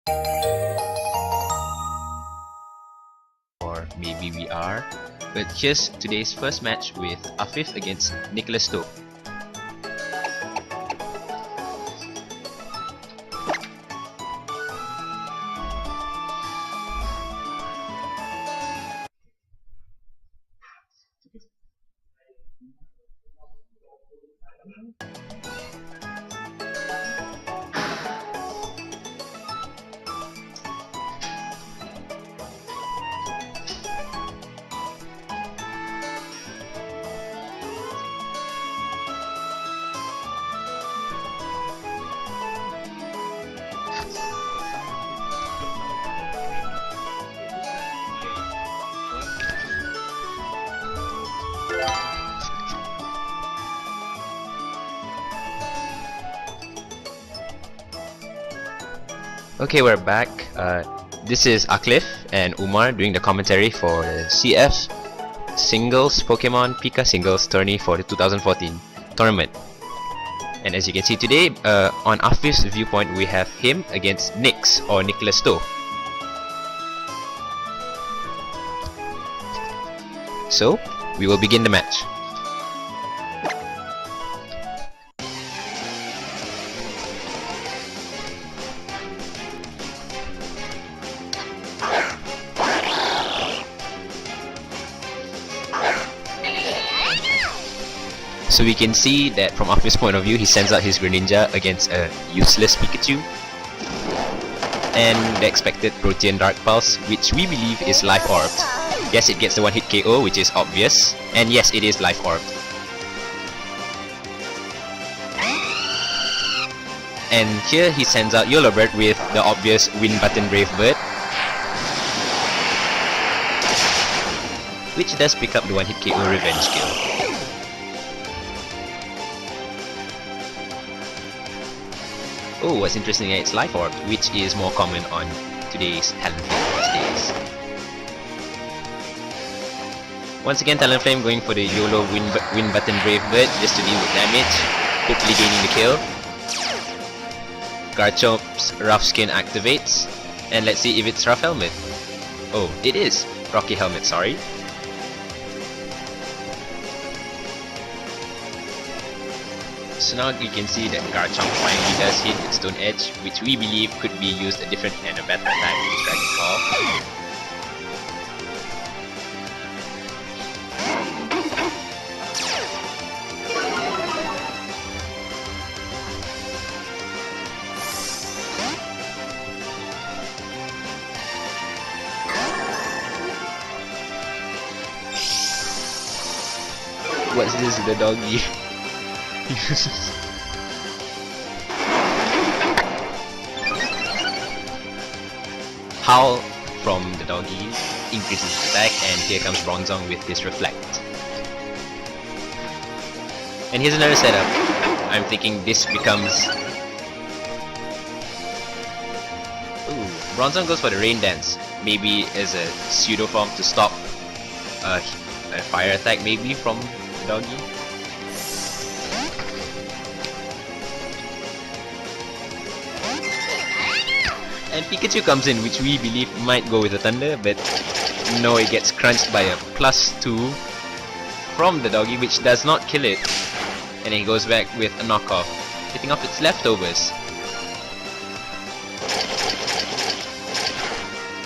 Or maybe we are. But here's today's first match with Aqlif against Nicholas Stowe. Okay, we're back. This is Aqlif and Umar doing the commentary for the CF Singles Pokemon Pika Singles Tourney for the 2014 tournament. And as you can see today, on Aqlif's viewpoint, we have him against Nix or Nicholas Stowe. So, we will begin the match. So we can see that from Aqlif's point of view, he sends out his Greninja against a useless Pikachu. And the expected Protean Dark Pulse, which we believe is Life Orbed. Yes, it gets the one-hit KO, which is obvious. And yes, it is Life Orbed. And here he sends out Yellow Bird with the obvious Wind Button Brave Bird, which does pick up the one-hit KO Revenge Kill. Oh, what's interesting, it's Life Orb, which is more common on today's Talonflame these days. Once again, Talonflame going for the YOLO Wind Button Brave Bird just to deal with damage, hopefully gaining the kill. Garchomp's Rough Skin activates, and let's see if it's Rough Helmet. Oh, it is Rocky Helmet, sorry. So now you can see that Garchomp finally does hit its Stone Edge, which we believe could be used a different and a better time with this Dragon Claw. What's this, the doggy? Howl from the doggy increases his attack, and here comes Bronzong with his Reflect. And here's another setup. I'm thinking this becomes... Ooh, Bronzong goes for the Rain Dance, maybe as a pseudo form to stop a fire attack maybe from the doggy. And Pikachu comes in, which we believe might go with the Thunder, but no, it gets crunched by a +2 from the doggy, which does not kill it. And then he goes back with a knockoff, hitting off its leftovers.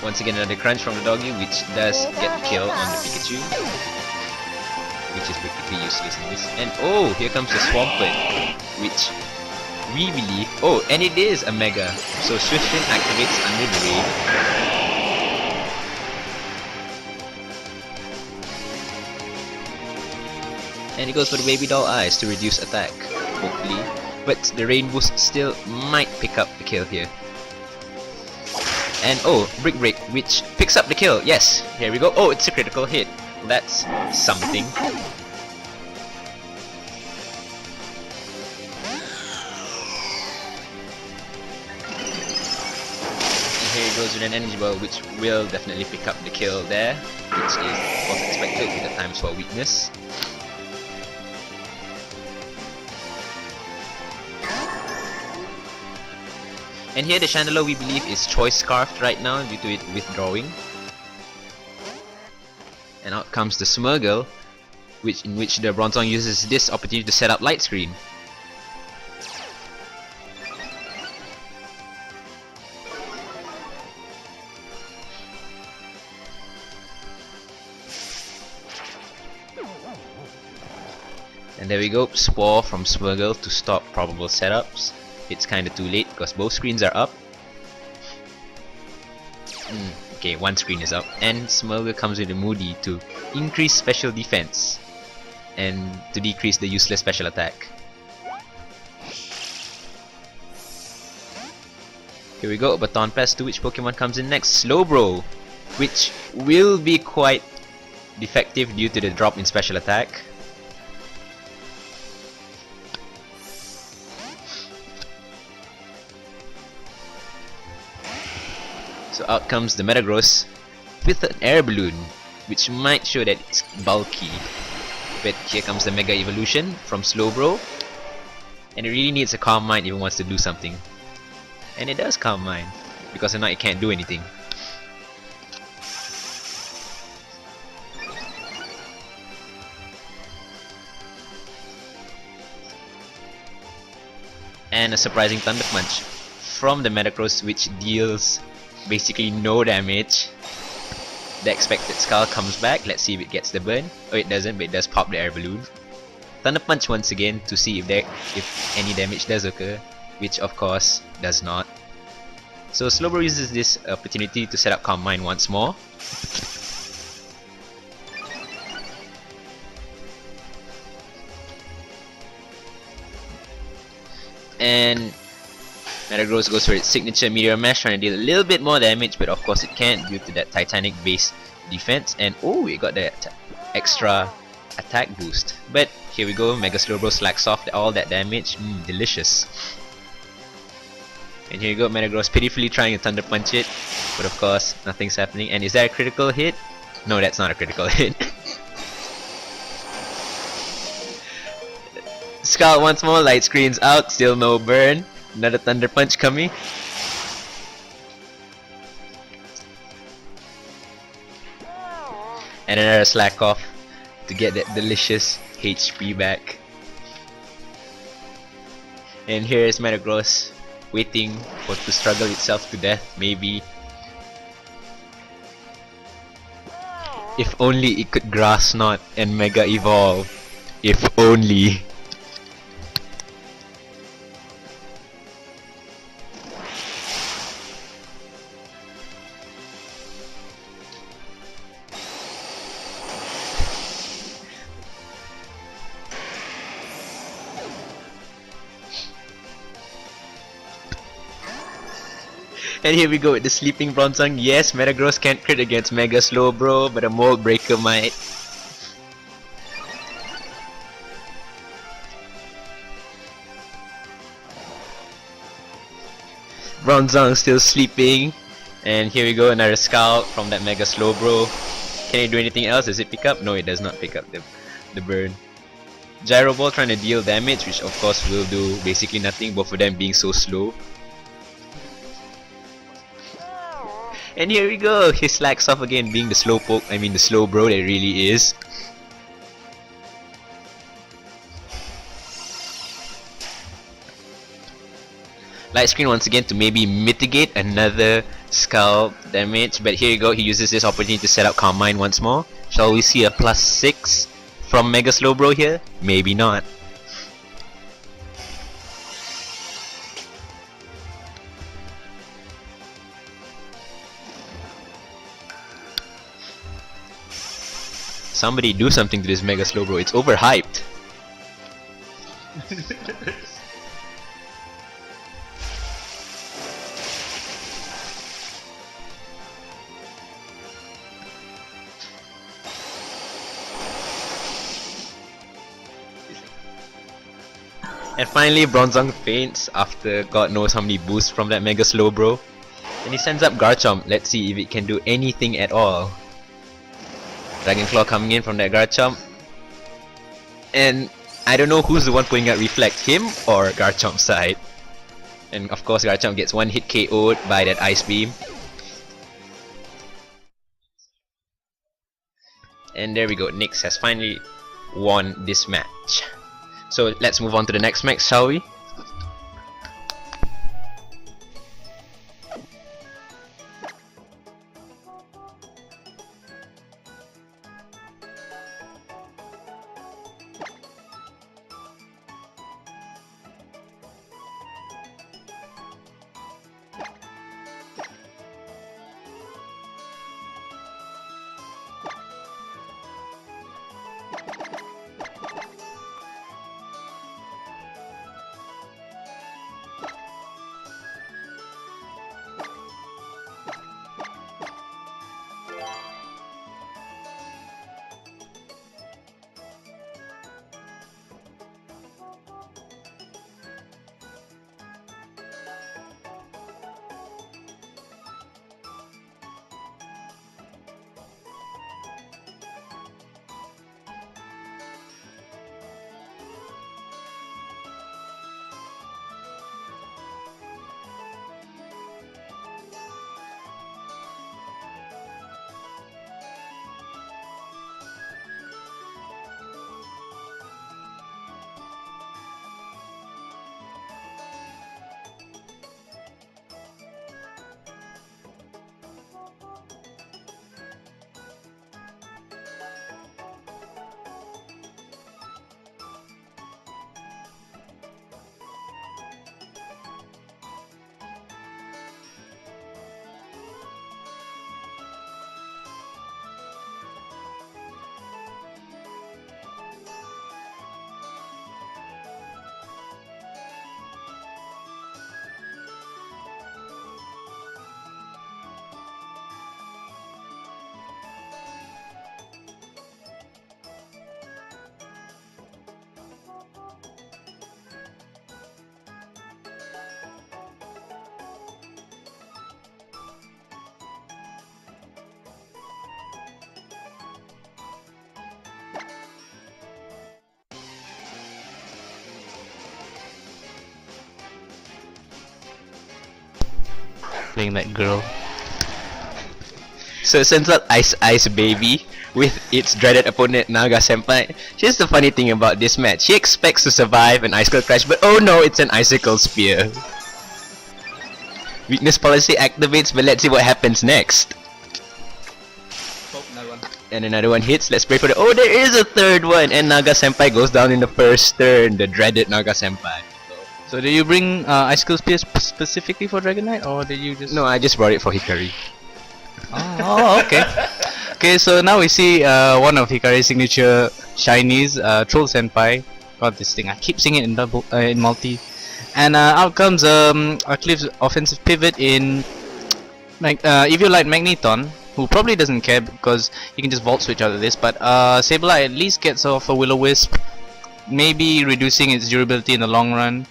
Once again, another crunch from the doggy, which does get the kill on the Pikachu, which is practically useless in this. And oh, here comes the Swampert, which we believe... Oh, and it is a Mega. So Swiftin activates under the rain. And it goes for the Baby Doll Eyes to reduce attack, hopefully. But the Rain Boost still might pick up the kill here. And oh, Brick Break, which picks up the kill. Yes, here we go. Oh, it's a critical hit. That's something. Here he goes with an Energy Ball, which will definitely pick up the kill there, which was expected with the Time Swap weakness. And here the Chandelure, we believe, is choice scarfed right now due to it withdrawing. And out comes the Smurgle, in which the Bronzong uses this opportunity to set up Light Screen. And there we go, Spore from Smurgle to stop probable setups. It's kinda too late because both screens are up. Okay, one screen is up. And Smurgle comes with a Moody to increase special defense and to decrease the useless special attack. Here we go, Baton Pass to which Pokemon comes in next? Slowbro, which will be quite defective due to the drop in special attack. So out comes the Metagross with an air balloon, which might show that it's bulky. But here comes the Mega Evolution from Slowbro, and it really needs a Calm Mind if it wants to do something. And it does Calm Mind, because if not it can't do anything. And a surprising Thunder Punch from the Metagross, which deals basically no damage. The expected Skull comes back. Let's see if it gets the burn. Oh, it doesn't, but it does pop the air balloon. Thunder Punch once again to see if any damage does occur, which of course does not. So Slowbro uses this opportunity to set up Calm Mind once more. And Metagross goes for its signature Meteor Mash, trying to deal a little bit more damage, but of course it can't due to that Titanic base defense. And oh, it got that extra attack boost. But here we go, Mega Slowbro slacks off all that damage. Delicious. And here you go, Metagross pitifully trying to Thunder Punch it, but of course nothing's happening. And is that a critical hit? No, that's not a critical hit. Scout once more, Light Screen's out, still no burn. Another Thunder Punch coming. And another slack off to get that delicious HP back. And here is Metagross waiting to struggle itself to death, maybe. If only it could Grass Knot and Mega Evolve. If only. And here we go with the Sleeping Bronzong. Yes, Metagross can't crit against Mega Slowbro, but a Mold Breaker might. Bronzong still sleeping. And here we go, another Scout from that Mega Slowbro. Can it do anything else? Does it pick up? No, it does not pick up the burn. Gyro Ball trying to deal damage, which of course will do basically nothing, both of them being so slow. And here we go, he slacks off again, being the Slowpoke, I mean the Slowbro that it really is. Light Screen once again to maybe mitigate another Skull damage, but here you go, he uses this opportunity to set up Calm Mind once more. Shall we see a +6 from Mega Slowbro here? Maybe not. Somebody do something to this Mega Slowbro, it's overhyped. And finally, Bronzong faints after God knows how many boosts from that Mega Slowbro. And he sends up Garchomp. Let's see if it can do anything at all. Dragon Claw coming in from that Garchomp. And I don't know who's the one putting out Reflect, him or Garchomp's side. And of course Garchomp gets one hit KO'd by that Ice Beam. And there we go, Nyx has finally won this match. So let's move on to the next match, shall we? Playing that girl. So Central Ice Baby with its dreaded opponent Naga Senpai. Here's the funny thing about this match. She expects to survive an Icicle Crash, but oh no, it's an Icicle Spear. Weakness policy activates, but let's see what happens next. Oh, another one. And another one hits. Let's pray for the. Oh, there is a third one, and Naga Senpai goes down in the first turn. The dreaded Naga Senpai. So did you bring Icicle Spear specifically for Dragonite, or did you just... No, I just brought it for Hikari. Oh, okay. Okay, so now we see one of Hikari's signature shinies, Troll Senpai. Got this thing. I keep seeing it in double, in multi. And out comes Aqlif's offensive pivot in Eviolite Magneton, who probably doesn't care because he can just Volt Switch out of this. But Sableye at least gets off a Will-O-Wisp, maybe reducing its durability in the long run.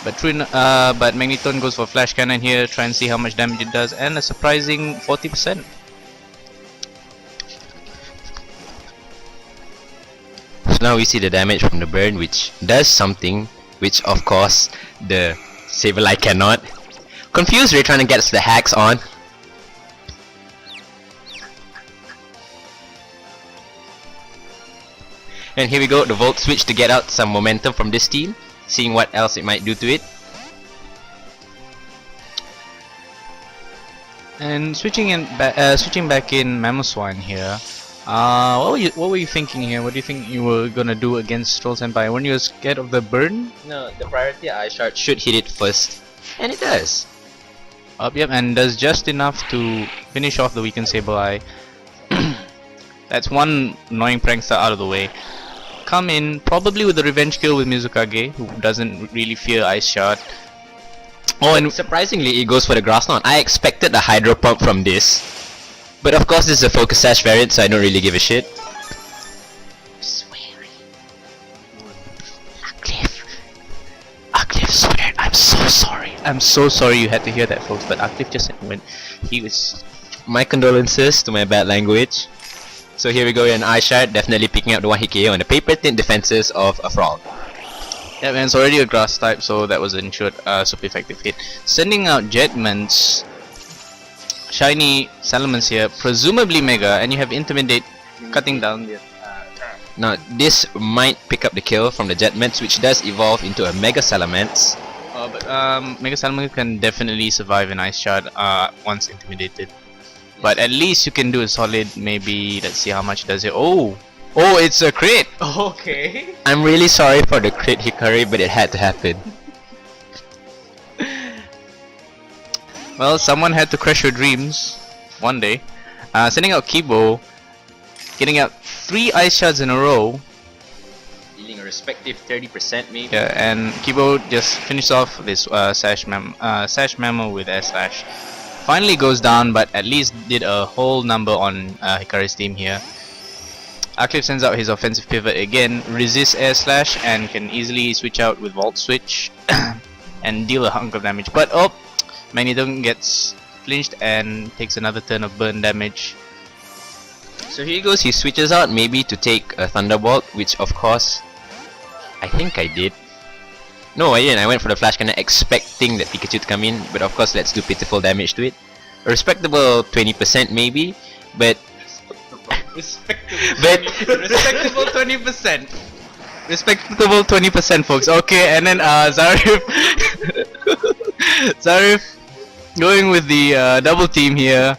But Magneton goes for Flash Cannon here, try and see how much damage it does, and a surprising 40%. So now we see the damage from the burn, which does something, which of course the Sableye cannot. Confused, Ray trying to get the hacks on. And here we go, the Volt Switch to get out some momentum from this team. Seeing what else it might do to it. And switching back in Mamoswine here. What were you thinking here? What do you think you were gonna do against Troll Senpai? Weren't you scared of the burn? No, the priority Ice Shard should hit it first, and it does. Yep, and does just enough to finish off the weakened Sableye. That's one annoying prankster out of the way. Come in probably with a revenge kill with Mizukage, who doesn't really fear Ice Shard. Oh, and surprisingly, it goes for the Grass Knot. I expected a Hydro Pump from this, but of course, this is a Focus Sash variant, so I don't really give a shit. Sweary. Aqlif swear, I'm so sorry. I'm so sorry you had to hear that, folks. But Aqlif just went. He was. My condolences to my bad language. So here we go, an Ice Shard, definitely picking up the one hit KO on the paper thin defenses of a Frog. Yeah, man, it's already a grass type, so that was an ensured super effective hit. Sending out Jetmans, shiny Salamence here, presumably Mega, and you have Intimidate cutting down the. Now this might pick up the kill from the Jetmans, which does evolve into a Mega Salamence. But Mega Salamence can definitely survive an Ice Shard once intimidated. But at least you can do a solid, maybe, let's see how much does it. Oh, it's a crit! Okay. I'm really sorry for the crit Hikari, but it had to happen. Well, someone had to crush your dreams one day. Sending out Kibo, getting out 3 Ice Shards in a row. Dealing a respective 30% maybe. Yeah, and Kibo just finished off this Sash Memo with Air Slash. Finally goes down, but at least did a whole number on Hikari's team here. Aqlif sends out his offensive pivot again, resists Air Slash, and can easily switch out with Volt Switch and deal a hunk of damage. But Magneton gets flinched and takes another turn of burn damage. So here he goes, he switches out maybe to take a Thunderbolt, which of course I think I did. No, I didn't. I went for the Flash Cannon expecting that Pikachu to come in, but of course let's do pitiful damage to it. A respectable 20% maybe, but respectable 20%. Respectable 20%, folks. Okay, and then Zarif Zarif going with the double team here.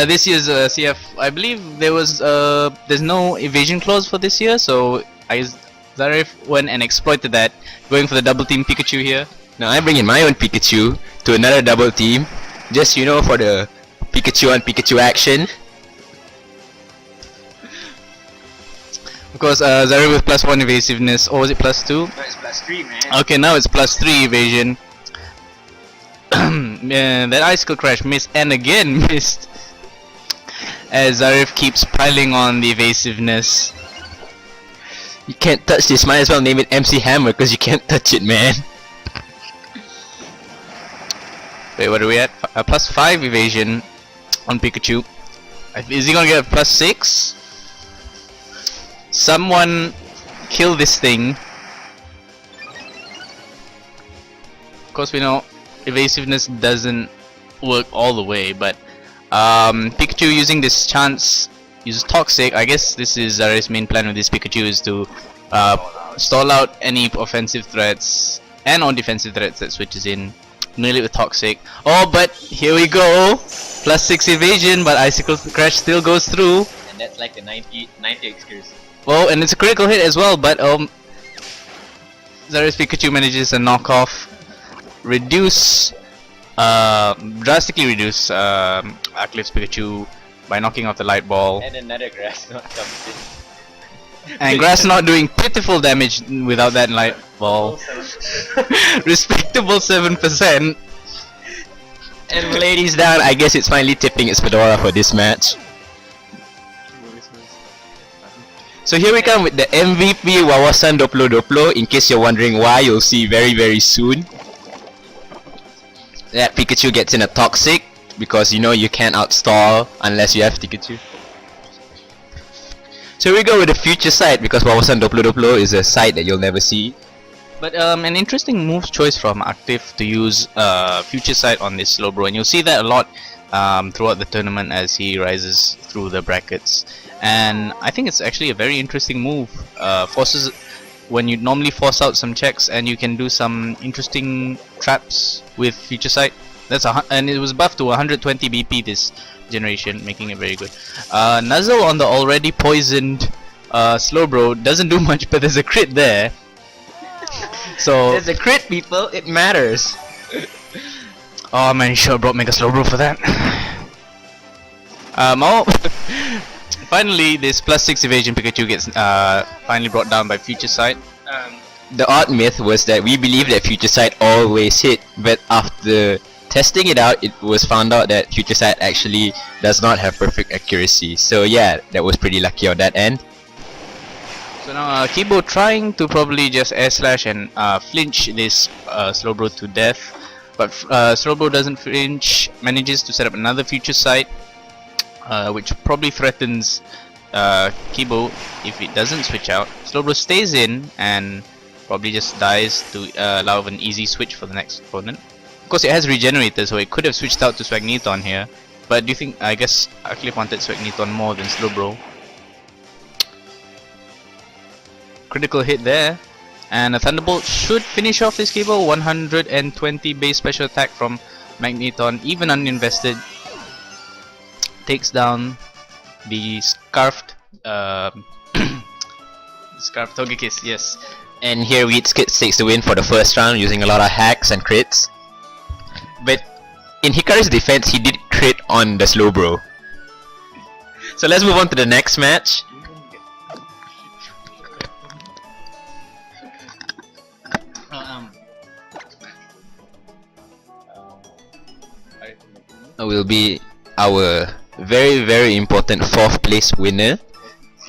This year's CF, I believe there's no evasion clause for this year, so Zarif went and exploited that, going for the double team Pikachu here. Now I bring in my own Pikachu to another double team, just for the Pikachu on Pikachu action. Of course, Zarif with +1 evasiveness, or was it +2? No, it's +3, man. Okay, now it's +3 evasion. Man, that Icicle Crash missed, and again missed. As Zarif keeps piling on the evasiveness. You can't touch this, might as well name it MC Hammer because you can't touch it, man. Wait, what are we at? +5 evasion on Pikachu. Is he gonna get a +6? Someone kill this thing. Of course we know evasiveness doesn't work all the way, but Pikachu using this chance uses Toxic. I guess this is Zarif's main plan with this Pikachu, is to stall out any offensive threats and on defensive threats that switches in. Nail it with Toxic. Oh, but here we go. +6 evasion, but Icicle Crash still goes through. And that's like the 90 excursion. Oh, and it's a critical hit as well, but Zarif's Pikachu manages to knock off, drastically reduce Aqlif's Pikachu by knocking off the light ball. And another grass not comes in. And grass not doing pitiful damage without that light ball. Respectable 7%. And ladies down, I guess it's finally tipping its fedora for this match. So here we come with the MVP Wawasan Doplo Doplo. In case you're wondering why, you'll see very soon. That Pikachu gets in a Toxic because you can't outstall unless you have Pikachu. So we go with the future sight because Wawasan Doplo Doplo is a sight that you'll never see. But an interesting move choice from Aqlif to use future sight on this Slowbro, and you'll see that a lot throughout the tournament as he rises through the brackets. And I think it's actually a very interesting move. Forces when you normally force out some checks, and you can do some interesting traps with future sight. And it was buffed to 120 BP this generation, making it very good. Nuzzle on the already poisoned Slowbro doesn't do much, but there's a crit there. So there's a crit, people. It matters. Oh man, you sure brought Mega Slowbro for that. Finally, this +6 evasion Pikachu gets finally brought down by future sight. The odd myth was that we believed that future sight always hit, but after testing it out, it was found out that future sight actually does not have perfect accuracy. So yeah, that was pretty lucky on that end. So now Kibo trying to probably just air slash and flinch this Slowbro to death, but Slowbro doesn't flinch, manages to set up another future sight, which probably threatens Kibo if it doesn't switch out. Slowbro stays in, and probably just dies to allow an easy switch for the next opponent. Of course, it has regenerated, so it could have switched out to Swagneton here. But do you think? I guess Aqlif wanted Swagneton more than Slowbro. Critical hit there, and a Thunderbolt should finish off this cable. 120 base special attack from Magneton, even uninvested, takes down the Scarfed Scarfed Togekiss, yes. And here Weedskits takes the win for the first round using a lot of hacks and crits. But in Hikari's defense, he did crit on the Slowbro. So let's move on to the next match. Will be our very important 4th place winner,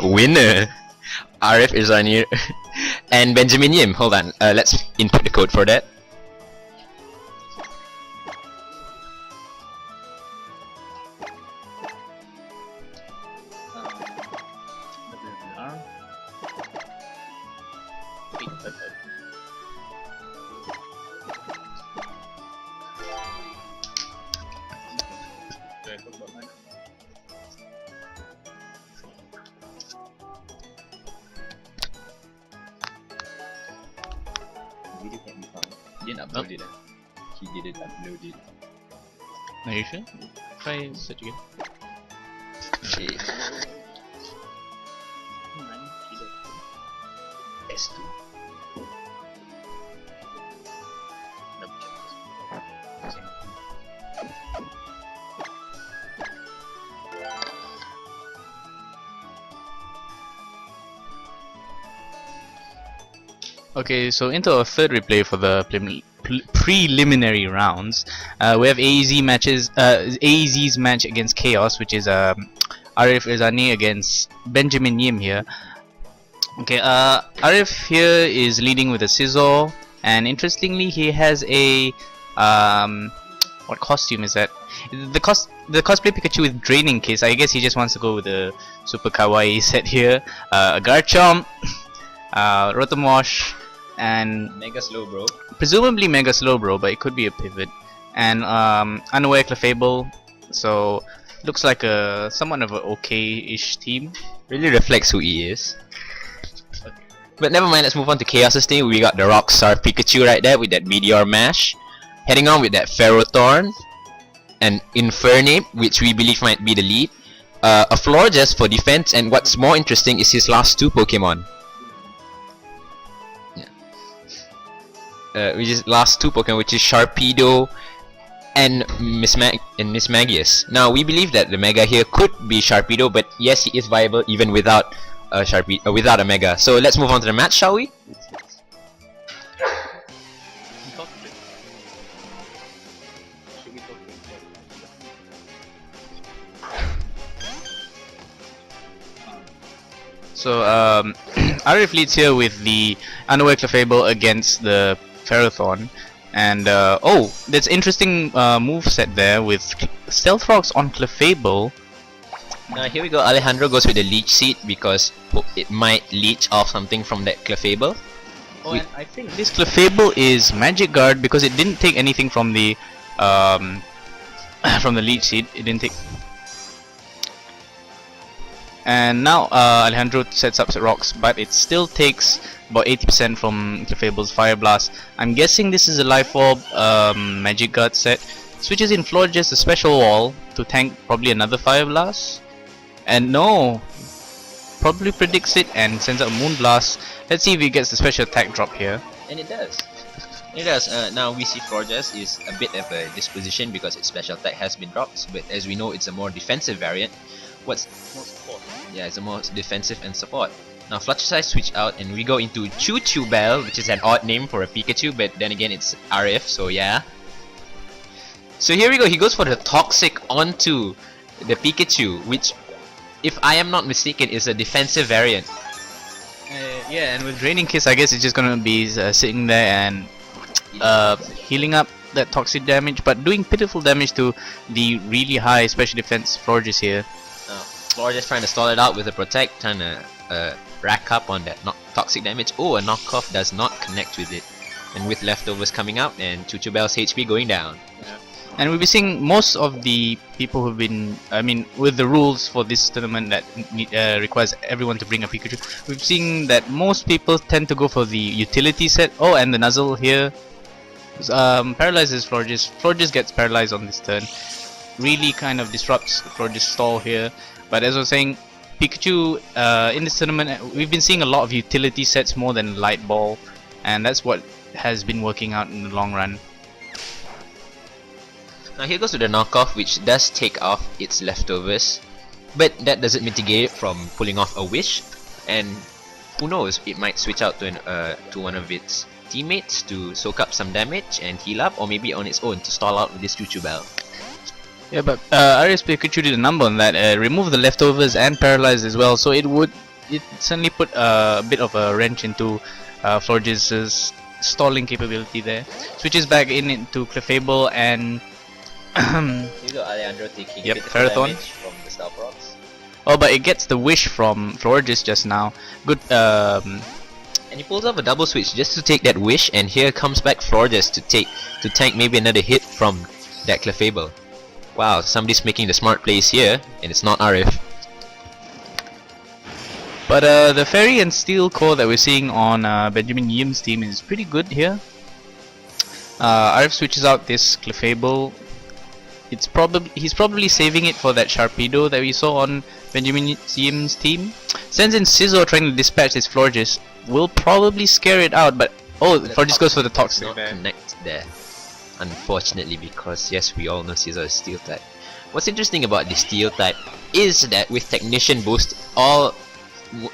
Arif Irzani and Benjamin Yim. Hold on, let's input the code for that. He didn't upload it. He didn't upload it. Are you sure? Try search again. Okay. S2. Okay, so into our third replay for the preliminary rounds. We have AEZ matches. AEZ's match against Chaos, which is Arif Irzani against Benjamin Yim here. Okay, Arif here is leading with a Scizor, and interestingly, he has a what costume is that? The cosplay Pikachu with Draining Kiss. I guess he just wants to go with the super kawaii set here. A Garchomp, Rotomosh, and Mega Slowbro. Presumably Mega Slowbro, but it could be a pivot. And Unaware Clefable. So looks like a somewhat of an okay-ish team. Really reflects who he is. But never mind, let's move on to Chaos's team. We got the Rockstar Pikachu right there with that Meteor Mash. Heading on with that Ferrothorn and Infernape, which we believe might be the lead. A Florges for defense, and what's more interesting is his last 2 Pokemon. Which is last 2 Pokemon, which is Sharpedo and Mismagius. Now we believe that the Mega here could be Sharpedo, but yes, he is viable even without without a Mega. So let's move on to the match, shall we? So Arif leads here with the Unaware Clefable against the Ferrothorn, and oh, that's interesting move set there with Stealth Rocks on Clefable. Now here we go, Alejandro goes with the Leech Seed because it might leech off something from that Clefable. Oh, and I think this Clefable is Magic Guard because it didn't take anything from the Leech Seed. It didn't take. And now Alejandro sets up rocks, but it still takes about 80% from Clefable's Fire Blast. I'm guessing this is a Life Orb Magic Guard set. Switches in Florges a special wall to tank probably another Fire Blast. And no, probably predicts it and sends out Moon Blast. Let's see if he gets the special attack drop here. And it does. It does. Now we see Florges is a bit of a disposition because its special attack has been dropped, but as we know, it's a more defensive variant. What's more support? Yeah, it's a more defensive and support. Now Fluttershy switch out and we go into Choo Choo Bell, which is an odd name for a Pikachu, but then again it's Arif, so yeah. So here we go, he goes for the Toxic onto the Pikachu, which, if I am not mistaken, is a defensive variant. Yeah, and with Draining Kiss, I guess it's just gonna be sitting there and healing up that toxic damage, but doing pitiful damage to the really high special defense Florges here. Florges trying to stall it out with a Protect, trying to rack up on that toxic damage. Oh, a knockoff does not connect with it. And with leftovers coming out and Choo Choo Bell's HP going down. And we'll be seeing most of the people who've been, I mean, with the rules for this tournament that requires everyone to bring a Pikachu, we've seen that most people tend to go for the utility set. Oh, and the Nuzzle here paralyzes Florges. Florges gets paralyzed on this turn. Really kind of disrupts Florges' stall here. But as I was saying, Pikachu in this tournament, we've been seeing a lot of utility sets more than Light Ball, and that's what has been working out in the long run. Now here goes to the knockoff, which does take off its leftovers, but that doesn't mitigate it from pulling off a wish, and who knows, it might switch out to one of its teammates to soak up some damage and heal up, or maybe on its own to stall out with this Choo Choo Bell. Yeah, but RS Pikachu did a number on that, remove the leftovers and paralyze as well, so it certainly put a bit of a wrench into Florges' stalling capability there. Switches back into Clefable and Here you go, Alejandro taking Ferrothorn damage from the Stealth Rocks. Oh, but it gets the wish from Florges just now. Good. And he pulls off a double switch just to take that wish, and here comes back Florges to tank maybe another hit from that Clefable. Wow, somebody's making the smart plays here, and it's not Arif. But the Fairy and Steel core that we're seeing on Benjamin Yim's team is pretty good here. Arif switches out this Clefable. He's probably saving it for that Sharpedo that we saw on Benjamin Yim's team. Sends in Scizor trying to dispatch his Florges. Will probably scare it out, but oh, Florges goes for the Toxic. Not connect there, unfortunately, because yes, we all know Scizor is Steel type. What's interesting about the Steel type is that with Technician boost, all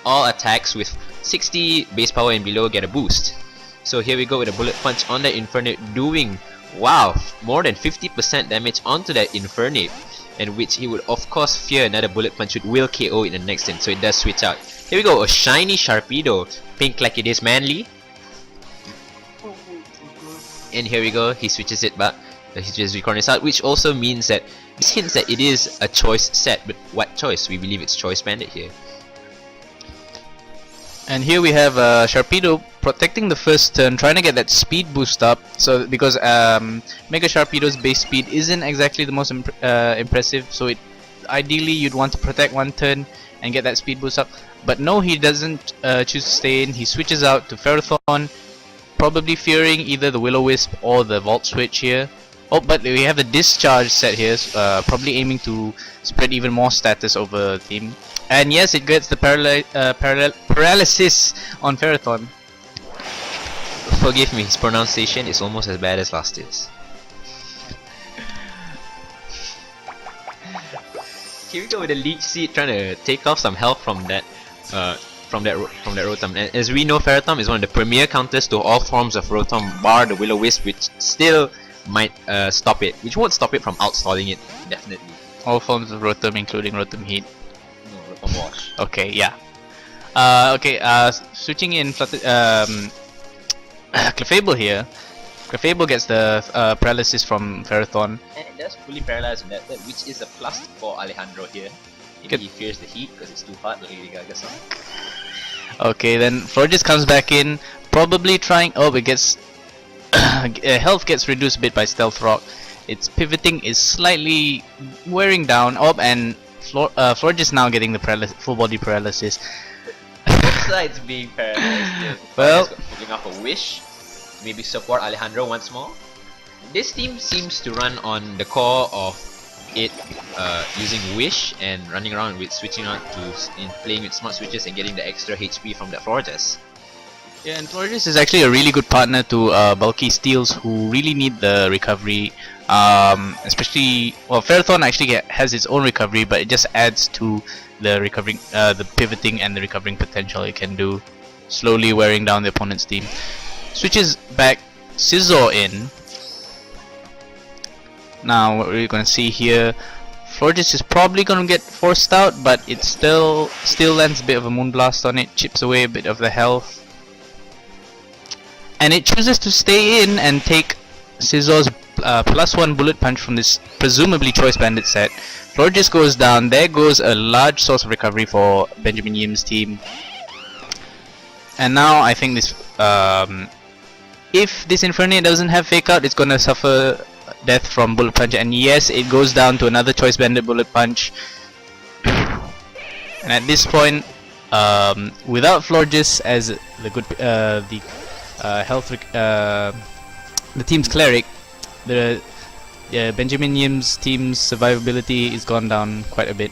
attacks with 60 base power and below get a boost. So here we go with a Bullet Punch on that Infernape, doing wow, more than 50% damage onto that Infernape, and which he would of course fear another Bullet Punch which will KO in the next turn, so it does switch out. Here we go, a shiny Sharpedo, pink like it is manly. And here we go, he switches it back, he switches Recornis out, which also means that this hints that it is a choice set, but what choice? We believe it's Choice Bandit here. And here we have Sharpedo protecting the first turn, trying to get that speed boost up. So because Mega Sharpedo's base speed isn't exactly the most impressive, so ideally you'd want to protect one turn and get that speed boost up. But no, he doesn't choose to stay in. He switches out to Ferrothorn, probably fearing either the Will-O-Wisp or the Volt Switch here. Oh, but we have the Discharge set here, probably aiming to spread even more status over the team. And yes, it gets the paralysis on Ferrothorn. Forgive me, his pronunciation is almost as bad as last year's. Here we go with the Leech Seed trying to take off some health from that Rotom. And as we know, Ferrothorn is one of the premier counters to all forms of Rotom, bar the Will-O-Wisp, which still might stop it, which won't stop it from outstalling it, definitely. All forms of Rotom, including Rotom Heat. No, Rotom Wash. Okay, yeah. Switching in Clefable here. Clefable gets the paralysis from Ferrothorn. And it does fully paralyze on that turn, which is a plus for Alejandro here. Maybe he fears the heat because it's too hot, like Lady Gaga song. Okay, then Florges comes back in, probably trying. Oh, it gets health gets reduced a bit by Stealth Rock. Its pivoting is slightly wearing down. Oh, and Florges now getting the full body paralysis. Both sides being paralyzed. Well, pulling off a wish. Maybe support Alejandro once more. This team seems to run on the core of it using wish and running around with switching on to playing with smart switches and getting the extra HP from the Florges. Yeah, and Florges is actually a really good partner to bulky steels who really need the recovery. Especially, well, Ferrothorn actually has its own recovery, but it just adds to the recovering, the pivoting and the recovering potential it can do, slowly wearing down the opponent's team. Switches back Scizor in. Now what we're gonna see here, Florges is probably gonna get forced out, but it still lands a bit of a Moonblast on it, chips away a bit of the health, and it chooses to stay in and take Scizor's +1 Bullet Punch from this presumably Choice Bandit set. Florges goes down. There goes a large source of recovery for Benjamin Yim's team. And now I think this if this Infernape doesn't have Fake Out, it's gonna suffer death from Bullet Punch, and yes, it goes down to another Choice Banded Bullet Punch. And at this point, without Florges as the good the team's cleric, the Benjamin Yim's team's survivability is gone down quite a bit.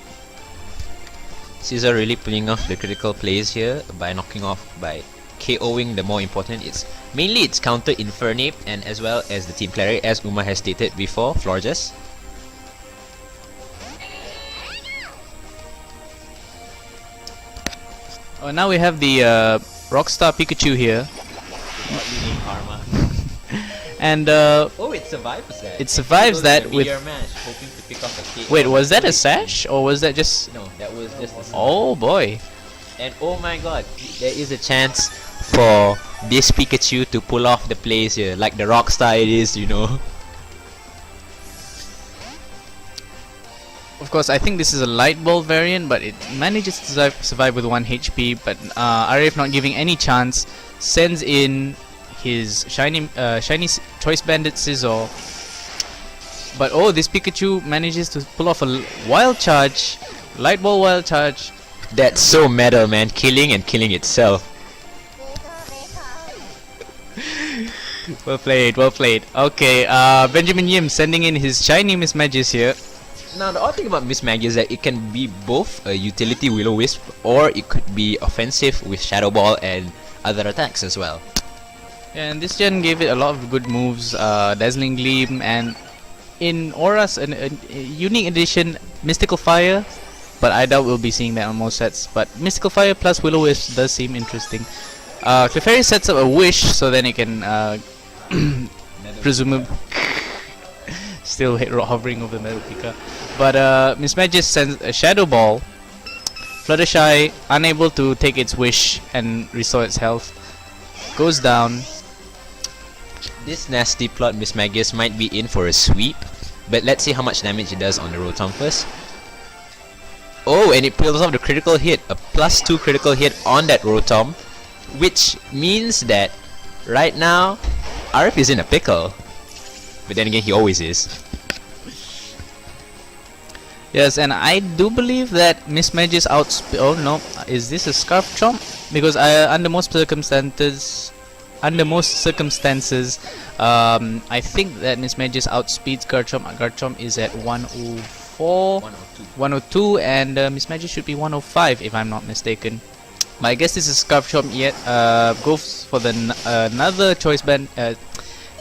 Caesar really pulling off the critical plays here by knocking off, by KOing the more important. It's mainly its counter Infernape and as well as the team cleric, as Umar has stated before, Florges. Oh, now we have the Rockstar Pikachu here. Karma. And oh, it survives that. it survives that with. Match, hoping to pick off a KO. Wait, was that a sash or was that just? No, that was just a Oh boy. And oh my god, there is a chance for this Pikachu to pull off the plays here, like the Rockstar it is, you know. Of course, I think this is a Light Ball variant, but it manages to survive with 1 HP. But Arif, not giving any chance, sends in his shiny Choice Banded Scizor. But oh, this Pikachu manages to pull off a Wild Charge, Light Ball Wild Charge. That's so metal, man. Killing and killing itself. Well played, well played. Okay, Benjamin Yim sending in his shiny Miss Magis here. Now the odd thing about Miss Maggie is that it can be both a utility Will-O-Wisp or it could be offensive with Shadow Ball and other attacks as well. And this gen gave it a lot of good moves, Dazzling Gleam, and in Aura's a unique addition, Mystical Fire, but I doubt we'll be seeing that on most sets. But Mystical Fire plus Will-O-Wisp does seem interesting. Clefairy sets up a Wish, so then it can presumably still hovering over Metal Pika. But Miss Magis sends a Shadow Ball. Fluttershy, unable to take its wish and restore its health, goes down. This nasty plot Miss Magis might be in for a sweep, but let's see how much damage it does on the Rotom first. Oh, and it pulls off the critical hit, a +2 critical hit on that Rotom, which means that right now Arif is in a pickle. But then again, he always is. Yes, and I do believe that Miss Magis oh no, is this a Scarf Chomp? Because under most circumstances, I think that Miss Magis outspeeds Garchomp. Garchomp is at 104, 102, and Miss Magis should be 105 if I'm not mistaken. But I guess this is Scarf Chomp yet. Goes for the another choice band.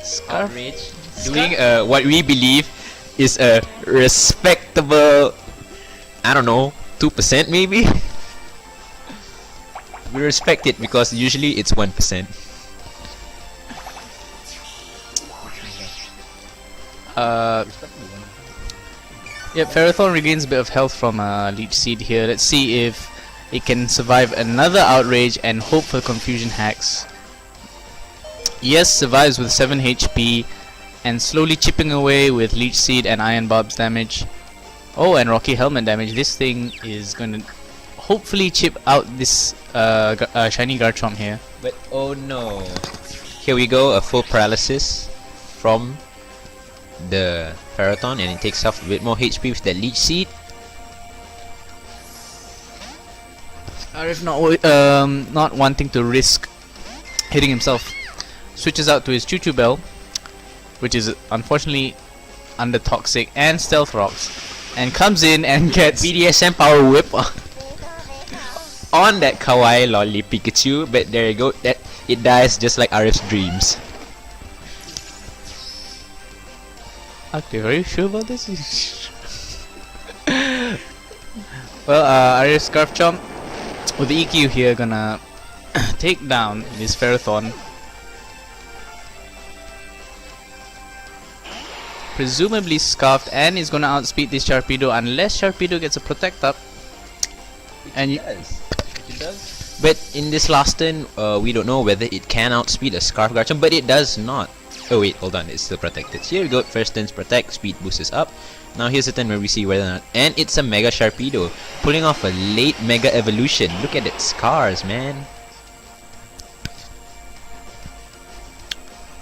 Scarf. Outrage. Doing what we believe is a respectable, I don't know, 2% maybe? We respect it because usually it's 1%. Yep, Ferrothorn regains a bit of health from Leech Seed here. Let's see if it can survive another Outrage and hope for Confusion Hacks. Yes, survives with 7 HP and slowly chipping away with Leech Seed and Iron Barb's damage. Oh, and Rocky Helmet damage. This thing is going to hopefully chip out this shiny Garchomp here. But oh no. Here we go, a full paralysis from the Ferrothorn, and it takes off a bit more HP with that Leech Seed. Arif not wanting to risk hitting himself, switches out to his Choo Choo Bell, which is unfortunately under Toxic and Stealth Rocks, and comes in and gets BDSM Power Whip on that Kawaii Lolly Pikachu, but there you go, that it dies just like Arif's dreams. Okay, are you sure about this? Well, Arif's Scarf Chomp with the EQ here gonna take down this Ferrothorn. Presumably scarfed, and is gonna outspeed this Sharpedo unless Sharpedo gets a Protect Up. And it does. But in this last turn, we don't know whether it can outspeed a Scarf Garchomp, but it does not. Oh wait, hold on, it's still protected. So here we go, first turn's Protect, speed boost is up. Now here's the turn where we see whether or not, and it's a Mega Sharpedo, pulling off a late Mega Evolution. Look at its scars, man.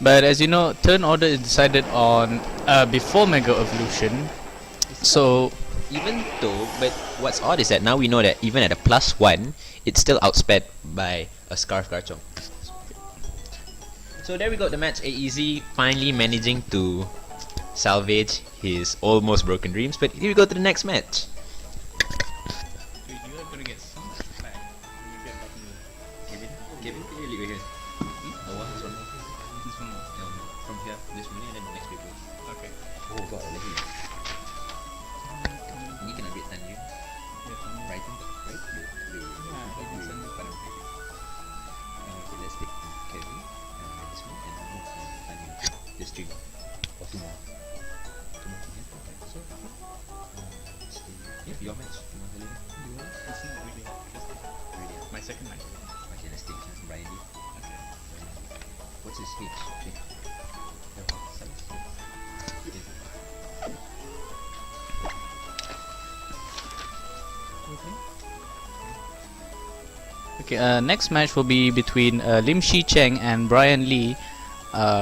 But as you know, turn order is decided on before Mega Evolution. So but what's odd is that now we know that even at a +1, it's still outsped by a Scarf Garchomp. So there we got the match. AEZ finally managing to salvage his almost broken dreams. But here we go to the next match. you are gonna get some flag when you get back in the Kevin, can you leave here? this one. From here, this one, and then the next people. Okay. Oh god, I love you. Ni kena ambil tan you. Right? Okay, let's take Kevin, this one, and tan you. Just 3 more. Or 2 more. 2 more. Yeah, so, yeah, your match. You want to leave? It's not really interesting. Really? My second match. Okay, let's take Brian Lee. Okay. What's his H? Okay. Okay, next match will be between Lim Shi Cheng and Brian Lee.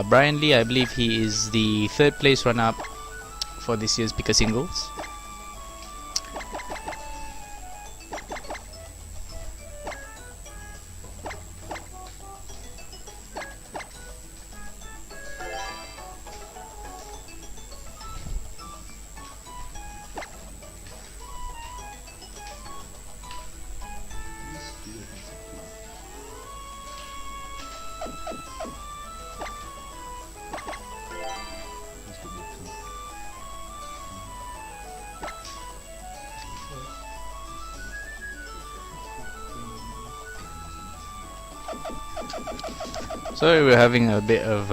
Brian Lee, I believe he is the 3rd place runner-up for this year's Pika Singles. Sorry, we're having a bit of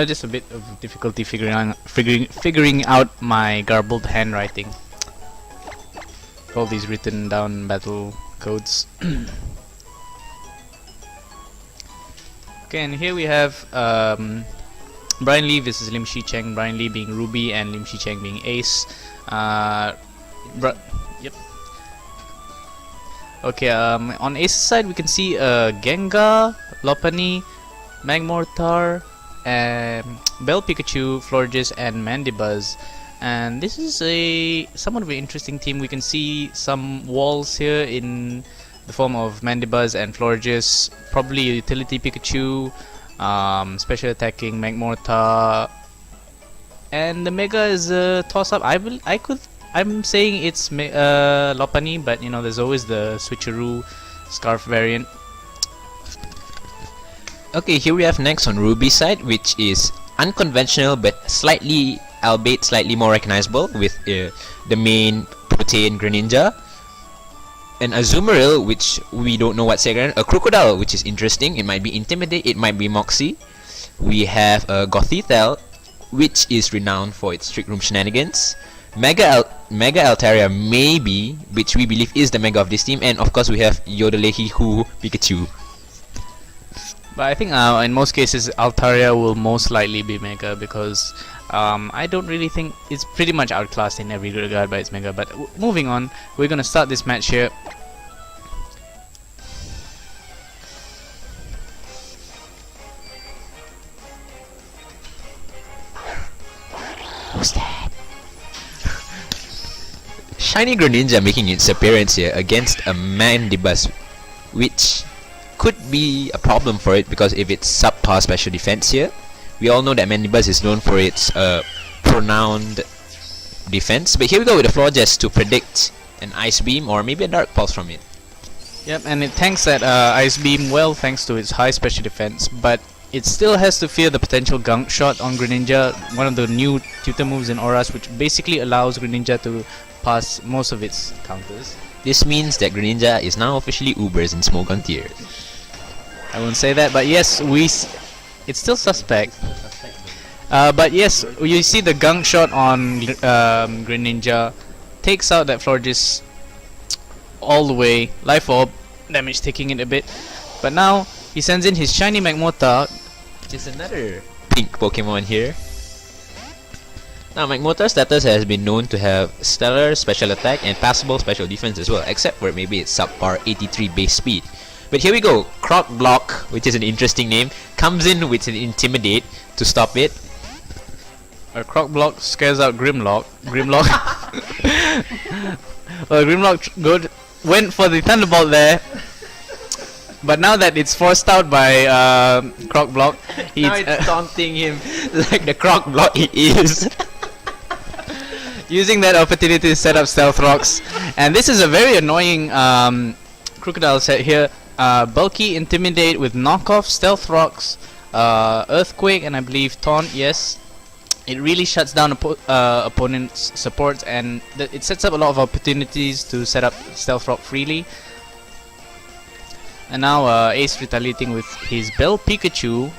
just a bit of difficulty figuring out my garbled handwriting. All these written down battle codes. Okay, and here we have Brian Lee versus Lim Shi Cheng. Brian Lee being Ruby and Lim Shi Cheng being Ace. Yep. Okay, on Ace's side we can see Gengar, Lopunny, Magmortar, Bell Pikachu, Florges, and Mandibuzz. And this is somewhat of an interesting team. We can see some walls here in the form of Mandibuzz and Florges, probably a utility Pikachu, special attacking Magmortar, and the Mega is a toss-up. I'm saying it's Lopunny, but you know there's always the switcheroo Scarf variant. Okay, here we have next on Ruby's side, which is unconventional but albeit slightly more recognizable, with the main Protean Greninja, an Azumarill, which we don't know what's again, a Crocodile, which is interesting. It might be Intimidate, it might be Moxie. We have a Gothitelle, which is renowned for its Trick Room shenanigans. Mega Altaria maybe, which we believe is the Mega of this team, and of course we have Yodelehi Hu Pikachu. But I think in most cases Altaria will most likely be Mega, because I don't really think it's pretty much outclassed in every regard by its Mega. But moving on, we're gonna start this match here. Who's that? Shiny Greninja making its appearance here against a Mandibuzz, which could be a problem for it because if it's subpar special defense here. We all know that Mandibuzz is known for its pronounced defense, but here we go with the Florges to predict an Ice Beam or maybe a Dark Pulse from it. Yep, and it tanks that Ice Beam well thanks to its high special defense, but it still has to fear the potential Gunk Shot on Greninja, one of the new tutor moves in Auras, which basically allows Greninja to pass most of its counters. This means that Greninja is now officially Ubers in Smoke on tier. I won't say that, but yes, it's still suspect. But yes, you see the Gunk Shot on Greninja takes out that Florges all the way. Life Orb, damage taking it a bit. But now, he sends in his shiny Magmortar, which is another pink Pokemon here. Now, Magmortar's status has been known to have stellar special attack and passable special defense as well, except for maybe its subpar 83 base speed. But here we go. Croc Block, which is an interesting name, comes in with an Intimidate to stop it. A Croc Block scares out Grimlock. Grimlock. Grimlock went for the Thunderbolt there. But now that it's forced out by Croc Block, he's now it's taunting him like the Croc Block he is. using that opportunity to set up Stealth Rocks. And this is a very annoying Crocodile set here. Bulky Intimidate with knockoff Stealth Rocks, Earthquake, and I believe Taunt. Yes, it really shuts down opponent's supports, and it sets up a lot of opportunities to set up Stealth Rock freely. And now Ace retaliating with his Bell Pikachu,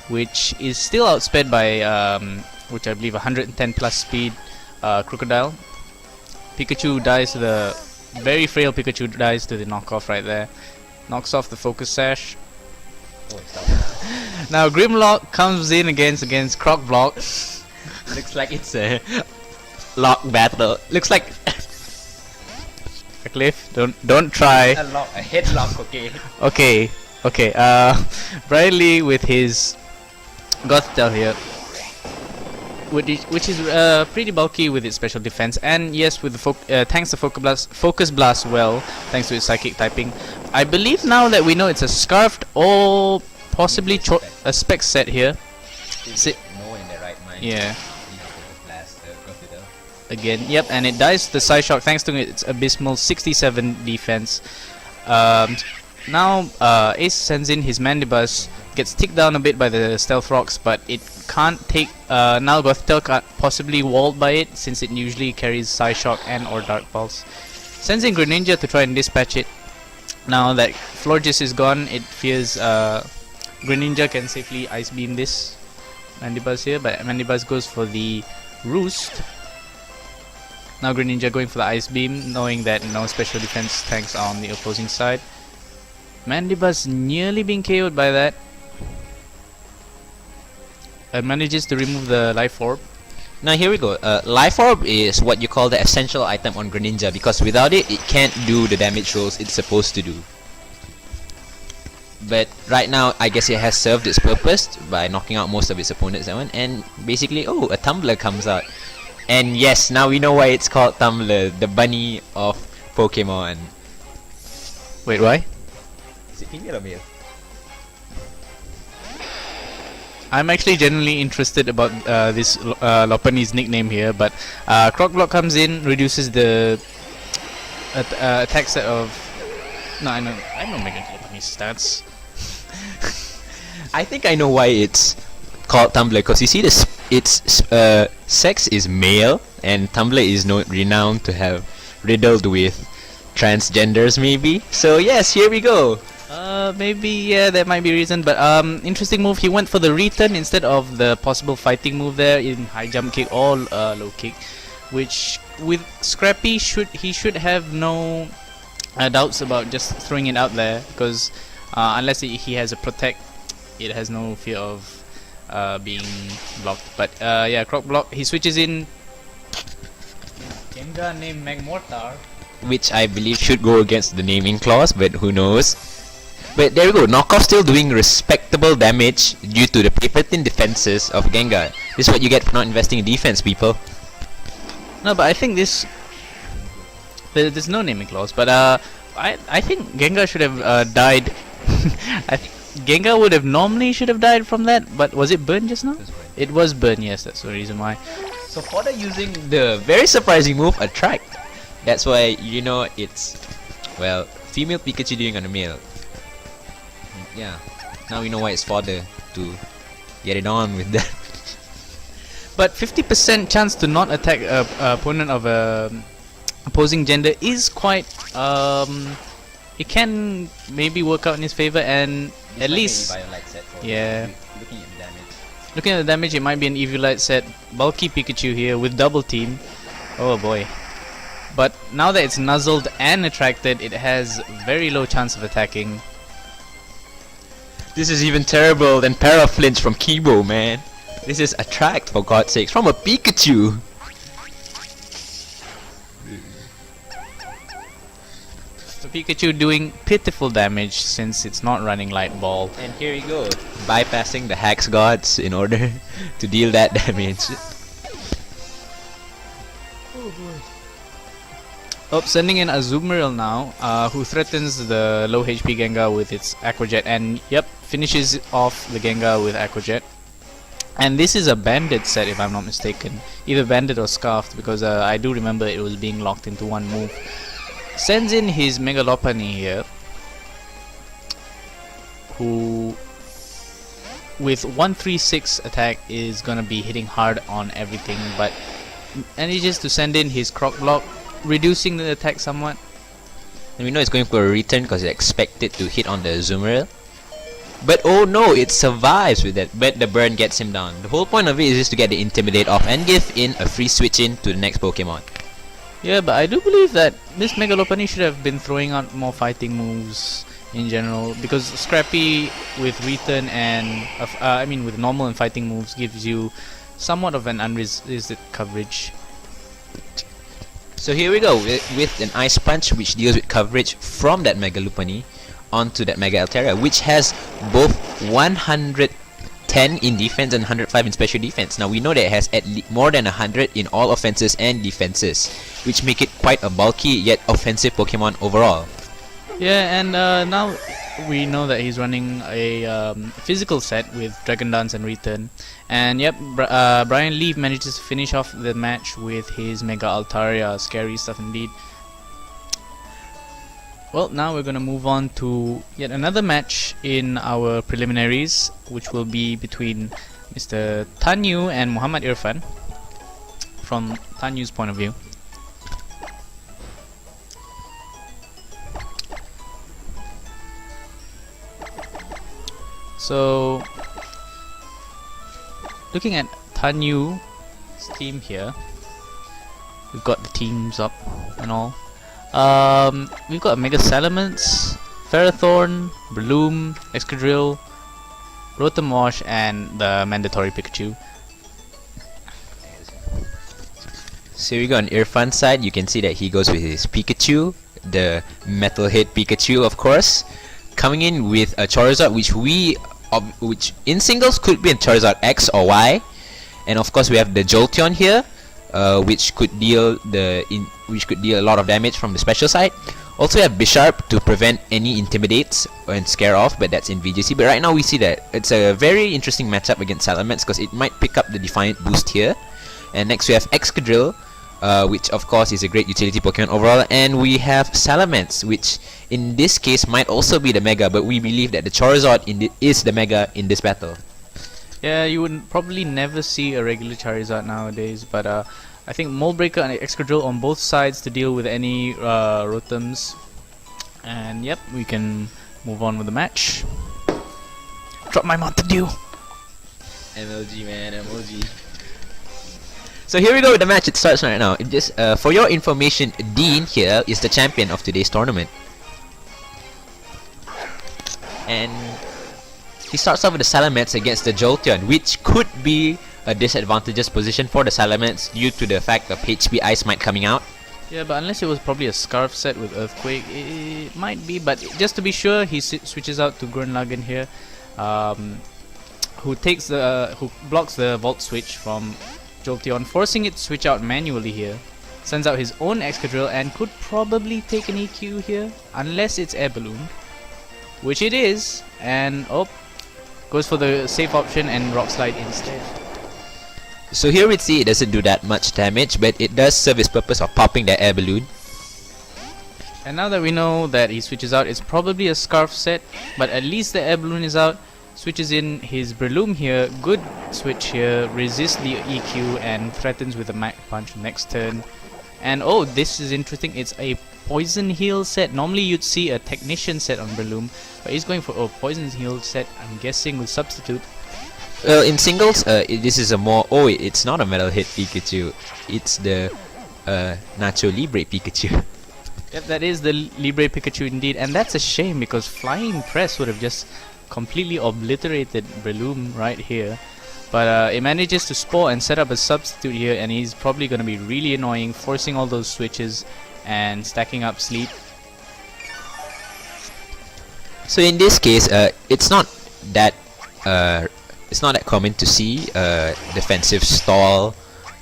which is still outsped by which I believe 110 plus speed Crocodile. Pikachu dies to the very frail Pikachu dies to the knockoff right there. Knocks off the Focus Sash. Now Grimlock comes in against Croc Block. Looks like it's a lock battle. Looks like Aqlif, don't try. a headlock. Okay. Bradley with his Gothitelle here, which is pretty bulky with its special defense, and yes, with the tanks the Focus Blast well, thanks to its psychic typing. I believe now that we know it's a Scarfed or possibly a Spec set here. No one in their right mind. Yeah. Again, yep, and it dies the Psyshock thanks to its abysmal 67 defense. Now Ace sends in his Mandibuzz, gets ticked down a bit by the Stealth Rocks, but it can't take. Now Gothitelle can't possibly walled by it since it usually carries Psyshock and or Dark Pulse. Sends in Greninja to try and dispatch it. Now that Florges is gone, it fears Greninja can safely Ice Beam this Mandibuzz here, but Mandibuzz goes for the Roost. Now Greninja going for the Ice Beam, knowing that no special defense tanks are on the opposing side. Mandibuzz nearly being KO'd by that. Manages to remove the Life Orb. Now here we go. Life Orb is what you call the essential item on Greninja, because without it, it can't do the damage rolls it's supposed to do. But right now, I guess it has served its purpose by knocking out most of its opponents that one, and basically, oh, a Tumbler comes out. And yes, now we know why it's called Tumbler, the bunny of Pokemon. Wait, why? Is it female or male? I'm actually genuinely interested about this Lopunny's nickname here, but Croc Block comes in, reduces the attack set of. No, I don't make Lopunny's stats. I think I know why it's called Tumbler, because you see this, its sex is male, and Tumblr is renowned to have riddled with transgenders, maybe. So yes, here we go. Maybe, yeah, that might be a reason, but interesting move. He went for the return instead of the possible fighting move there in high jump kick or low kick, which with Scrappy he should have no doubts about just throwing it out there, because unless he has a protect, it has no fear of being blocked. But yeah, Croc Block, he switches in Gengar named Magmortar, which I believe should go against the naming clause, but who knows. But there we go, Knockoff still doing respectable damage due to the paper thin defenses of Gengar. This is what you get for not investing in defense, people. No, but I think there's no naming clause, but I think Gengar should have died. Gengar would have should have died from that, but was it burn just now? It was burn, yes, that's the reason why. So further using the very surprising move, Attract. That's why you know it's, well, female Pikachu doing on a male. Yeah, now we know why it's fodder to get it on with that. But 50% chance to not attack a opponent of a opposing gender is quite it can maybe work out in his favor, and at least yeah. Looking at the damage, it might be an Eviolite set. Bulky Pikachu here with double team. Oh boy. But now that it's nuzzled and attracted, it has very low chance of attacking. This is even terrible than Paraflinch from Kibo, man. This is Attract, for God's sakes, from a Pikachu. Just took Pikachu doing pitiful damage since it's not running Light Ball. And here you go, bypassing the Hex Gods in order to deal that damage. Oh, sending in Azumarill now, who threatens the low HP Gengar with its Aqua Jet, and yep, finishes off the Gengar with Aqua Jet. And this is a Bandit set if I'm not mistaken, either Bandit or Scarfed, because I do remember it was being locked into one move. Sends in his Mega Lopunny here, who with 136 attack is gonna be hitting hard on everything, but manages to send in his Croc Block, reducing the attack somewhat. And we know it's going for a return because it's expected to hit on the Azumarill. But oh no, it survives with that, but the burn gets him down. The whole point of it is just to get the Intimidate off and give in a free switch in to the next Pokemon. Yeah, but I do believe that this Mega Lopunny should have been throwing out more fighting moves in general, because Scrappy with return and with normal and fighting moves gives you somewhat of an unresisted coverage. So here we go with an Ice Punch which deals with coverage from that Mega Lopunny onto that Mega Altaria, which has both 110 in defense and 105 in special defense. Now we know that it has at least more than 100 in all offenses and defenses, which make it quite a bulky yet offensive Pokemon overall. Yeah, and now we know that he's running a physical set with Dragon Dance and Return. And yep, Brian Lee manages to finish off the match with his Mega Altaria. Scary stuff indeed. Well, now we're gonna move on to yet another match in our preliminaries, which will be between Mr. Tanyu and Muhammad Irfan, from Tanyu's point of view. So, looking at Tanyu's team here, we've got the teams up and all. We've got Mega Salamence, Ferrothorn, Bloom, Excadrill, Rotom Wash, and the mandatory Pikachu. So we got on Irfan's side, you can see that he goes with his Pikachu, the Metal Hit Pikachu of course, coming in with a Charizard which in singles could be a Charizard X or Y, and of course we have the Jolteon here, which could deal a lot of damage from the special side. Also we have Bisharp to prevent any intimidates and scare off, but that's in VGC. But right now we see that it's a very interesting matchup against Salamence because it might pick up the Defiant boost here. And next we have Excadrill, which of course is a great utility Pokemon overall, and we have Salamence, which in this case might also be the Mega, but we believe that the Charizard is the Mega in this battle. Yeah, you would probably never see a regular Charizard nowadays, but I think Mold Breaker and Excadrill on both sides to deal with any Rotoms. And yep, we can move on with the match. Drop my Mountain Dew! MLG man, MLG. So here we go with the match. It starts right now. For your information, Dean here is the champion of today's tournament. And he starts off with the Salamence against the Jolteon, which could be a disadvantageous position for the Salamence due to the fact of HP Ice might coming out. Yeah, but unless it was probably a Scarf set with Earthquake, it might be. But just to be sure, he switches out to Gurren here, who blocks the Volt Switch from Jolteon, forcing it to switch out manually here. Sends out his own Excadrill and could probably take an EQ here, unless it's Air Balloon, which it is. And goes for the safe option and Rock Slide instead. So here we see it doesn't do that much damage, but it does serve its purpose of popping that Air Balloon. And now that we know that he switches out, it's probably a Scarf set, but at least the Air Balloon is out. Switches in his Breloom here, good switch here, resists the EQ and threatens with a Mach Punch next turn. And this is interesting, it's a Poison Heal set. Normally you'd see a Technician set on Breloom, but he's going for a Poison Heal set, I'm guessing with Substitute. In singles, this is a more... it's not a Metal Hit Pikachu. It's the Nacho Libre Pikachu. Yep, that is the Libre Pikachu indeed, and that's a shame because Flying Press would have just completely obliterated Breloom right here. But it manages to spore and set up a Substitute here, and he's probably going to be really annoying, forcing all those switches and stacking up Sleep. So in this case, that uh, it's not that common to see defensive stall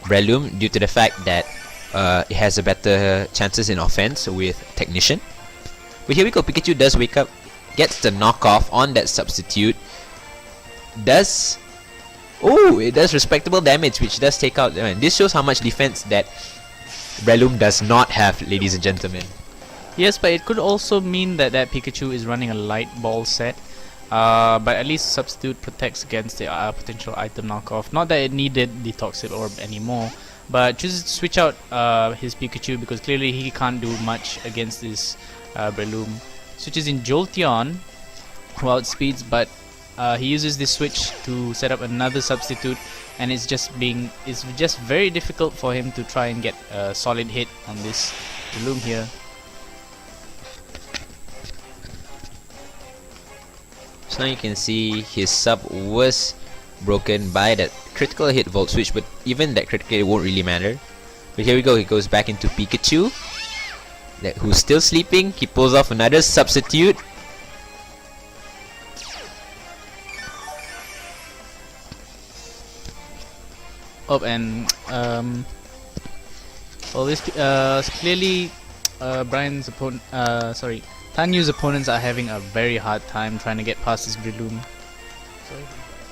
Breloom due to the fact that it has a better chances in offense with Technician. But here we go, Pikachu does wake up, gets the knockoff on that substitute. It does respectable damage, which does take out. This shows how much defense that Breloom does not have, ladies and gentlemen. Yes, but it could also mean that Pikachu is running a light ball set. But at least substitute protects against the potential item knockoff. Not that it needed the Toxic Orb anymore, but chooses to switch out his Pikachu because clearly he can't do much against this Breloom. Switches in Jolteon, who outspeeds, but he uses this switch to set up another substitute, and it's just very difficult for him to try and get a solid hit on this Breloom here. So now you can see his sub was broken by that critical hit Volt Switch, but even that critical hit won't really matter. But here we go, he goes back into Pikachu, who's still sleeping. He pulls off another substitute. Oh, and well, this clearly Tanyu's opponents are having a very hard time trying to get past this Breloom.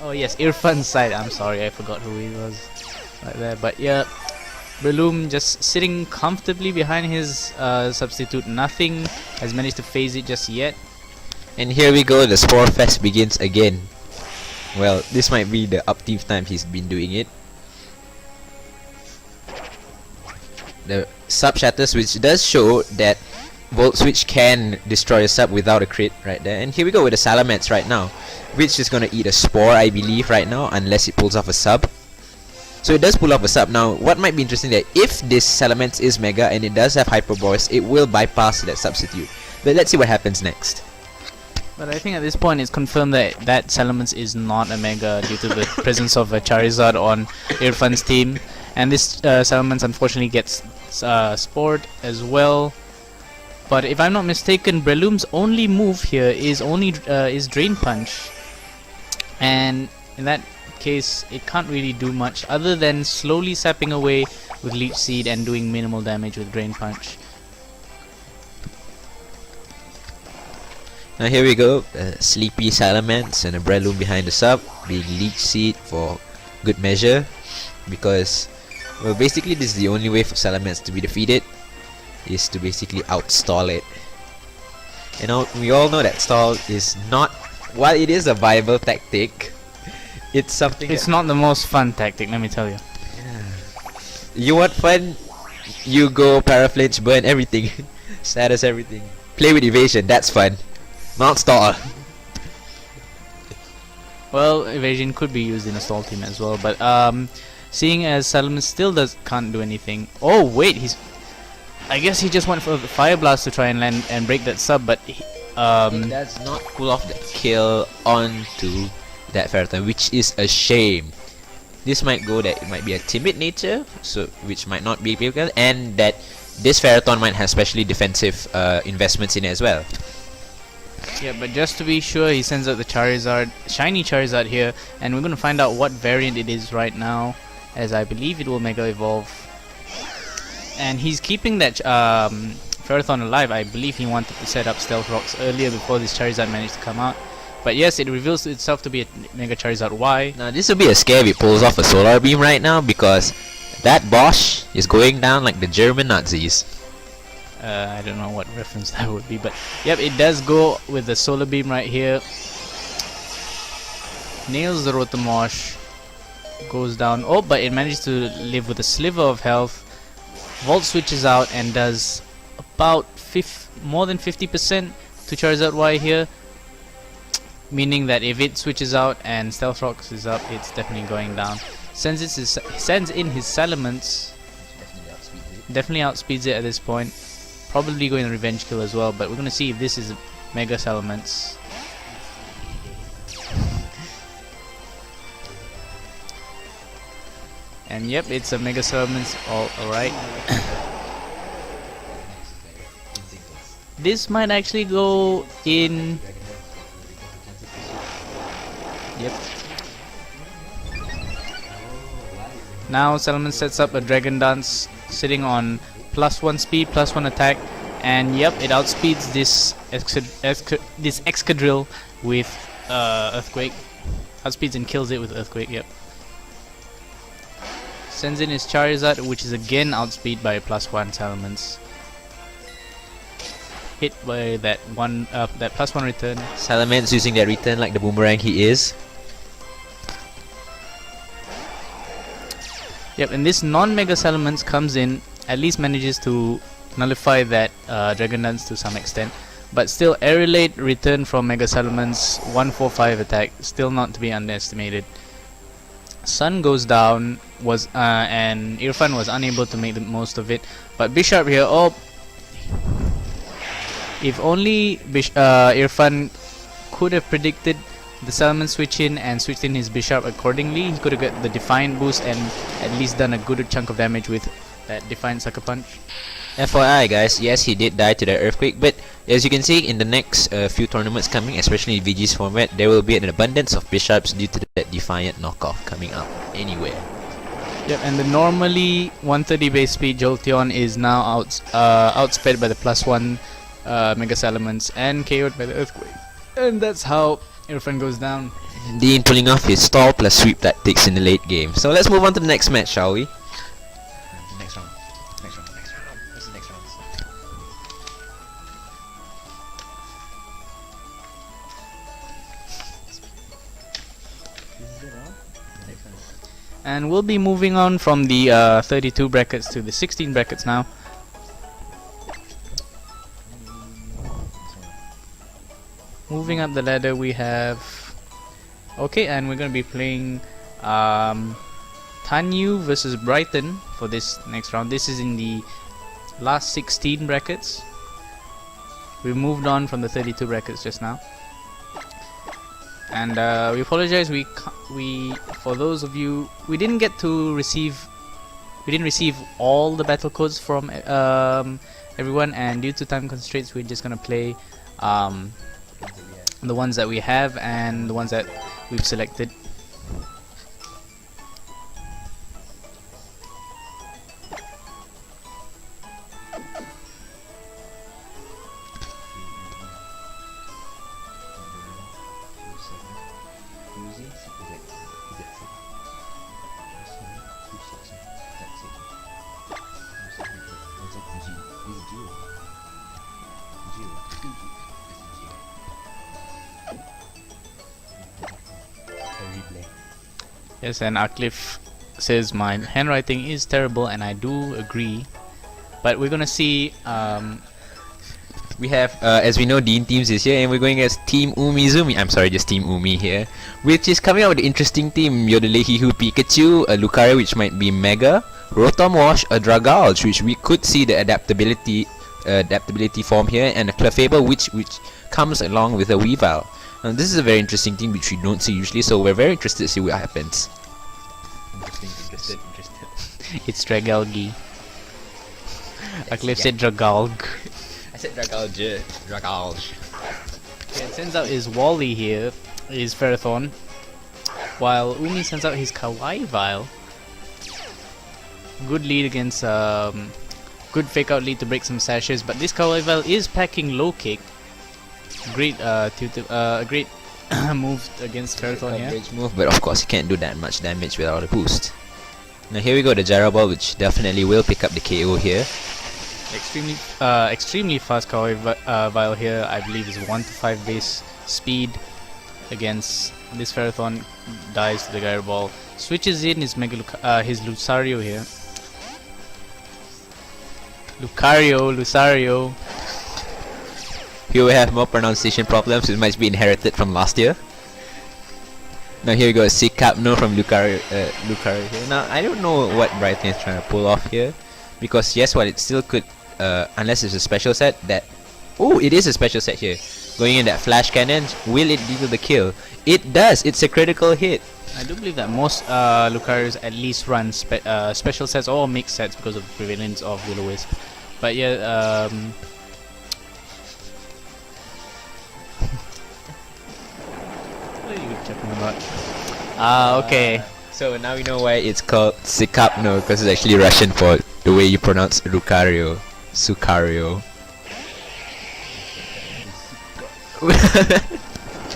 Oh yes, Irfan's side. I'm sorry, I forgot who he was right there. But yeah, Breloom just sitting comfortably behind his substitute. Nothing has managed to phase it just yet. And here we go, the Spore Fest begins again. Well, this might be the upteenth time he's been doing it. The sub shatters, which does show that Volt Switch can destroy a sub without a crit right there. And here we go with the Salamence right now, which is gonna eat a Spore, I believe, right now, unless it pulls off a sub. So it does pull off a sub. Now, what might be interesting that if this Salamence is Mega and it does have Hyper Voice, it will bypass that substitute. But let's see what happens next. But I think at this point it's confirmed that Salamence is not a Mega due to the presence of a Charizard on Irfan's team. And this Salamence unfortunately gets Spored as well. But if I'm not mistaken, Breloom's only move here is Drain Punch, and in that case, it can't really do much other than slowly sapping away with Leech Seed and doing minimal damage with Drain Punch. Now here we go, Sleepy Salamence and a Breloom behind the sub, being Leech Seed for good measure, because well, basically this is the only way for Salamence to be defeated, is to basically outstall it. You know, we all know that stall is not, while it is a viable tactic, it's something. It's not the most fun tactic, let me tell you. Yeah. You want fun? You go Paraflinch, burn everything, status everything. Play with evasion, that's fun. Not stall. Well, evasion could be used in a stall team as well, but seeing as Salamence still can't do anything. Oh wait, I guess he just went for the Fire Blast to try and land and break that sub, but it does not pull off the kill onto that Ferrothorn, which is a shame. This might go that it might be a timid nature, so which might not be difficult, and that this Ferrothorn might have specially defensive investments in it as well. Yeah, but just to be sure, he sends out the Charizard, shiny Charizard here, and we're going to find out what variant it is right now, as I believe it will Mega Evolve. And he's keeping that Ferrothorn alive. I believe he wanted to set up Stealth Rocks earlier before this Charizard managed to come out. But yes, it reveals itself to be a Mega Charizard Y. Now this will be a scare if it pulls off a Solar Beam right now, because that Bosch is going down like the German Nazis. I don't know what reference that would be, but yep, it does go with the Solar Beam right here. Nails the Rotomosh. Goes down. Oh, but it managed to live with a sliver of health. Volt switches out and does about more than 50% to Charizard Y here, meaning that if it switches out and Stealth Rocks is up, it's definitely going down. Sends in his Salamence. Definitely outspeeds it at this point. Probably going to Revenge Kill as well, but we're going to see if this is a Mega Salamence. And yep, it's a Mega Salamence. Alright. This might actually go in Yep. Now Salomon sets up a Dragon Dance sitting on +1 speed, +1 attack, and yep, it outspeeds this Excadrill with Earthquake. Outspeeds and kills it with Earthquake, yep. Sends in his Charizard, which is again outspeed by +1 Salomons. Hit by that +1 return. Salaman's using that return like the boomerang he is. Yep, and this non-Mega Salamence comes in, at least manages to nullify that Dragon Dance to some extent. But still, Aerolate return from Mega Salamence, 145 attack, still not to be underestimated. Sun goes down, and Irfan was unable to make the most of it. But Bisharp here, oh, if only Irfan could have predicted the Salmon switch in and switched in his Bisharp accordingly, he could have got the Defiant boost and at least done a good chunk of damage with that Defiant Sucker Punch. FYI guys, yes he did die to the Earthquake, but as you can see in the next few tournaments coming, especially in VG's format, there will be an abundance of Bisharps due to that Defiant knockoff coming up anywhere. Yep, and the normally 130 base speed Jolteon is now outsped by the +1 Mega Salamence and KO'd by the Earthquake. And that's how Irfan goes down. Dean pulling off his stall plus sweep tactics in the late game. So let's move on to the next match, shall we? Next round. What's the next round? And we'll be moving on from the 32 brackets to the 16 brackets now. Moving up the ladder, we have okay, and we're gonna be playing Tanyu versus Brighton for this next round. This is in the last 16 brackets. We moved on from the 32 brackets just now, and we apologize. We for those of you, we didn't receive all the battle codes from everyone, and due to time constraints, we're just gonna play the ones that we have and the ones that we've selected. Yes, and Aqlif says my handwriting is terrible, and I do agree. But we're gonna see. We have, as we know, Dean Teams is here, and we're going as Team Umizumi. I'm sorry, just Team Umi here, which is coming out with an interesting team: Yodelehihu Pikachu, a Lucario, which might be Mega, Rotom Wash, a Dragalge, which we could see the adaptability form here, and a Clefable, which comes along with a Weavile. Now, this is a very interesting team which we don't see usually, so we're very interested to see what happens. Interested. It's Dragalge. Aqlif said Dragalge. I said Dragalge. Okay, it sends out his Wally here, his Ferrothorn, while Umi sends out his Kawaii Vile. Good lead against good fake out lead to break some sashes, but this Kawaii Vile is packing low kick. Great great move against Ferrothorn here. Great move, but of course he can't do that much damage without a boost. Now here we go, the Gyro Ball, which definitely will pick up the KO here. Extremely fast Kawaii Vile here. I believe is 1 to 5 base speed against this Ferrothorn. Dies to the Gyro Ball. Switches in his his Lucario here. Lucario. Here we have more pronunciation problems, it might be inherited from last year. Now here we go, Sikapno from Lucario here. Now I don't know what Brighton is trying to pull off here, because yes, while it still could, unless it's a special set, that... Oh, it is a special set here. Going in that Flash Cannon, will it deal the kill? It does, it's a critical hit. I do believe that most Lucarios at least run special sets or mixed sets because of the prevalence of Will-O-Wisp. But yeah, talking about? Ah, okay. So now we know why it's called Sikapno, because it's actually Russian for the way you pronounce Lucario. Sukario.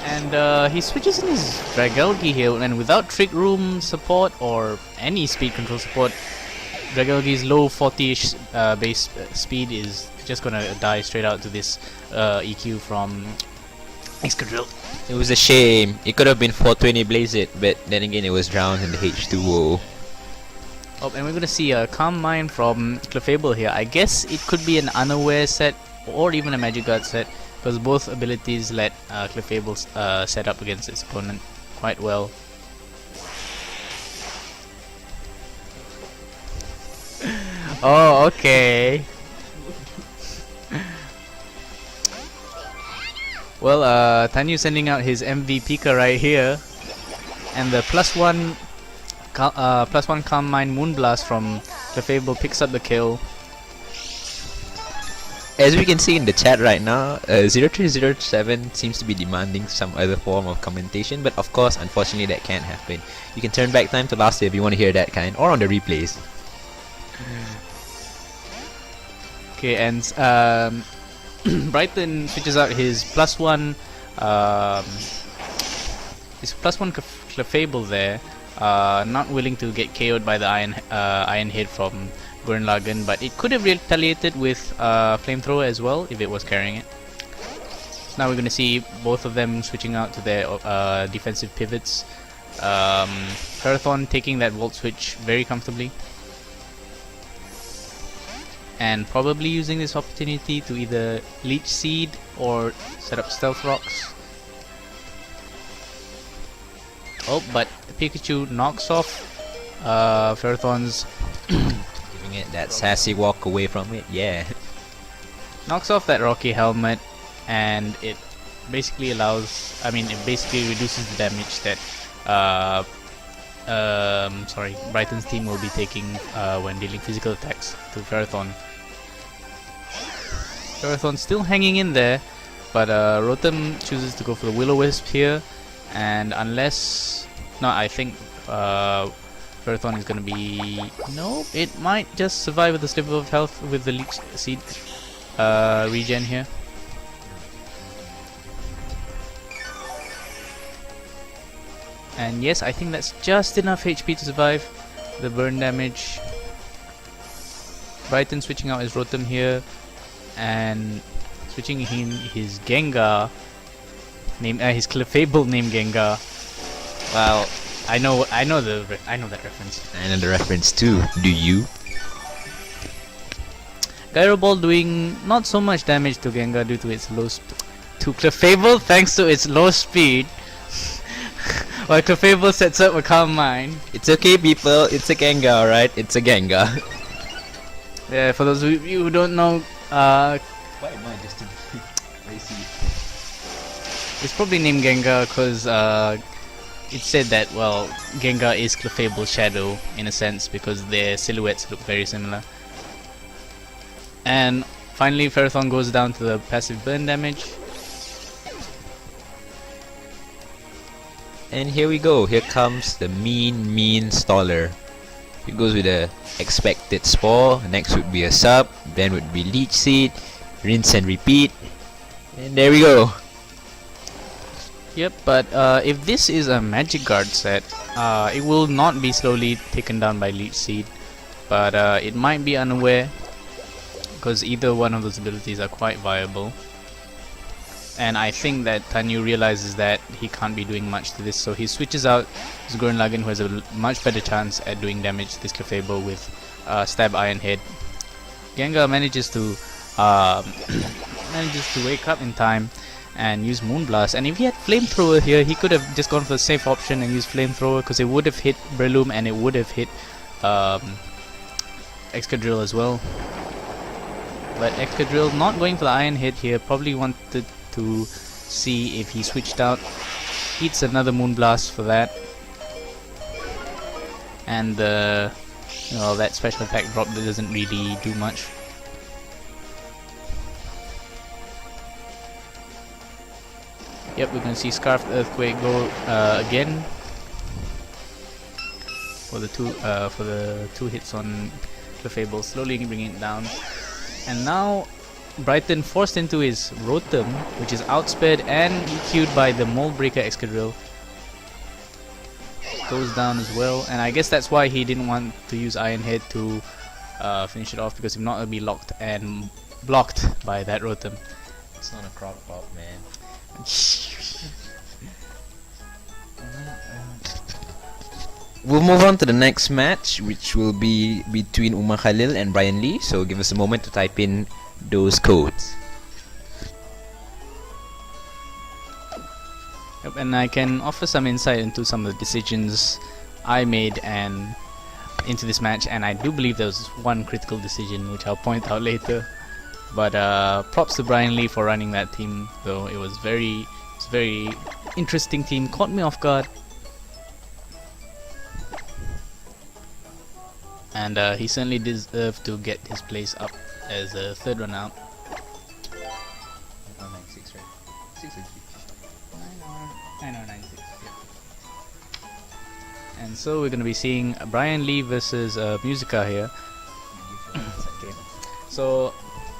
And he switches in his Dragalge here, and without Trick Room support or any speed control support, Dragalge's low 40ish base speed is just gonna die straight out to this EQ from Excadrill. It was a shame. It could have been 420 Blaze It, but then again it was drowned in the H2O. Oh, and we're gonna see a Calm Mind from Clefable here. I guess it could be an Unaware set or even a Magic Guard set, because both abilities let Clefable set up against its opponent quite well. Oh, okay. Well, Tanyu sending out his MV Pika right here, and the +1 Calm Mind Moonblast from Clefable picks up the kill. As we can see in the chat right now, 0307 seems to be demanding some other form of commentation, but of course, unfortunately, that can't happen. You can turn back time to last year if you want to hear that kind, or on the replays. Okay, and Brighton switches out his +1 Clefable there, not willing to get KO'd by the Iron Head from Gurren Lagann, but it could have retaliated with Flamethrower as well if it was carrying it. So now we're going to see both of them switching out to their defensive pivots. Parathon taking that Volt Switch very comfortably, and probably using this opportunity to either Leech Seed or set up Stealth Rocks. Oh, but Pikachu knocks off Ferrothorn's Giving it that sassy walk away from it, yeah. knocks off that Rocky Helmet, and it basically allows, it basically reduces the damage that Brighton's team will be taking when dealing physical attacks to Ferrothorn. Ferrothorn still hanging in there, but Rotom chooses to go for the Will-O-Wisp here, and unless... no, I think Ferrothorn is going to be... no, it might just survive with a sliver of health with the Leech Seed regen here. And yes, I think that's just enough HP to survive the burn damage. Brighton switching out his Rotom here, and switching in his Gengar, his Clefable named Gengar. Well, I know that reference. I know the reference too. Do you? Gyro Ball doing not so much damage to Gengar due to its low to Clefable thanks to its low speed. While Clefable sets up a Calm Mind. It's okay, people. It's a Gengar, right? It's a Gengar. Yeah, for those of you who don't know, Why am I just racy? it's probably named Gengar because it said that, well, Gengar is Clefable's shadow in a sense because their silhouettes look very similar. And finally, Ferrothorn goes down to the passive burn damage. And here we go. Here comes the mean Staller. He goes with a expected Spore. Next would be a Sub. Then would be Leech Seed. Rinse and repeat. And there we go. Yep, but if this is a Magic Guard set, it will not be slowly taken down by Leech Seed. But it might be Unaware, because either one of those abilities are quite viable. And I think that Tanyu realizes that he can't be doing much to this, so he switches out his Gurren Lagann, who has a much better chance at doing damage to this Clefable with Stab Iron Head. Gengar manages to wake up in time and use Moonblast, and if he had Flamethrower here, he could have just gone for the safe option and used Flamethrower, because it would have hit Breloom and it would have hit Excadrill as well. But Excadrill not going for the Iron Head here, probably wanted to see if he switched out. Eats another Moonblast for that, and that special attack drop that doesn't really do much. Yep, we're gonna see Scarfed Earthquake go again for the two hits on Clefable, slowly bringing it down. And now Brighton forced into his Rotom, which is outsped and EQ'd by the Mold Breaker Excadrill. Goes down as well, and I guess that's why he didn't want to use Iron Head to finish it off, because if not, it'll be locked and blocked by that Rotom. It's not a crock pot, man. We'll move on to the next match, which will be between Umar Khalil and Brian Lee. So give us a moment to type in those codes. Yep, and I can offer some insight into some of the decisions I made and into this match, and I do believe there was one critical decision which I'll point out later. But props to Brian Lee for running that team, though. It was very interesting team. Caught me off guard. And he certainly deserved to get his place up as a third run out. 96, right? 6 9096, yeah. And so we're going to be seeing Brian Lee versus Musica here. Okay. So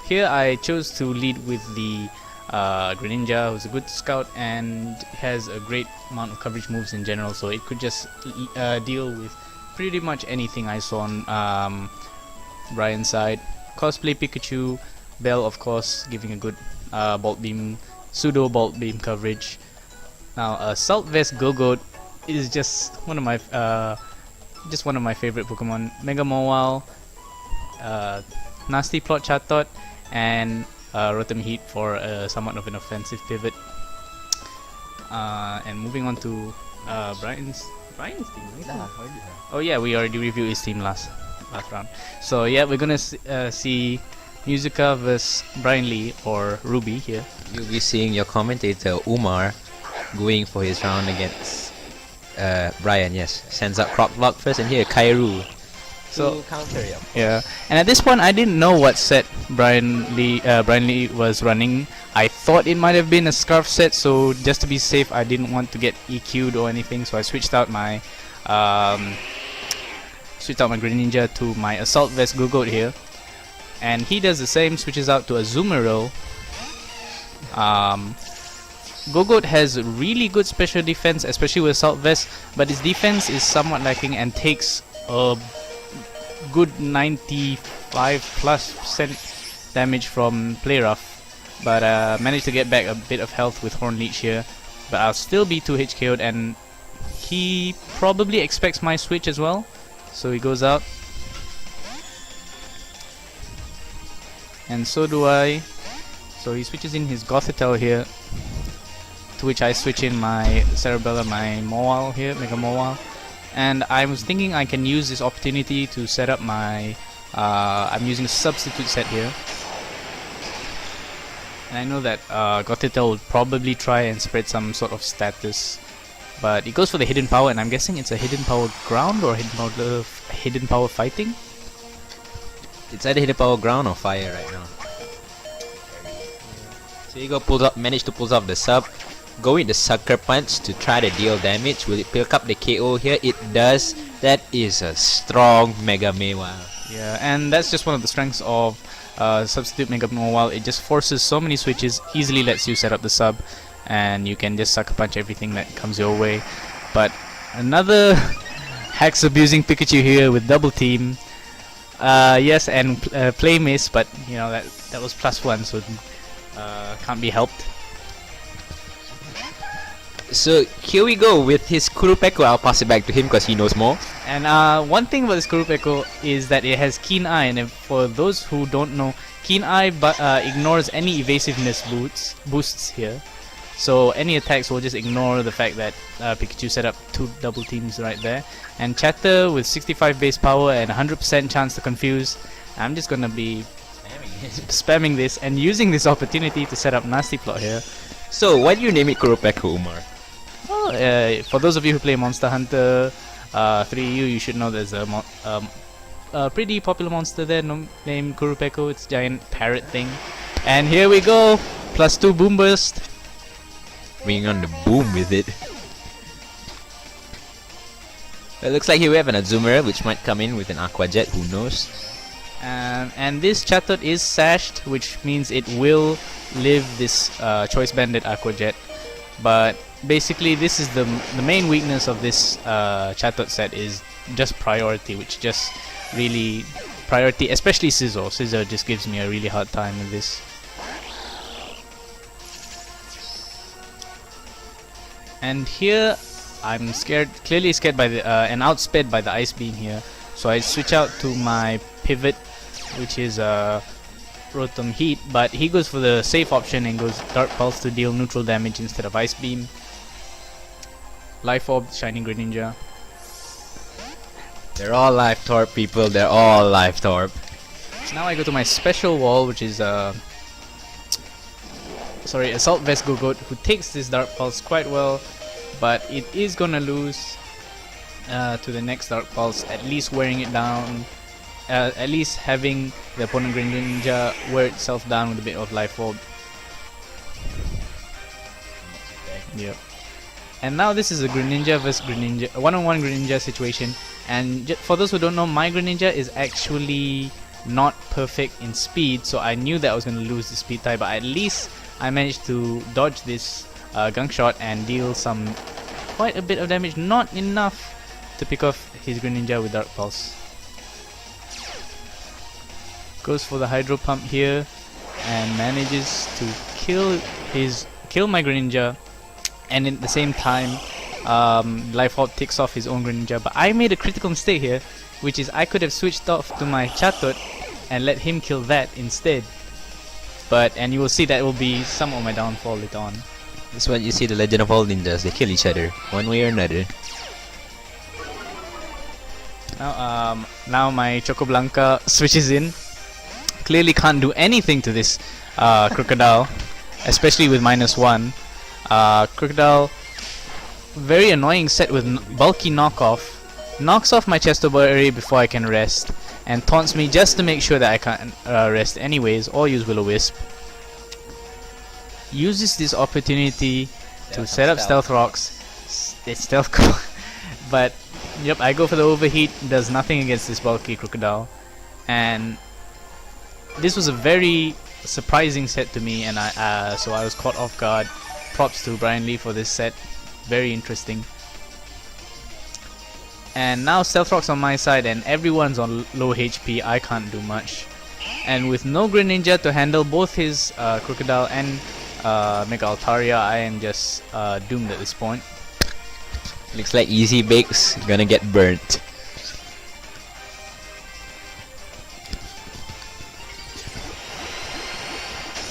here I chose to lead with the Greninja, who's a good scout and has a great amount of coverage moves in general, so it could just deal with pretty much anything I saw on Brian's side. Cosplay Pikachu, Bell of course giving a good Bolt Beam, pseudo Bolt Beam coverage. Now Assault Vest Gogoat is just one of my favorite Pokemon. Mega Mawile, Nasty Plot Chatot, and Rotom Heat for somewhat of an offensive pivot. And moving on to Brian's team, right? Oh yeah, we already reviewed his team last round. So yeah, we're gonna see Musica vs Brian Lee or Ruby here. You'll be seeing your commentator Umar going for his round against Brian. Yes, sends up Crop Block first, and here Kairu. So counter, yeah, and at this point I didn't know what set Brian Lee was running. I thought it might have been a Scarf set, so just to be safe, I didn't want to get EQ'd or anything, so I switched out my Greninja to my Assault Vest Gogoat here, and he does the same, switches out to a Azumarill. Gogoat has really good special defense, especially with Assault Vest, but his defense is somewhat lacking and takes a good 95+% damage from Play Rough. But managed to get back a bit of health with Horn Leech here. But I'll still be 2 HKO'd, and he probably expects my switch as well. So he goes out. And so do I. So he switches in his Gothitelle here. To which I switch in my Cerebella, my Mawile here, Mega Mawile. And I was thinking I can use this opportunity to set up my... I'm using a substitute set here. And I know that Gothitelle will probably try and spread some sort of status, but it goes for the hidden power, and I'm guessing it's a hidden power ground or hidden power fighting. It's either hidden power ground or fire right now. So you go manage to pull off the sub, go with the Sucker Punch to try to deal damage. Will it pick up the KO here? It does. That is a strong Mega Mawile. Yeah, and that's just one of the strengths of substitute Mega Mawile. It just forces so many switches, easily lets you set up the sub, and you can just Sucker Punch everything that comes your way. But another Hex abusing Pikachu here with double team. Yes, and play miss, but you know that was +1, so can't be helped. So here we go with his Kurupeko. I'll pass it back to him because he knows more. And one thing about this Kurupeko is that it has Keen Eye, and for those who don't know, Keen Eye ignores any evasiveness boosts here. So any attacks will just ignore the fact that Pikachu set up 2 double teams right there. And Chatter with 65 base power and 100% chance to confuse. I'm just gonna be spamming this and using this opportunity to set up Nasty Plot here. So why do you name it Kurupeko, Umar? Well, for those of you who play Monster Hunter 3U, you should know there's a pretty popular monster there named Kurupeko. It's a giant parrot thing. And here we go, +2 Boom Burst. bringing on the boom with it. It looks like here we have an Azumarill, which might come in with an Aqua Jet, who knows. And this Chatot is sashed, which means it will live this Choice Banded Aqua Jet. But basically, this is the main weakness of this Chatot set is just priority, which just really priority, especially Scizor. Scizor just gives me a really hard time with this. And here, I'm scared, clearly scared by the and outsped by the Ice Beam here. So I switch out to my pivot, which is Rotom Heat, but he goes for the safe option and goes Dark Pulse to deal neutral damage instead of Ice Beam. Life Orb, Shining Greninja. They're all Life Torp, people. They're all Life Torp. Now I go to my special wall, which is Assault Vest Gogot, who takes this Dark Pulse quite well, but it is gonna lose to the next Dark Pulse, at least wearing it down, at least having the opponent Greninja wear itself down with a bit of Life Orb. Yep. And now this is a Greninja vs Greninja, one-on-one Greninja situation. And for those who don't know, my Greninja is actually not perfect in speed, so I knew that I was going to lose the speed type, but at least I managed to dodge this Gunk Shot and deal quite a bit of damage, not enough to pick off his Greninja with Dark Pulse. Goes for the Hydro Pump here and manages to kill my Greninja, and at the same time Life Orb takes off his own Greninja. But I made a critical mistake here, which is I could have switched off to my Chatot and let him kill that instead. And you will see that will be some of my downfall later on. This is what you see the Legend of all ninjas. They kill each other one way or another. Now my Choco Blanca switches in. Clearly can't do anything to this Crocodile, especially with -1. Crocodile, very annoying set with bulky knockoff. Knocks off my Chesto Berry before I can rest, and taunts me just to make sure that I can't rest anyways, or use Will-O-Wisp. Uses this opportunity to set up Stealth Rocks. It's Stealth but yep, I go for the Overheat, does nothing against this bulky Crocodile. And this was a very surprising set to me, and so I was caught off guard. Props to Brian Lee for this set, very interesting. And now Stealth Rock's on my side and everyone's on low HP, I can't do much. And with no Greninja to handle both his Crocodile and Mega Altaria, I am just doomed at this point. Looks like Easy Bake's gonna get burnt.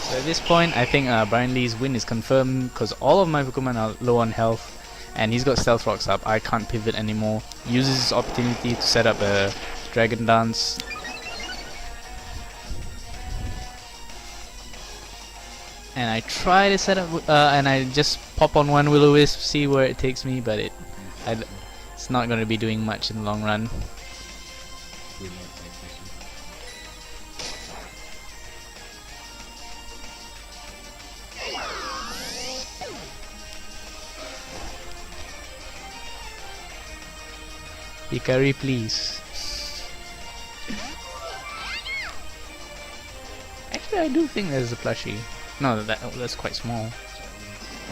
So at this point, I think Brian Lee's win is confirmed because all of my Pokemon are low on health, and he's got Stealth Rocks up. I can't pivot anymore. Uses this opportunity to set up a Dragon Dance. And I try to set up, and I just pop on one Will-O-Wisp, see where it takes me, but it's not going to be doing much in the long run. Hikari, please. Actually, I do think there's a plushie. No, that's quite small.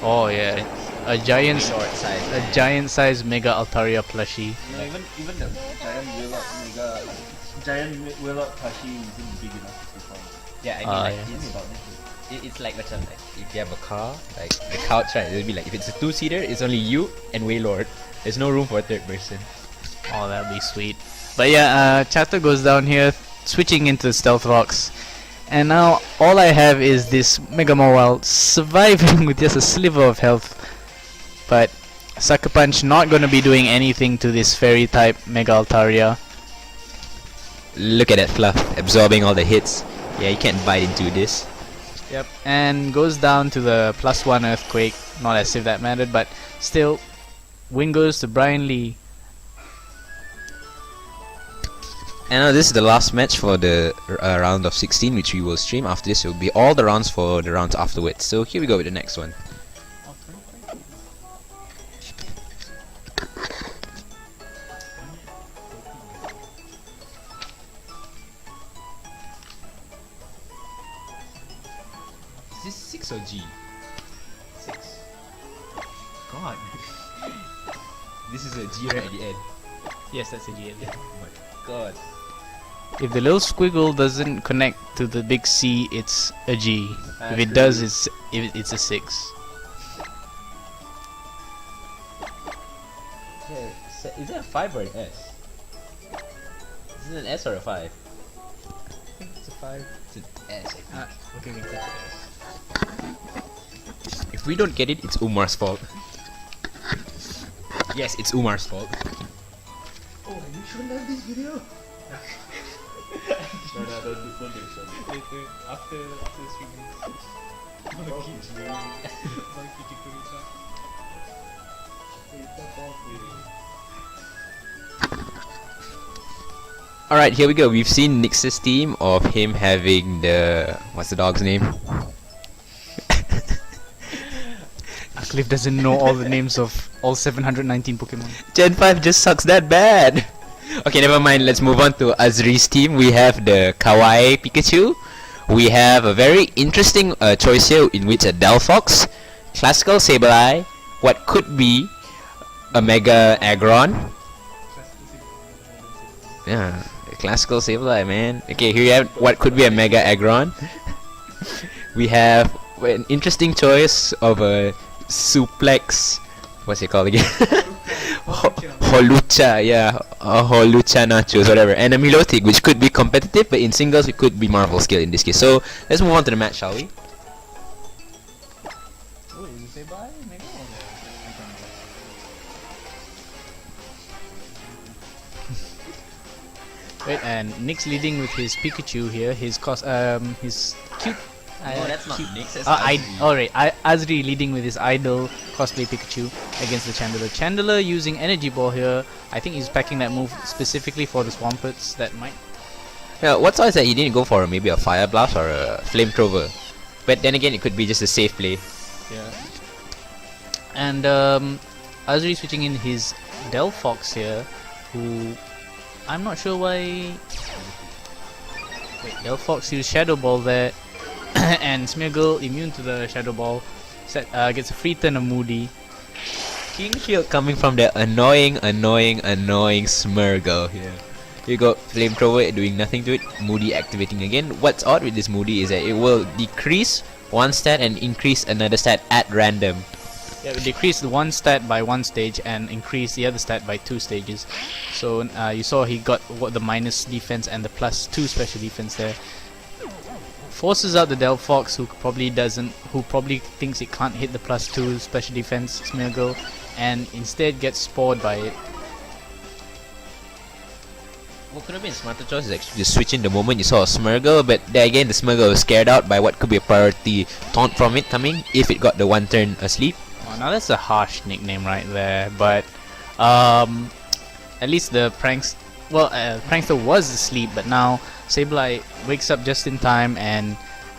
Oh yeah, a giant size Mega Altaria plushie. No, even the giant Willow plushie isn't big enough to find. Yeah, I mean it's like if you have a car, like the couch, right? It'll be like if it's a two-seater, it's only you and Wailord. There's no room for a third person. Oh, that'd be sweet. But yeah, Chatot goes down here, switching into Stealth Rocks. And now all I have is this Mega Mawile surviving with just a sliver of health. But Sucker Punch not gonna be doing anything to this Fairy type Mega Altaria. Look at that Fluff, absorbing all the hits. Yeah, you can't bite into this. Yep. And goes down to the +1 Earthquake. Not as if that mattered, but still, win goes to Brian Lee. And now this is the last match for the round of 16, which we will stream. After this, it will be all the rounds for the rounds afterwards. So here we go with the next one. Is this 6 or G? 6. God. This is a G right at the end. Yes, that's a G. Oh my god. If the little squiggle doesn't connect to the big C, it's a G. If it does, it's a 6. Yeah, is that a 5 or an S? Is it an S or a 5? I think it's a 5. It's an S. Okay, we get If we don't get it, it's Umar's fault. Yes, it's Umar's fault. Oh, are you sure love this video? No, don't do it. After streaming. Alright, here we go. We've seen Nix's team of him having the... what's the dog's name? Aqlif doesn't know all the names of all 719 Pokemon. Gen 5 just sucks that bad. Okay, never mind. Let's move on to Azri's team. We have the Kawaii Pikachu. We have a very interesting choice here in which a Delphox, Classical Sableye, what could be a Mega Aggron. Yeah, Classical Sableye, man. Okay, here you have what could be a Mega Aggron. We have an interesting choice of a Suplex. What's it called again? Holucha, yeah, Holucha Nachos, whatever, and a Milotic, which could be competitive, but in singles it could be Marvel skill in this case. So let's move on to the match, shall we? Wait, and Nick's leading with his Pikachu here. His cute. No, that's not Nix, that's Alright, Azri leading with his idol cosplay Pikachu against the Chandler. Chandler using Energy Ball here. I think he's packing that move specifically for the Swamperts that might. Yeah, what's odd is that he didn't go for maybe a Fire Blast or a Flamethrower. But then again, it could be just a safe play. Yeah. And Azri switching in his Delphox here, who I'm not sure why. Wait, Delphox used Shadow Ball there. And Smeargle, immune to the Shadow Ball, gets a free turn of Moody. King Shield coming from the annoying Smeargle here. You got Flamethrower doing nothing to it, Moody activating again. What's odd with this Moody is that it will decrease one stat and increase another stat at random. Yeah, we decreased one stat by one stage and increased the other stat by 2 stages. So you saw he got the minus defense and the +2 special defense there. Forces out the Delphox, who probably thinks it can't hit the +2 special defense Smeargle, and instead gets spored by it. What could have been a smarter choice is actually to switch in the moment you saw a Smeargle, but there again the Smeargle was scared out by what could be a priority taunt from it coming if it got the one turn asleep. Oh, now that's a harsh nickname right there, but at least the Prankster was asleep, but now Sableye wakes up just in time and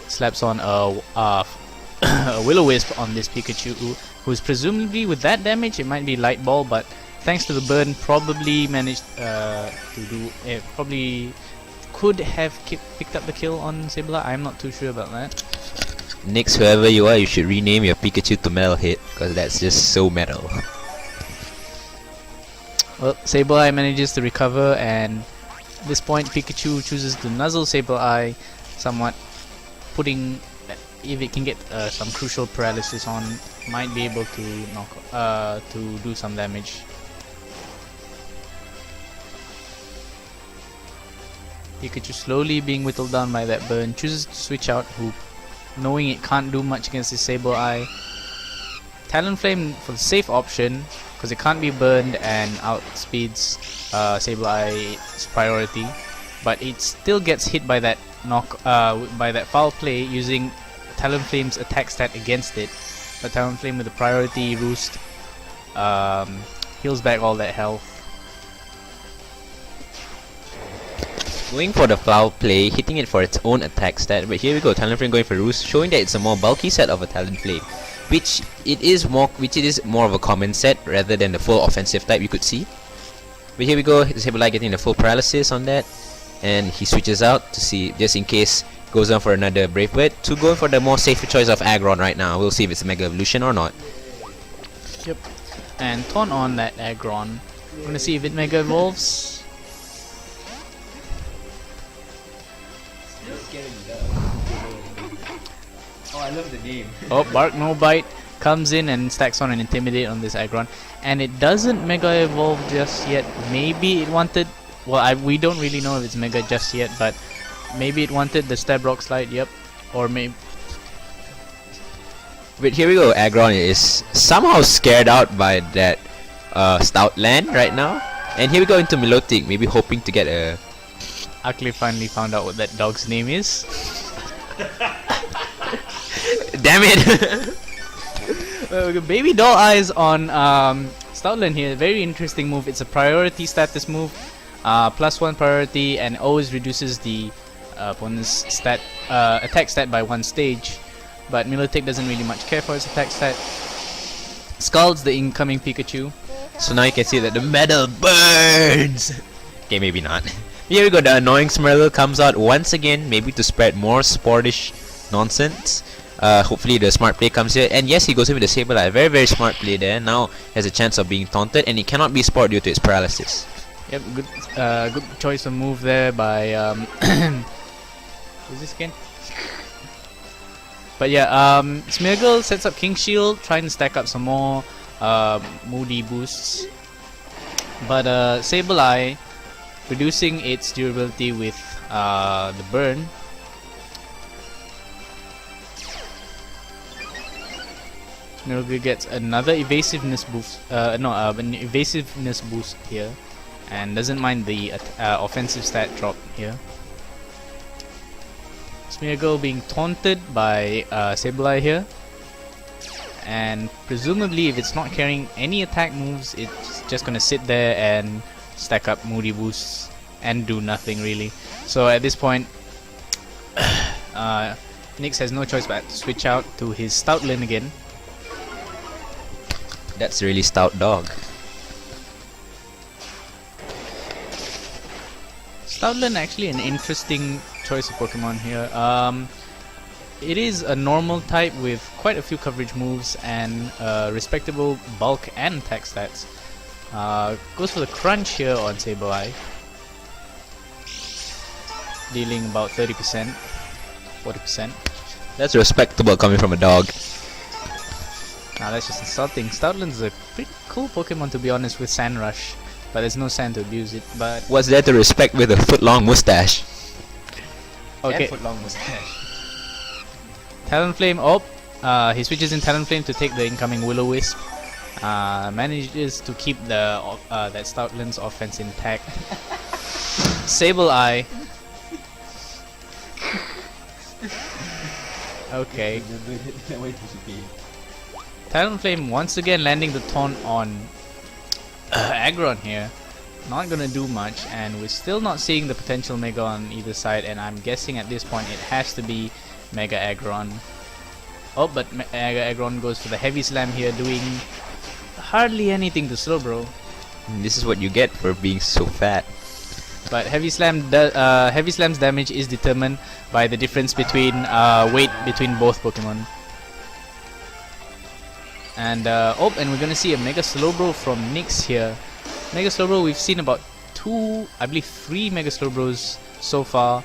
slaps on a Will-O-Wisp on this Pikachu, who's presumably with that damage, it might be Light Ball, but thanks to the burn, probably managed probably could have picked up the kill on Sableye. I'm not too sure about that. Nix, whoever you are, you should rename your Pikachu to Metal Hit, because that's just so metal. Well, Sableye manages to recover, and at this point Pikachu chooses to nuzzle Sableye, somewhat putting, if it can get some crucial paralysis on, might be able to to do some damage. Pikachu slowly being whittled down by that burn, chooses to switch out, who, knowing it can't do much against his Sableye. Talonflame for the safe option, because it can't be burned and outspeeds Sableye's priority, but it still gets hit by that by that foul play using Talonflame's attack stat against it. But Talonflame with the priority roost heals back all that health. Going for the foul play, hitting it for its own attack stat, but here we go, Talonflame going for roost, showing that it's a more bulky set of a Talonflame. Which it is more of a common set rather than the full offensive type you could see. But here we go, Sableye getting the full paralysis on that, and he switches out to see just in case Goes on for another Brave Bird to go for the more safer choice of Aggron right now. We'll see if it's a Mega Evolution or not. Yep. And taunt on that Aggron. I'm gonna see if it Mega Evolves. Oh, I love the name. Oh, Bark No Bite comes in and stacks on an Intimidate on this Aggron. And it doesn't Mega Evolve just yet. Maybe it wanted... Well, we don't really know if it's Mega just yet, but maybe it wanted the Stab Rock Slide, yep. Or maybe... But here we go, Aggron is somehow scared out by that Stout Land right now. And here we go into Milotic, maybe hoping to get a... Aqlif finally found out what that dog's name is. Damn it! Baby Doll Eyes on Stoutland here. Very interesting move. It's a priority status move. +1 priority and always reduces the opponent's attack stat by 1 stage. But Milotic doesn't really much care for its attack stat. Scalds the incoming Pikachu. So now you can see that the metal burns! Okay, maybe not. Here we go, the annoying Smeargle comes out once again, maybe to spread more sportish nonsense. Hopefully the smart play comes here, and yes, he goes in with the Sableye. Very, very smart play there. Now has a chance of being taunted, and it cannot be sport due to its paralysis. Yep, good choice of move there by who's this again? But yeah, Smeargle sets up King Shield, trying to stack up some more moody boosts. But Sableye reducing its durability with the burn. Smeargle gets another evasiveness boost. An evasiveness boost here, and doesn't mind the offensive stat drop here. Smeargle being taunted by Sableye here, and presumably if it's not carrying any attack moves, it's just gonna sit there and stack up moody boosts and do nothing really. So at this point, Nyx has no choice but to switch out to his Stoutland again. That's a really stout dog. Stoutland actually an interesting choice of Pokemon here. It is a normal type with quite a few coverage moves and respectable bulk and attack stats. Goes for the crunch here on Sableye, dealing about 30%, 40%. That's respectable coming from a dog. Now that's just insulting. Stoutland's a pretty cool Pokemon to be honest with Sand Rush, but there's no sand to abuse it. But What's there to respect with a foot-long mustache? okay, 10-foot-long mustache. Talonflame. Oh, he switches in Talonflame to take the incoming Will-O-Wisp. Manages to keep the that Stoutland's offense intact. Sableye. Okay. Talonflame once again landing the taunt on Aggron here. Not gonna do much, and we're still not seeing the potential Mega on either side, and I'm guessing at this point it has to be Mega Aggron. Oh, but Mega Aggron goes for the Heavy Slam here, doing hardly anything to Slowbro. This is what you get for being so fat. But Heavy Slam's damage is determined by the difference between weight between both Pokemon. And and we're gonna see a Mega Slowbro from Nyx here. Mega Slowbro, we've seen about 2, I believe 3 Mega Slowbros so far.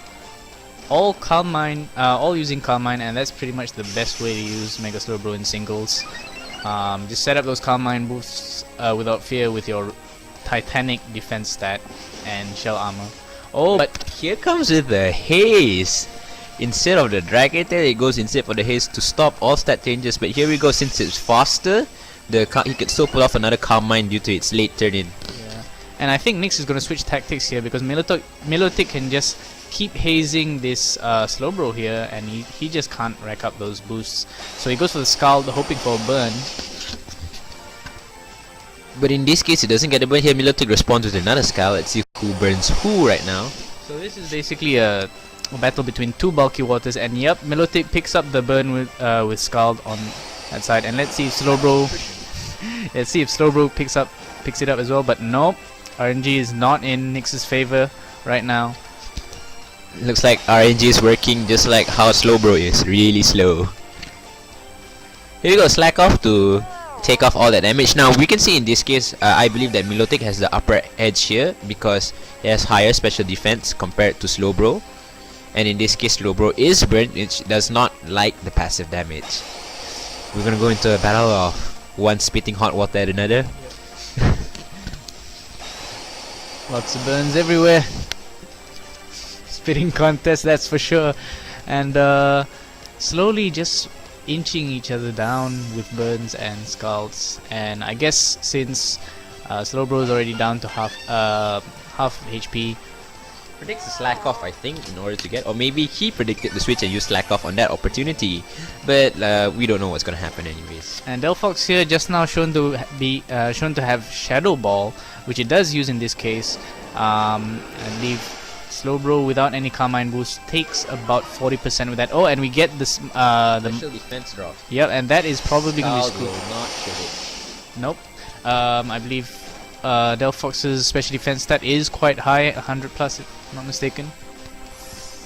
All Calm Mind, all using Calm Mind, and that's pretty much the best way to use Mega Slowbro in singles. Just set up those Calm Mind boosts without fear with your Titanic defense stat and shell armor. Oh, but Here comes with the haze. Instead of the Dragon Tail, it goes instead for the haze to stop all stat changes. But here we go, since it's faster, he could still pull off another Calm Mind due to its late turn in. yeah, and I think Nyx is gonna switch tactics here because Milotic can just keep hazing this Slowbro here, and he just can't rack up those boosts. So he goes for the Scald, hoping for a burn. But in this case, it doesn't get a burn here. Milotic responds with another Scowl. Let's see who burns who right now. So this is basically a battle between two bulky waters, and yep, Milotic picks up the burn with Scald on that side. And let's see if Slowbro picks it up as well. But nope, RNG is not in Nyx's favor right now. Looks like RNG is working just like how Slowbro is, really slow. Here we go, Slack off to take off all that damage. Now we can see in this case, I believe that Milotic has the upper edge here because he has higher special defense compared to Slowbro. And in this case, Slowbro is burnt, which does not like the passive damage. We're gonna go into a battle of one spitting hot water at another. Lots of burns everywhere. Spitting contest, that's for sure. And slowly just inching each other down with burns and skulls. And I guess since Slowbro is already down to half HP, Predicts the slack off, I think, in order to get, or maybe he predicted the switch and used slack off on that opportunity. But we don't know what's gonna happen anyways. and Delphox here just now shown to be shown to have Shadow Ball, which it does use in this case. I believe Slowbro without any Carmine boost takes about 40% with that. Oh, and we get this the Special defense drop. yep, and that is probably gonna be Scald screwed. will not kill it. Nope. I believe Delphox's special defense stat is quite high, 100 plus if I'm not mistaken.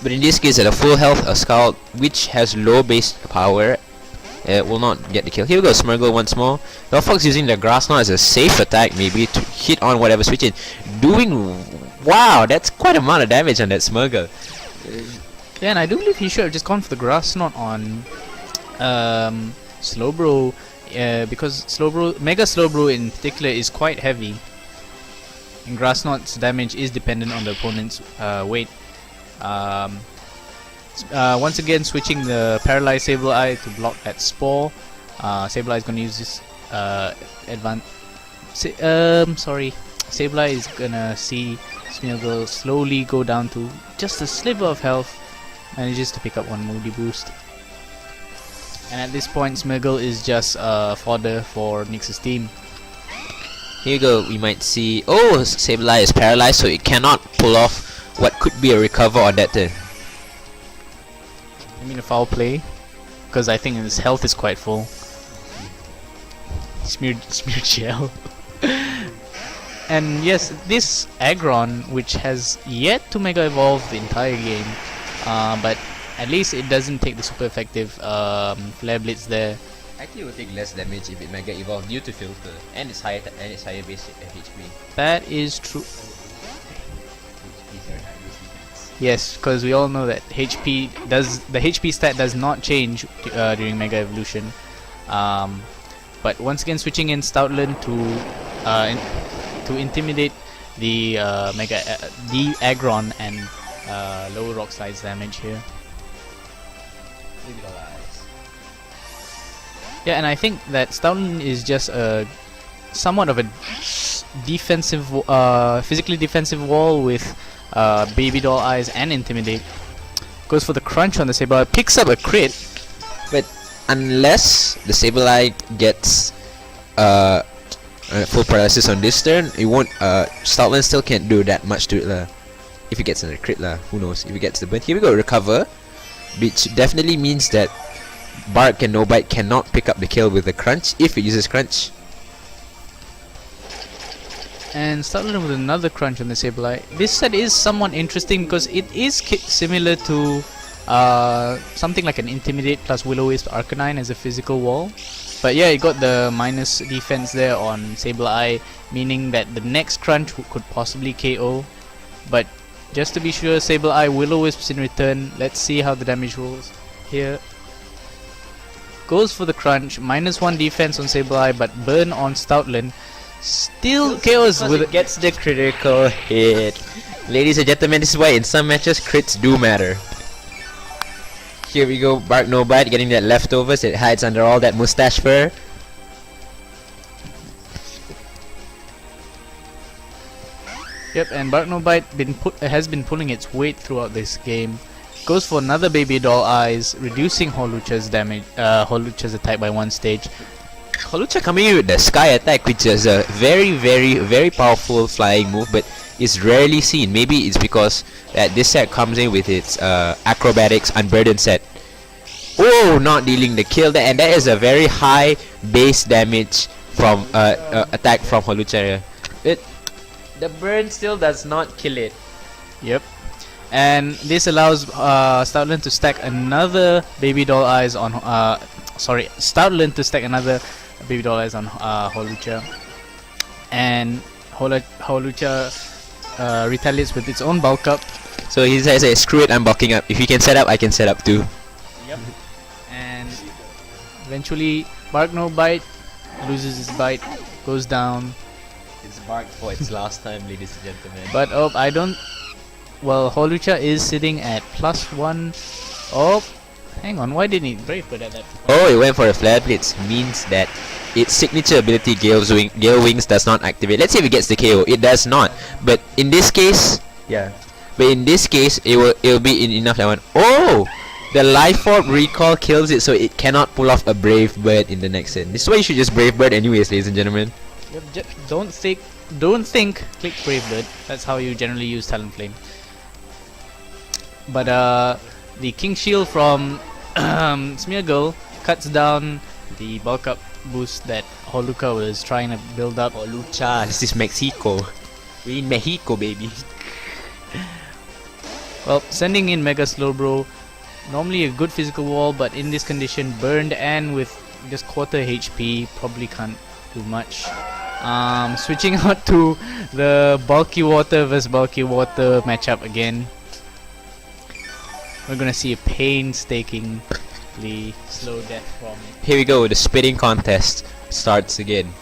But in this case, at a full health, a Scald which has low base power will not get the kill. Here we go, Smurgle once more. Delphox using the Grass Knot as a safe attack, maybe to hit on whatever switch in. Wow, that's quite a amount of damage on that Smurgle. Yeah, and I do believe he should have just gone for the Grass Knot on Slowbro, because Mega Slowbro in particular is quite heavy, and Grass Knot's damage is dependent on the opponent's weight. Once again, switching the Paralyzed Sableye to block that Spore. Sableye is going to use this Sableye is gonna see Smeargle slowly go down to just a sliver of health, manages to pick up one Moody boost. And at this point, Smeargle is just fodder for Nyx's team. Here you go, we might see... Oh, Sableye is paralyzed, so it cannot pull off what could be a recover on that turn. I mean a foul play, because I think his health is quite full. Smeared shell. And yes, this Aggron, which has yet to Mega Evolve the entire game, but at least it doesn't take the super effective Flare Blitz there. Actually, it will take less damage if it Mega Evolve due to filter and its higher base HP. That is true. Yes, because we all know that the HP stat does not change during Mega Evolution. But once again, switching in Stoutland to intimidate the the Aggron and lower Rock Slide's damage here. Yeah, and I think that Stoutland is just a somewhat of a defensive, physically defensive wall with Baby Doll Eyes and Intimidate. Goes for the crunch on the Sableye, picks up a crit. But unless the Sableye gets full paralysis on this turn, it won't. Stoutland still can't do that much to it if it gets a crit who knows if it gets the burn. Here we go, recover, which definitely means that Bark and No Bite cannot pick up the kill with the crunch if it uses crunch. And Stoutland with another crunch on the Sableye. This set is somewhat interesting because it is similar to something like an Intimidate plus Will-O-Wisp Arcanine as a physical wall. But yeah, it got the minus defense there on Sableye, meaning that the next crunch could possibly KO. But just to be sure, Sableye Will-O-Wisps in return. Let's see how the damage rolls here. Goes for the crunch, -1 defense on Sableye, but burn on Stoutland. Still KOs with it. Gets the critical hit. Ladies and gentlemen, this is why in some matches crits do matter. Here we go, Bark No Bite getting that leftovers. It hides under all that mustache fur. Yep, and Bark No Bite has been pulling its weight throughout this game. Goes for another Baby Doll Eyes, reducing Holucha's damage, Holucha's attack by 1 stage. Holucha coming in with the Sky Attack, which is a very powerful flying move, but is rarely seen. Maybe it's because this set comes in with its Acrobatics Unburdened set. Oh, not dealing the kill there, and that is a very high base damage from attack from Holucha. The burn still does not kill it. Yep. and this allows Stoutland to stack another baby doll eyes on Stoutland to stack another baby doll eyes on Holucha, and Holucha retaliates with its own bulk up. So he says, hey, screw it, I'm bulking up. If you can set up, I can set up too. Yep. And eventually Bark No Bite loses his bite, goes down. It's barked for its last time, ladies and gentlemen. But Holucha is sitting at +1. Oh, hang on, why didn't he Brave Bird at that point? Oh, it went for a Flare Blitz. Means that its signature ability Gale Wings does not activate. Let's say if it gets the KO, it does not. But in this case, it'll be in enough that one. Oh, the Life Orb recall kills it, so it cannot pull off a Brave Bird in the next turn. This is why you should just Brave Bird anyways, ladies and gentlemen. Yep, don't think, click Brave Bird. That's how you generally use Talon Flame. But the King Shield from Smear Girl cuts down the bulk up boost that Holucha was trying to build up. Holucha, this is Mexico. We in Mexico, baby. Well, sending in Mega Slowbro, normally a good physical wall, but in this condition, burned and with just quarter HP, probably can't do much. Switching out to the bulky water versus bulky water matchup again. We're gonna see a painstakingly slow death from. Here we go, the spitting contest starts again.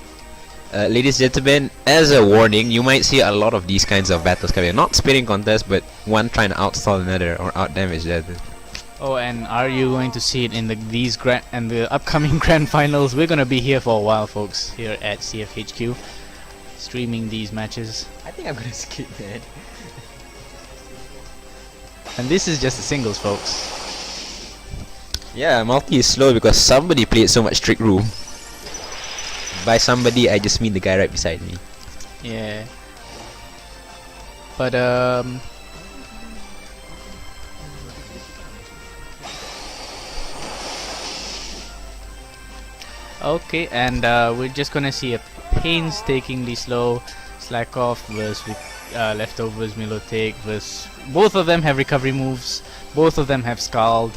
Ladies and gentlemen, as a warning, you might see a lot of these kinds of battles coming. Not spitting contests, but one trying to outstall another or outdamage the other. Oh, and are you going to see it in the upcoming grand finals? We're gonna be here for a while, folks, here at CFHQ, streaming these matches. I think I'm gonna skip that. And this is just the singles, folks. Yeah, multi is slow because somebody played so much Trick Room. By somebody, I just mean the guy right beside me. Yeah. But okay, and we're just gonna see a painstakingly slow Slack Off versus Leftovers Milotic versus. Both of them have recovery moves, both of them have Scald,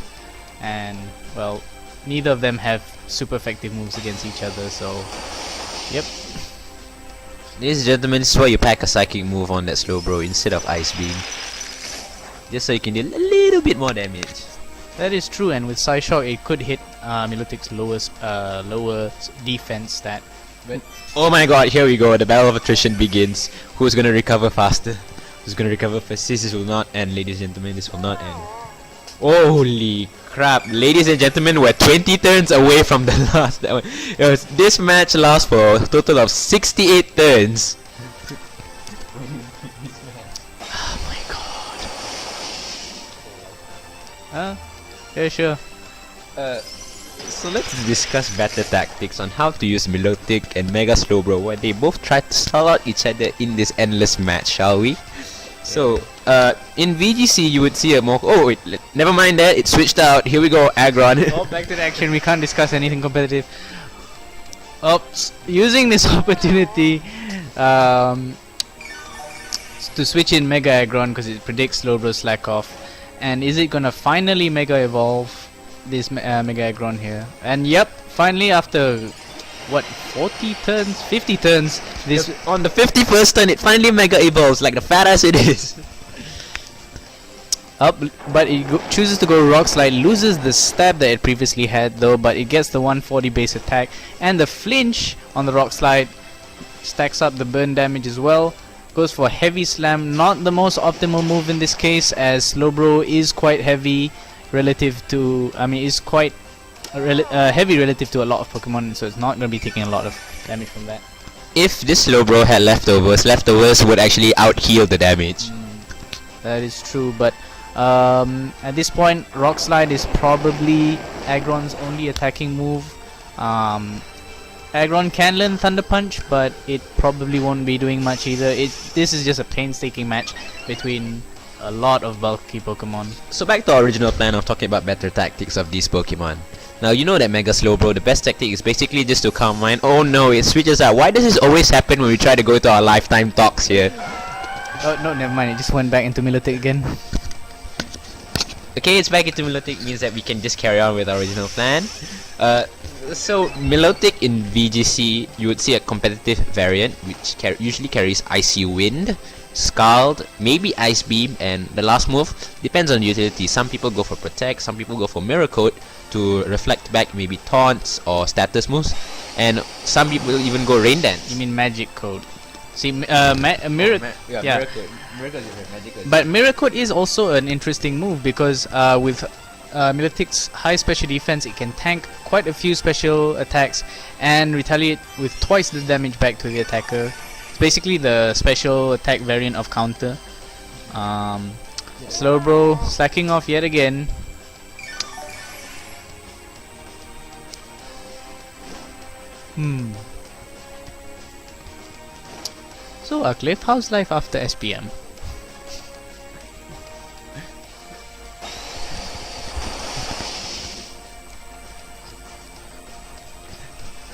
and well, neither of them have super effective moves against each other, so yep. Ladies and gentlemen, this is why you pack a psychic move on that slow bro instead of Ice Beam. Just so you can deal a little bit more damage. That is true, and with Psyshock it could hit Milotic's lower defense stat. But oh my god, here we go, the battle of attrition begins. Who's gonna recover faster? Who's gonna recover first? This will not end, ladies and gentlemen, this will not end. Holy crap, ladies and gentlemen, we're 20 turns away from the last. This match lasts for a total of 68 turns. oh my god. Yeah, sure. So let's discuss better tactics on how to use Milotic and Mega Slowbro, where they both try to stall out each other in this endless match, shall we? So, in VGC you would see a more. Oh wait, never mind that. It switched out. Here we go, Aggron. Oh, back to the action. We can't discuss anything competitive. Using this opportunity to switch in Mega Aggron because it predicts Slowbro Slack Off, and is it gonna finally Mega Evolve this Mega Aggron here? And yep, finally after what, 40 turns, 50 turns, this on the 51st turn it finally Mega Evolves like the fat ass it is. But it chooses to go Rock Slide, loses the stab that it previously had though, but it gets the 140 base attack, and the flinch on the Rock Slide stacks up the burn damage as well. Goes for Heavy Slam, not the most optimal move in this case, as Slowbro is quite heavy relative to, is quite heavy relative to a lot of Pokemon, so it's not going to be taking a lot of damage from that. If this Slowbro had leftovers would actually out heal the damage. That is true, but at this point Rock Slide is probably Aggron's only attacking move. Aggron can learn Thunder Punch, but it probably won't be doing much either. This is just a painstaking match between a lot of bulky Pokemon. So back to our original plan of talking about better tactics of these Pokemon. Now you know that Mega Slowbro, the best tactic is basically just to calm mind. Oh no, it switches out. Why does this always happen when we try to go to our lifetime talks here? Oh no, never mind, it just went back into Milotic again. Okay, it's back into Milotic, means that we can just carry on with our original plan. So Milotic in VGC, you would see a competitive variant which usually carries Icy Wind, Scald, maybe Ice Beam, and the last move depends on the utility. Some people go for Protect, some people go for Mirror Coat to reflect back maybe taunts or status moves, and some people even go Rain Dance. You mean Magic Code? See, Mirror. Yeah. Mirror Coat. Mirror Coat is Magic Coat. But Mirror Coat is also an interesting move because with Milotic's high special defense, it can tank quite a few special attacks and retaliate with twice the damage back to the attacker. It's basically the special attack variant of counter. Slowbro slacking off yet again. So Aqlif, how's life after SPM?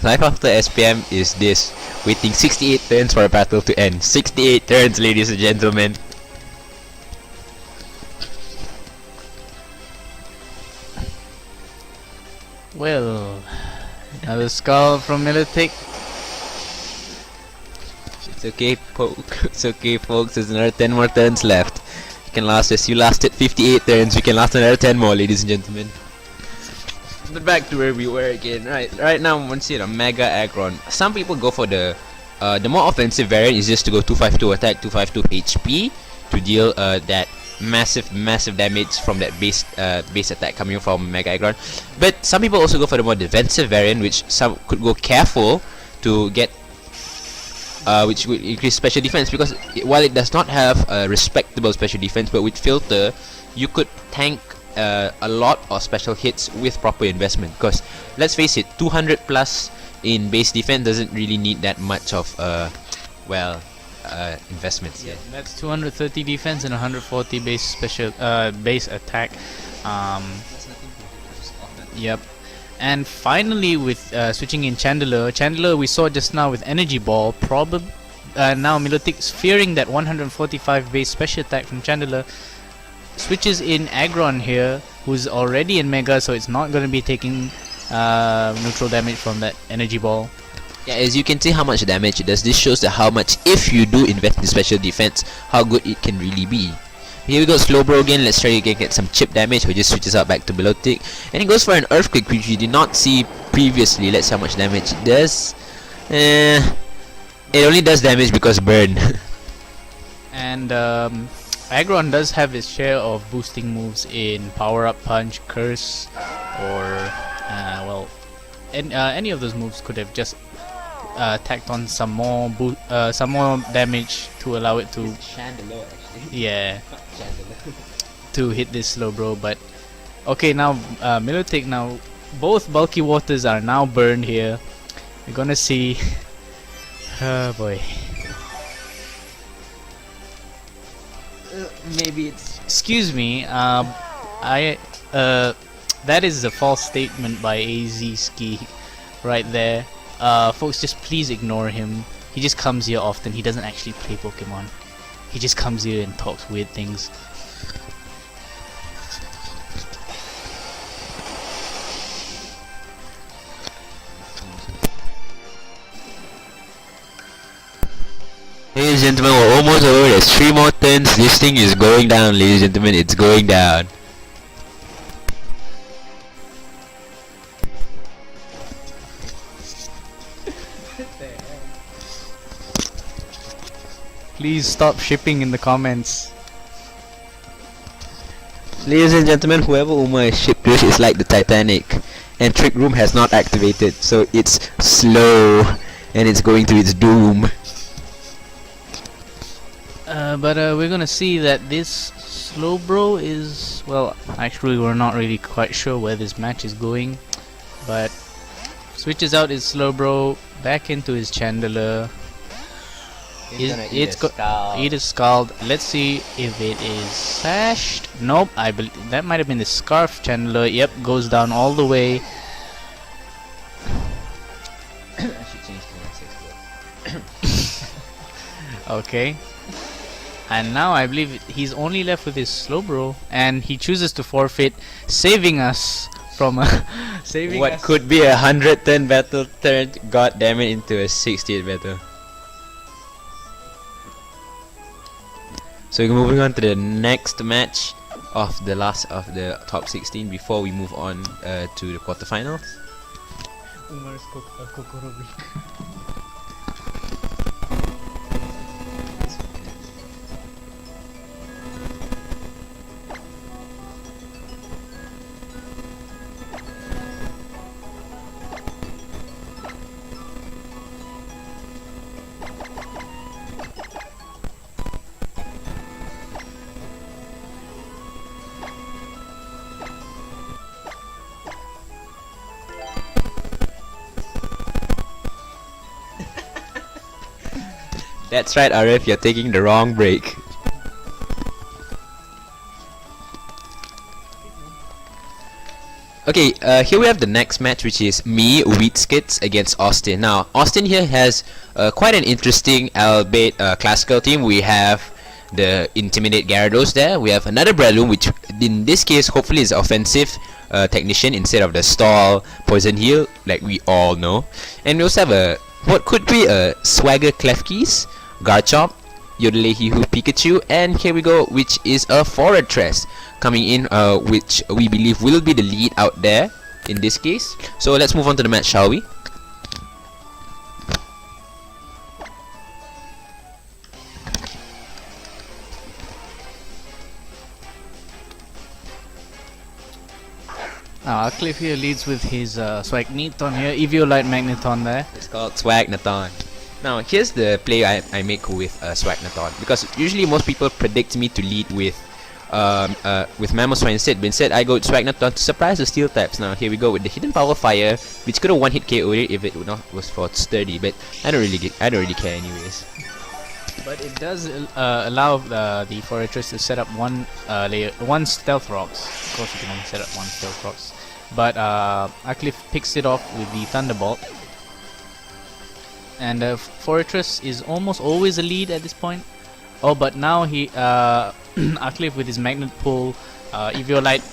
Life after SPM is this: waiting 68 turns for a battle to end. 68 turns, ladies and gentlemen. Well, another skull from Milotic. It's okay, it's okay, folks. There's another 10 more turns left. You can last this. You lasted 58 turns. We can last another 10 more, ladies and gentlemen. But back to where we were again. Right now, once you a Mega Aggron. Some people go for the more offensive variant is just to go 252 attack, 252 HP to deal that massive damage from that base attack coming from Mega Aggron. But some people also go for the more defensive variant, which some could go careful to get. Which would increase special defense, because while it does not have a respectable special defense, but with filter you could tank a lot of special hits with proper investment. Because let's face it, 200 plus in base defense doesn't really need that much of investments. Yeah, That's 230 defense and 140 base special base attack. Yep. And finally, with switching in Chandler we saw just now with Energy Ball. Now Milotic's fearing that 145 base special attack from Chandler, switches in Aggron here, who's already in Mega, so it's not going to be taking neutral damage from that Energy Ball. Yeah, as you can see how much damage it does. This shows that how much, if you do invest in special defense, how good it can really be. Here we go, Slowbro again. Let's try to get some chip damage. He just switches out back to Milotic, and he goes for an Earthquake, which we did not see previously. Let's see how much damage it does. It only does damage because burn. And Aggron does have his share of boosting moves in Power Up Punch, Curse, or any of those moves could have just tacked on some more damage to allow it to. Chandelier, actually. Yeah. To hit this Slowbro. But okay, now Milotic, now both bulky waters are now burned here. We're gonna see. Oh boy. Maybe it's. Excuse me. That is a false statement by AZ Ski, right there. Folks, just please ignore him. He just comes here often. He doesn't actually play Pokemon. He just comes here and talks weird things. Ladies and gentlemen, we're almost over. There's 3 more turns. This thing is going down, ladies and gentlemen. It's going down. Please stop shipping in the comments. Ladies and gentlemen, whoever Umar is shipped with is like the Titanic, and Trick Room has not activated, so it's slow and it's going to its doom. But we're gonna see that this Slowbro is, well, actually we're not really quite sure where this match is going, but switches out his Slowbro back into his Chandler. Eat a Scald. Let's see if it is sashed. Nope, I believe that might have been the Scarf Chandler. Yep, goes down all the way. I should change to my 6 word. Okay. And now I believe he's only left with his slow bro, and he chooses to forfeit, saving us from a saving What us. could be a 100 turn battle turned, god damn it, into a 68 battle. So we're moving on to the next match of the last of the top 16 before we move on to the quarterfinals. Umar's kokoro. That's right, RF, you're taking the wrong break. Okay, here we have the next match, which is me, Wheatskits, against Austin. Now, Austin here has quite an interesting, albeit classical team. We have the Intimidate Gyarados there. We have another Breloom, which in this case, hopefully is offensive technician instead of the stall poison heal, like we all know. And we also have a what could be a Swagger Klefkis, Garchomp, Yodelehihu Pikachu, and here we go, which is a Fortress coming in, which we believe will be the lead out there in this case. So let's move on to the match, shall we? Now Aqlif here leads with his Swagneton here, Eviolite Magneton there. It's called Swagnathon. Now here's the play I make with Swagnathon, because usually most people predict me to lead with Mamoswine instead, but instead I go with Swagnathon to surprise the steel types. Now here we go with the Hidden Power Fire, which could have one hit KO it if it would not was for sturdy, but I don't really care anyways. But it does allow the Fortress to set up one Stealth Rocks. Of course, you can only set up one Stealth Rocks. But Aqlif picks it off with the Thunderbolt. And Fortress is almost always a lead at this point. Oh, but now he Aqlif with his Magnet Pull, Eviolite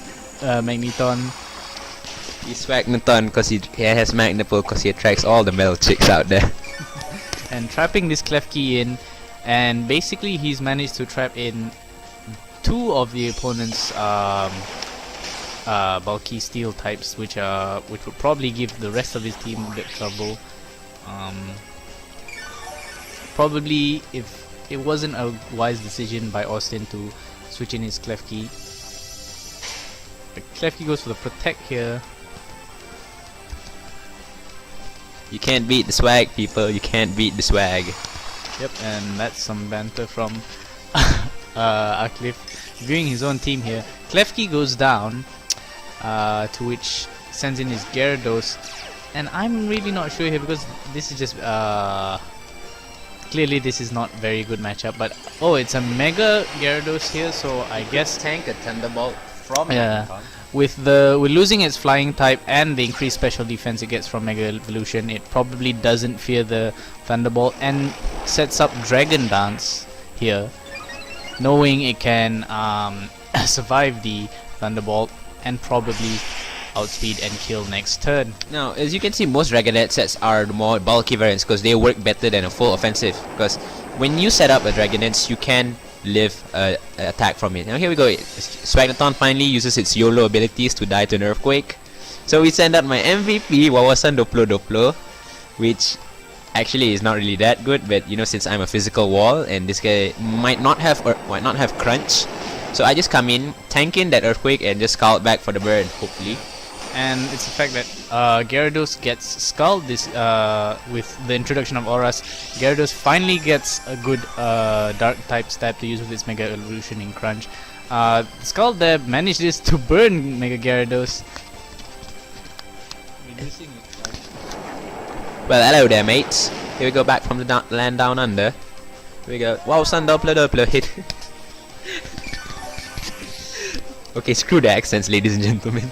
Magneton. He's Swagnathon because he has Magnet Pull because he attracts all the metal chicks out there. And trapping this Klefki in, and basically he's managed to trap in two of the opponent's bulky steel types, which would probably give the rest of his team a bit trouble. Probably if it wasn't a wise decision by Austin to switch in his Klefki. The Klefki goes for the Protect here. You can't beat the swag, people. You can't beat the swag. Yep, and that's some banter from Aqlif viewing his own team here. Klefki goes down, to which sends in his Gyarados, and I'm really not sure here because this is just clearly this is not very good matchup. But oh, it's a Mega Gyarados here, so I guess tank a Thunderbolt from yeah. With losing its flying type and the increased special defense it gets from Mega Evolution, it probably doesn't fear the Thunderbolt and sets up Dragon Dance here, knowing it can survive the Thunderbolt and probably outspeed and kill next turn. Now, as you can see, most Dragonette sets are the more bulky variants because they work better than a full offensive. Because when you set up a Dragonette, you can live attack from it. Now here we go. Swagnathon finally uses its YOLO abilities to die to an earthquake. So we send out my MVP, Wawasan Doplo Doplo, which actually is not really that good, but you know, since I'm a physical wall and this guy might not have crunch, so I just come in, tank in that earthquake and just scout back for the burn, hopefully. And it's the fact that Gyarados gets Skull this with the introduction of Auras. Gyarados finally gets a good Dark type stab to use with its Mega Evolution in Crunch. Skull there manages to burn Mega Gyarados. Well, hello there, mates. Here we go back from the land down under. Here we go. Wow, Sun Doppler Doppler hit. Okay, screw the accents, ladies and gentlemen.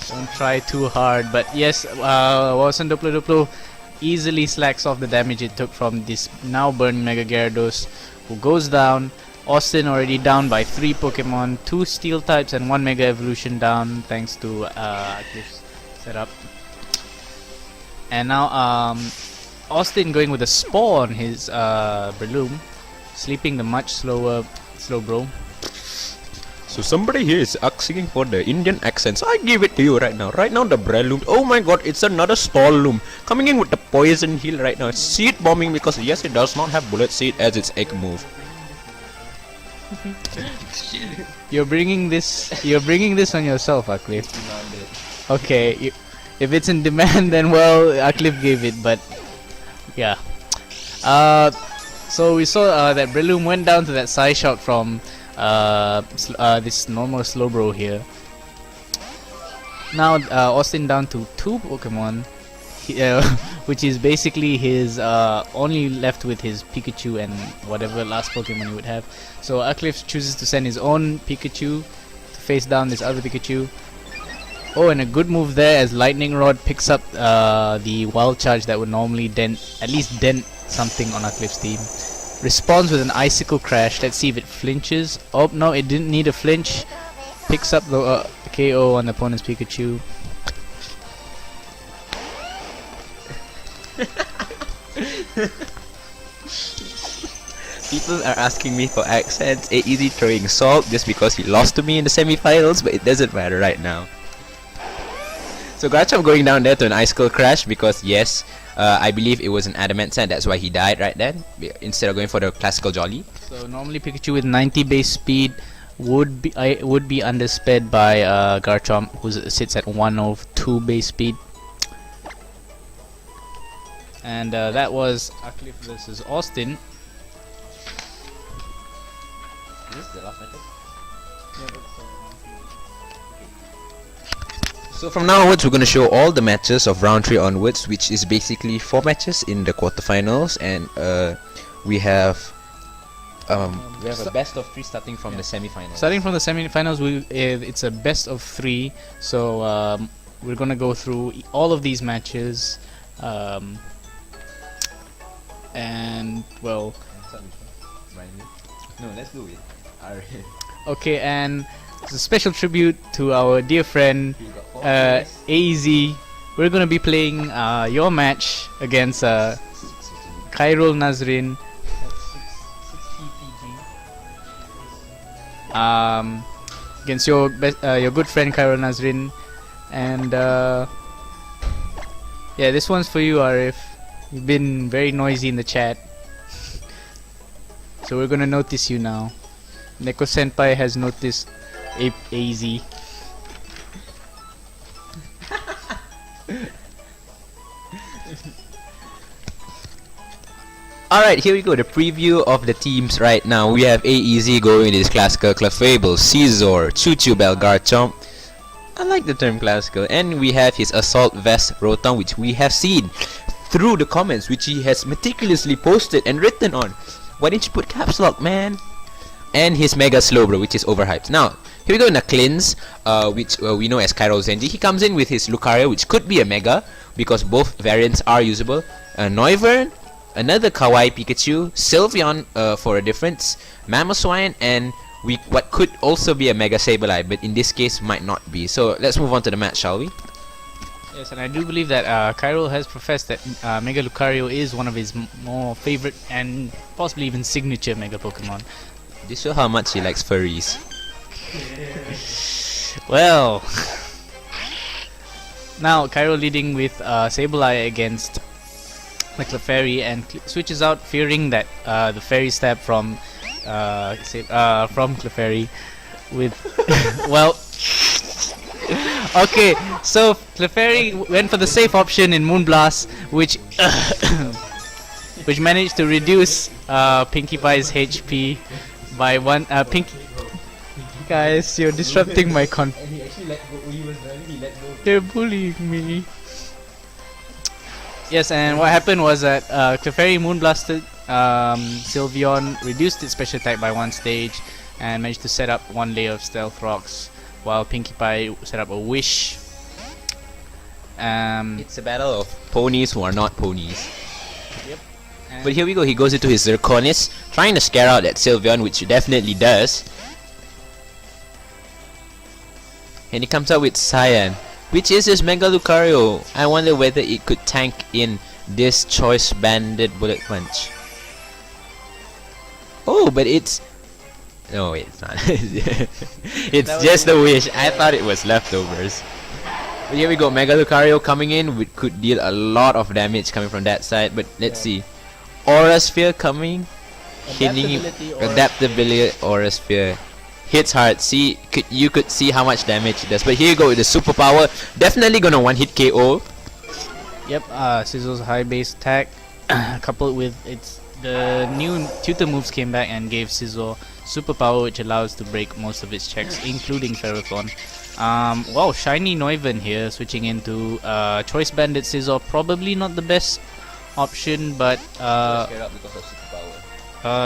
Don't try too hard, but yes, Wawasan Doplo Doplo easily slacks off the damage it took from this now burned Mega Gyarados, who goes down. Austin already down by 3 Pokemon, 2 Steel types and 1 Mega Evolution down thanks to Aqlif's setup. And now Austin going with a Spore on his Breloom, sleeping the much slower Slowbro. So somebody here is asking for the Indian accents. I give it to you right now. Right now the Breloom. Oh my god, it's another stall loom. Coming in with the poison heal right now. Seed bombing because yes, it does not have bullet seed as its egg move. You're bringing this on yourself, Aqlif. Okay, if it's in demand, then well, Aqlif gave it, but yeah. So we saw that Breloom went down to that side shot from this normal Slowbro here. Now Austin down to 2 Pokemon, which is basically his only left with his Pikachu and whatever last Pokemon he would have. So Aqlif chooses to send his own Pikachu to face down this other Pikachu. Oh, and a good move there as Lightning Rod picks up the Wild Charge that would normally at least dent something on Aqlif's team. Responds with an Icicle Crash. Let's see if it flinches. Oh no, it didn't need a flinch. Picks up the KO on the opponent's Pikachu. People are asking me for accents. Easy throwing salt just because he lost to me in the semi-finals, but it doesn't matter right now. So Garchomp going down there to an Icicle Crash because yes, I believe it was an Adamant Sand, that's why he died right then, instead of going for the classical Jolly. So normally Pikachu with 90 base speed would be undersped by Garchomp, who sits at 102 base speed. And that was Aqlif versus Austin. Is this the last match? So from now onwards, we're going to show all the matches of round 3 onwards, which is basically 4 matches in the quarterfinals, and we have a best of 3 starting from the semi-finals. Starting from the semi-finals, it's a best of 3. So we're gonna go through all of these matches, and well. No, let's do it. Okay, and it's a special tribute to our dear friend AZ. We're gonna be playing your match against Khairul Nazrin. Against your good friend Khairul Nazrin, and yeah, this one's for you, Arif. You've been very noisy in the chat, so we're gonna notice you now. neccosenpai has noticed AZ. Alright, here we go, the preview of the teams right now. We have AEZ going with his classical Clefable, Scizor, Choo-Choo Bell, Garchomp. I like the term classical. And we have his Assault Vest Rotom, which we have seen through the comments, which he has meticulously posted and written on. Why didn't you put caps lock, man? And his Mega Slowbro, which is overhyped. Now, here we go in a cleanse, which we know as Kairos Zenji. He comes in with his Lucario, which could be a Mega, because both variants are usable. Noivern, another Kawaii Pikachu, Sylveon for a difference, Mamoswine, and what could also be a Mega Sableye, but in this case might not be. So let's move on to the match, shall we? Yes, and I do believe that Khairul has professed that Mega Lucario is one of his more favorite and possibly even signature Mega Pokemon. This shows how much he likes furries. Well, now Khairul leading with Sableye against the Clefairy, and switches out, fearing that the Fairy Stab from Clefairy with well. Okay, so Clefairy went for the safe option in Moonblast, which which managed to reduce Pinkie Pie's HP by 1. Pinkie, guys, you're disrupting my And he actually let go. He was running. He let go. They're bullying me. Yes, and what happened was that Clefairy Moonblasted Sylveon, reduced its special attack by 1 stage, and managed to set up 1 layer of Stealth Rocks, while Pinkie Pie set up a Wish. It's a battle of ponies who are not ponies. Yep. But here we go, he goes into his Zirconis, trying to scare out that Sylveon, which he definitely does. And he comes out with Cyan, which is his Mega Lucario. I wonder whether it could tank in this Choice Banded Bullet Punch. Oh, but it's... No, wait, it's not. It's just a wish. I thought it was leftovers. But here we go, Mega Lucario coming in, which could deal a lot of damage coming from that side. But let's see. Aura Sphere coming. Adaptability Aura Sphere. Hits hard. See, you could see how much damage it does. But here you go with the superpower. Definitely gonna one-hit KO. Yep, Sizzle's high base attack coupled with the new tutor moves came back and gave Sizzle superpower, which allows to break most of its checks, including Ferrothorn. Wow, shiny Noivern here, switching into Choice Bandit Sizzle. Probably not the best option, but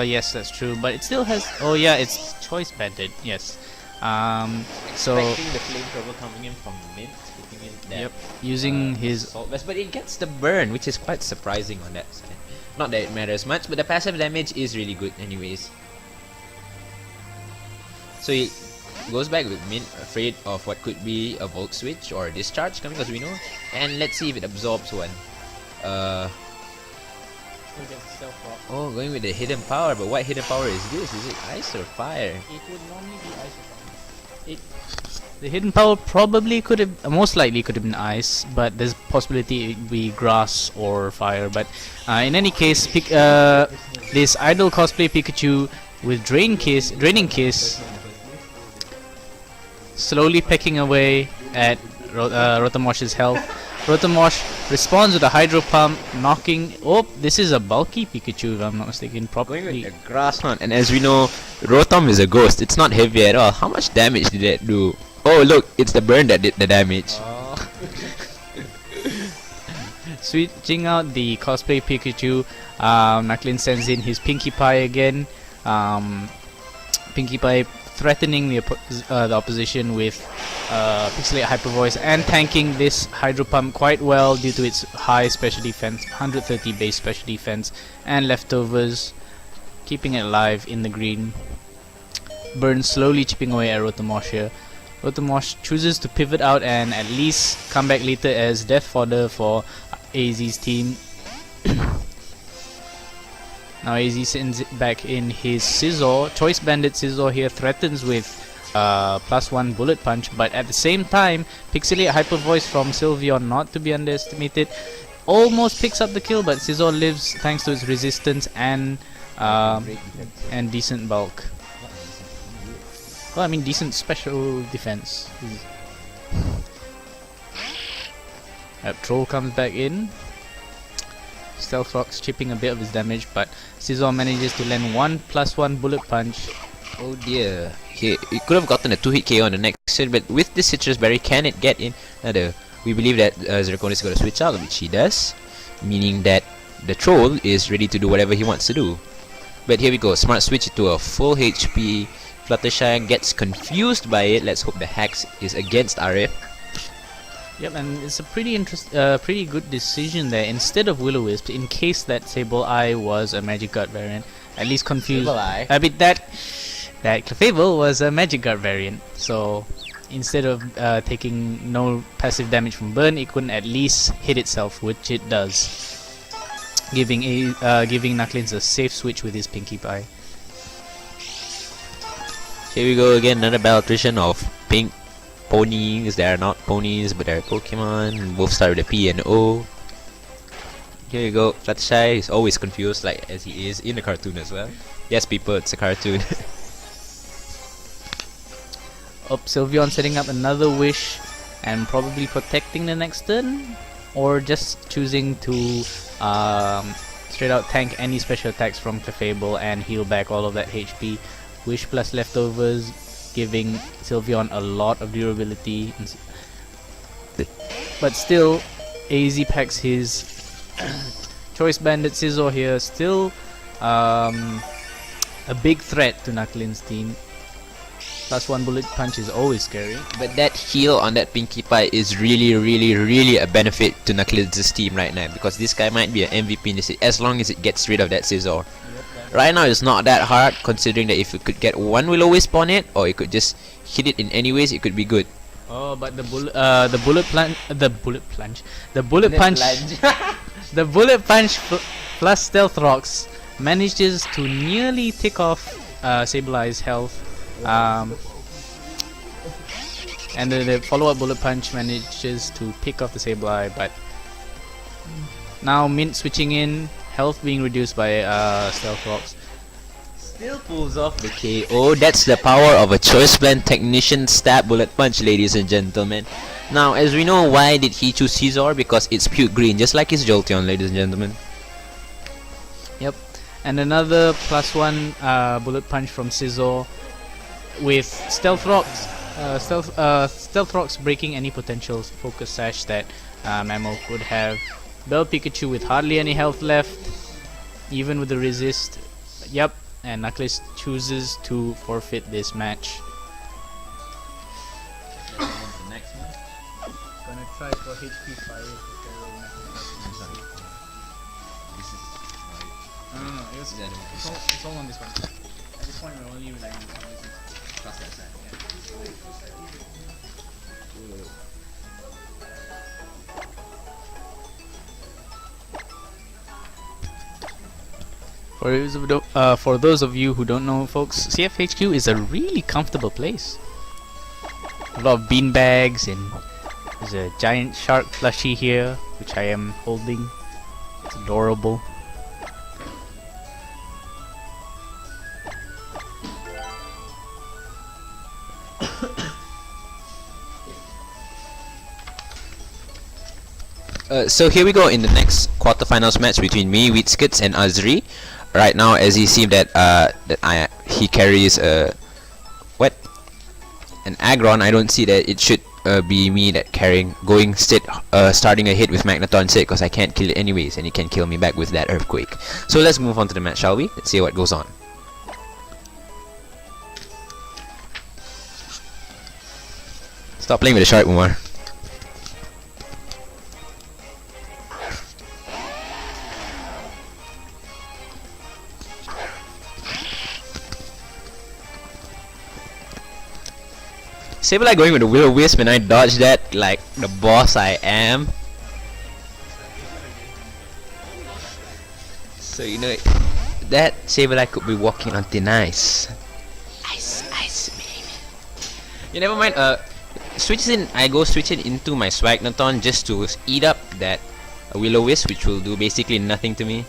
yes, that's true. But it still has. Oh yeah, it's Choice Bandit. Yes. So. Expecting the flamethrower coming in from mid. Yep, using his assault vest, but it gets the burn, which is quite surprising on that side. Not that it matters much, but the passive damage is really good anyways. So he goes back with mid, afraid of what could be a Volt Switch or a Discharge coming, as we know. And let's see if it absorbs one. Oh, going with the hidden power, but what hidden power is this? Is it ice or fire? It would normally be ice or fire. The hidden power probably could have, most likely could have been ice, but there's possibility it be grass or fire. But in any case, this idle cosplay Pikachu with draining kiss, slowly pecking away at Rotomosh's health. Rotomosh responds with a Hydro Pump, knocking. Oh, this is a bulky Pikachu, if I'm not mistaken. Probably going with the grass hunt, and as we know, Rotom is a ghost. It's not heavy at all. How much damage did that do? Oh look, it's the burn that did the damage. Switching out the cosplay Pikachu, Naklin sends in his Pinkie Pie again. Pinkie Pie threatening the opposition with Pixelate Hyper Voice and tanking this Hydro Pump quite well due to its high special defense, 130 base special defense, and leftovers, keeping it alive in the green. Burn slowly chipping away at Rotomosh here. Rotomosh chooses to pivot out and at least come back later as death fodder for AZ's team. Now AZ sends it back in his Scizor. Choice Bandit Scizor here threatens with +1 Bullet Punch, but at the same time, Pixelate Hyper Voice from Sylveon, not to be underestimated, almost picks up the kill, but Scizor lives thanks to its resistance and decent bulk. Well, I mean decent special defense. Troll comes back in. Stealth Rock's chipping a bit of his damage, but Scizor manages to land +1 Bullet Punch. Oh dear. It could have gotten a 2-hit KO on the next turn, but with this Citrus Berry, can it get in? We believe that Zirconis is going to switch out, which he does, meaning that the Troll is ready to do whatever he wants to do. But here we go, Smart Switch to a full HP. Fluttershy gets confused by it. Let's hope the Hex is against RF. Yep, and it's a pretty good decision there. Instead of Will-O-Wisp, in case that Sableye was a Magic Guard variant, at least confused. I mean that Clefable was a Magic Guard variant. So instead of taking no passive damage from burn, it couldn't at least hit itself, which it does, giving Knucklins a safe switch with his Pinkie Pie. Here we go again, another battle attrition of pink ponies. They are not ponies, but they are Pokemon. Both start with a P and O. Here you go, Fluttershy is always confused, like as he is in the cartoon as well. Yes, people, it's a cartoon. Sylveon setting up another wish and probably protecting the next turn, or just choosing to straight out tank any special attacks from Clefable and heal back all of that HP. Wish plus leftovers, giving Sylveon a lot of durability. But still, AZ packs his Choice Bandit Scizor here, still a big threat to Knucklin's team. +1 bullet punch is always scary. But that heal on that Pinkie Pie is really a benefit to Knuckles' team right now, because this guy might be an MVP in this as long as it gets rid of that Scizor. Right now it's not that hard, considering that if you could get one Will-O-Wisp on it, or you could just hit it in any ways, it could be good. Oh, but the bullet punch, the bullet punch plus Stealth Rocks manages to nearly tick off Sableye's health, and the follow-up bullet punch manages to pick off the Sableye. But now Mint switching in, health being reduced by Stealth Rocks. Still pulls off the KO. That's the power of a Choice Blend Technician Stab Bullet Punch, ladies and gentlemen. Now, as we know, why did he choose Scizor? Because it's puke green, just like his Jolteon, ladies and gentlemen. Yep, and another +1 bullet punch from Scizor with Stealth Rocks. Stealth Rocks breaking any potential Focus Sash that Mammal could have. Bell Pikachu with hardly any health left, even with the resist. Yep, and Knuckles chooses to forfeit this match. Gonna try for HP fire. No, it's all on this one. At this point, we're only relying on this. Plus that side, yeah. For those of you who don't know, folks, CFHQ is a really comfortable place. A lot of bean bags, and there's a giant shark plushie here, which I am holding. It's adorable. So here we go in the next quarterfinals match between me, Wheatskits, and Azri. Right now, as he seemed that he carries an Aggron, I don't see that it should be me that starting a hit with Magneton instead, because I can't kill it anyways, and he can kill me back with that Earthquake. So let's move on to the match, shall we? Let's see what goes on. Stop playing with the shark, Umar. Sableye going with the Will-O-Wisp, and I dodged that like the boss I am. So you know that Sableye could be walking on thin ice. Ice, baby. You never mind. I go switching into my Swagnathon just to eat up that Will-O-Wisp, which will do basically nothing to me.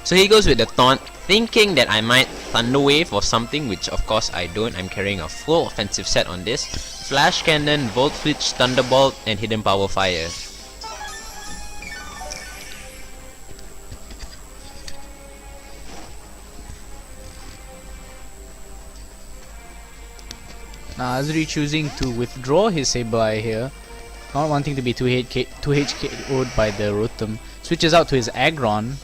So he goes with the taunt, thinking that I might Thunder Wave or something, which of course I don't. I'm carrying a full offensive set on this. Flash Cannon, Volt Switch, Thunderbolt, and Hidden Power Fire. Now Azri choosing to withdraw his Sableye here, not wanting to be 2HK'd by the Rotom. Switches out to his Aggron,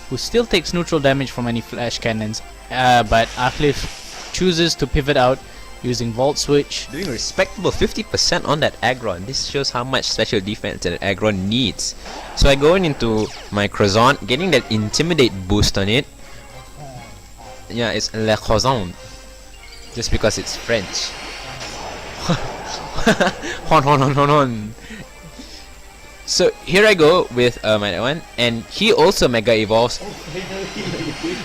who still takes neutral damage from any flash cannons, but Aqlif chooses to pivot out using Volt Switch. Doing a respectable 50% on that Aggron. This shows how much special defense that Aggron needs. So I go into my Croissant, getting that Intimidate boost on it. Yeah, it's Le Croissant. Just because it's French. Hon. So here I go with my that one, and he also Mega Evolves,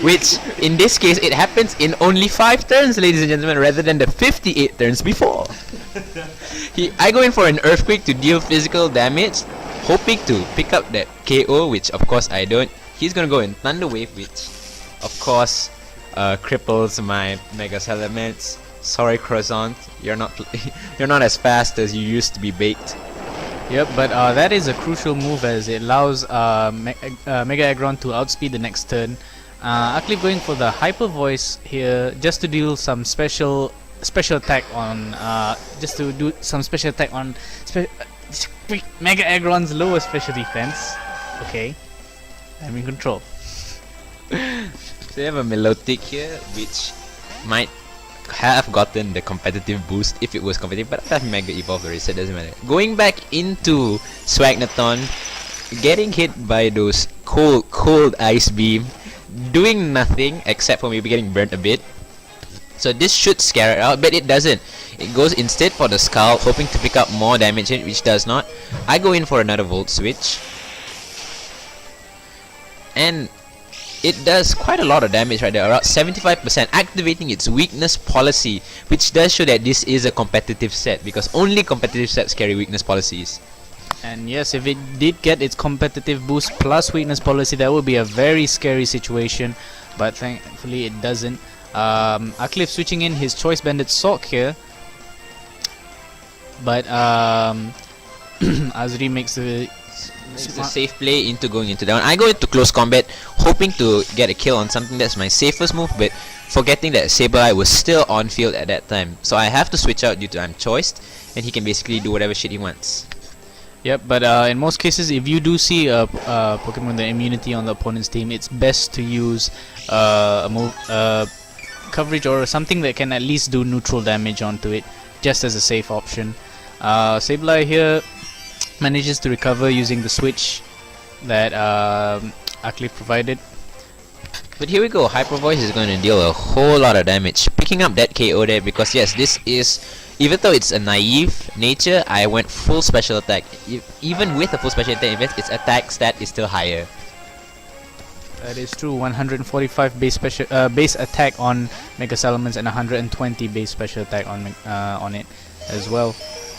which in this case it happens in only 5 turns, ladies and gentlemen, rather than the 58 turns before. I go in for an Earthquake to deal physical damage, hoping to pick up that KO, which of course I don't. He's gonna go in Thunder Wave, which of course cripples my Mega Salamence. Sorry, Croissant, you're not as fast as you used to be baked. Yep, but that is a crucial move as it allows Mega Aggron to outspeed the next turn. Aqlif going for the Hyper Voice here just to deal some special attack on Mega Aggron's lower special defense. Okay, I'm in control. So you have a Melodic here, which might have gotten the competitive boost if it was competitive, but I have Mega Evolved already, so it doesn't matter. Going back into Swagnathon, getting hit by those cold ice beam, doing nothing except for maybe getting burnt a bit. So this should scare it out, but it doesn't. It goes instead for the Skull, hoping to pick up more damage, which does not. I go in for another Volt Switch, and it does quite a lot of damage right there, around 75%, activating its weakness policy, which does show that this is a competitive set, because only competitive sets carry weakness policies. And yes, if it did get its competitive boost plus weakness policy, that would be a very scary situation, but thankfully it doesn't. Aqlif switching in his Choice Banded Sock here, but Azri makes the It's a safe play into going into down. I go into close combat, hoping to get a kill on something that's my safest move, but forgetting that Sableye was still on field at that time. So I have to switch out due to I'm choiced, and he can basically do whatever shit he wants. Yep, but in most cases, if you do see a Pokemon with the immunity on the opponent's team, it's best to use a move, coverage or something that can at least do neutral damage onto it, just as a safe option. Sableye here manages to recover using the switch that Aqlif provided. But here we go, Hyper Voice is going to deal a whole lot of damage, picking up that KO there, because yes, this is, even though it's a naive nature, I went full special attack. Even with a full special attack event, its attack stat is still higher. That is true. 145 base attack on Mega Salamence and 120 base special attack on it as well.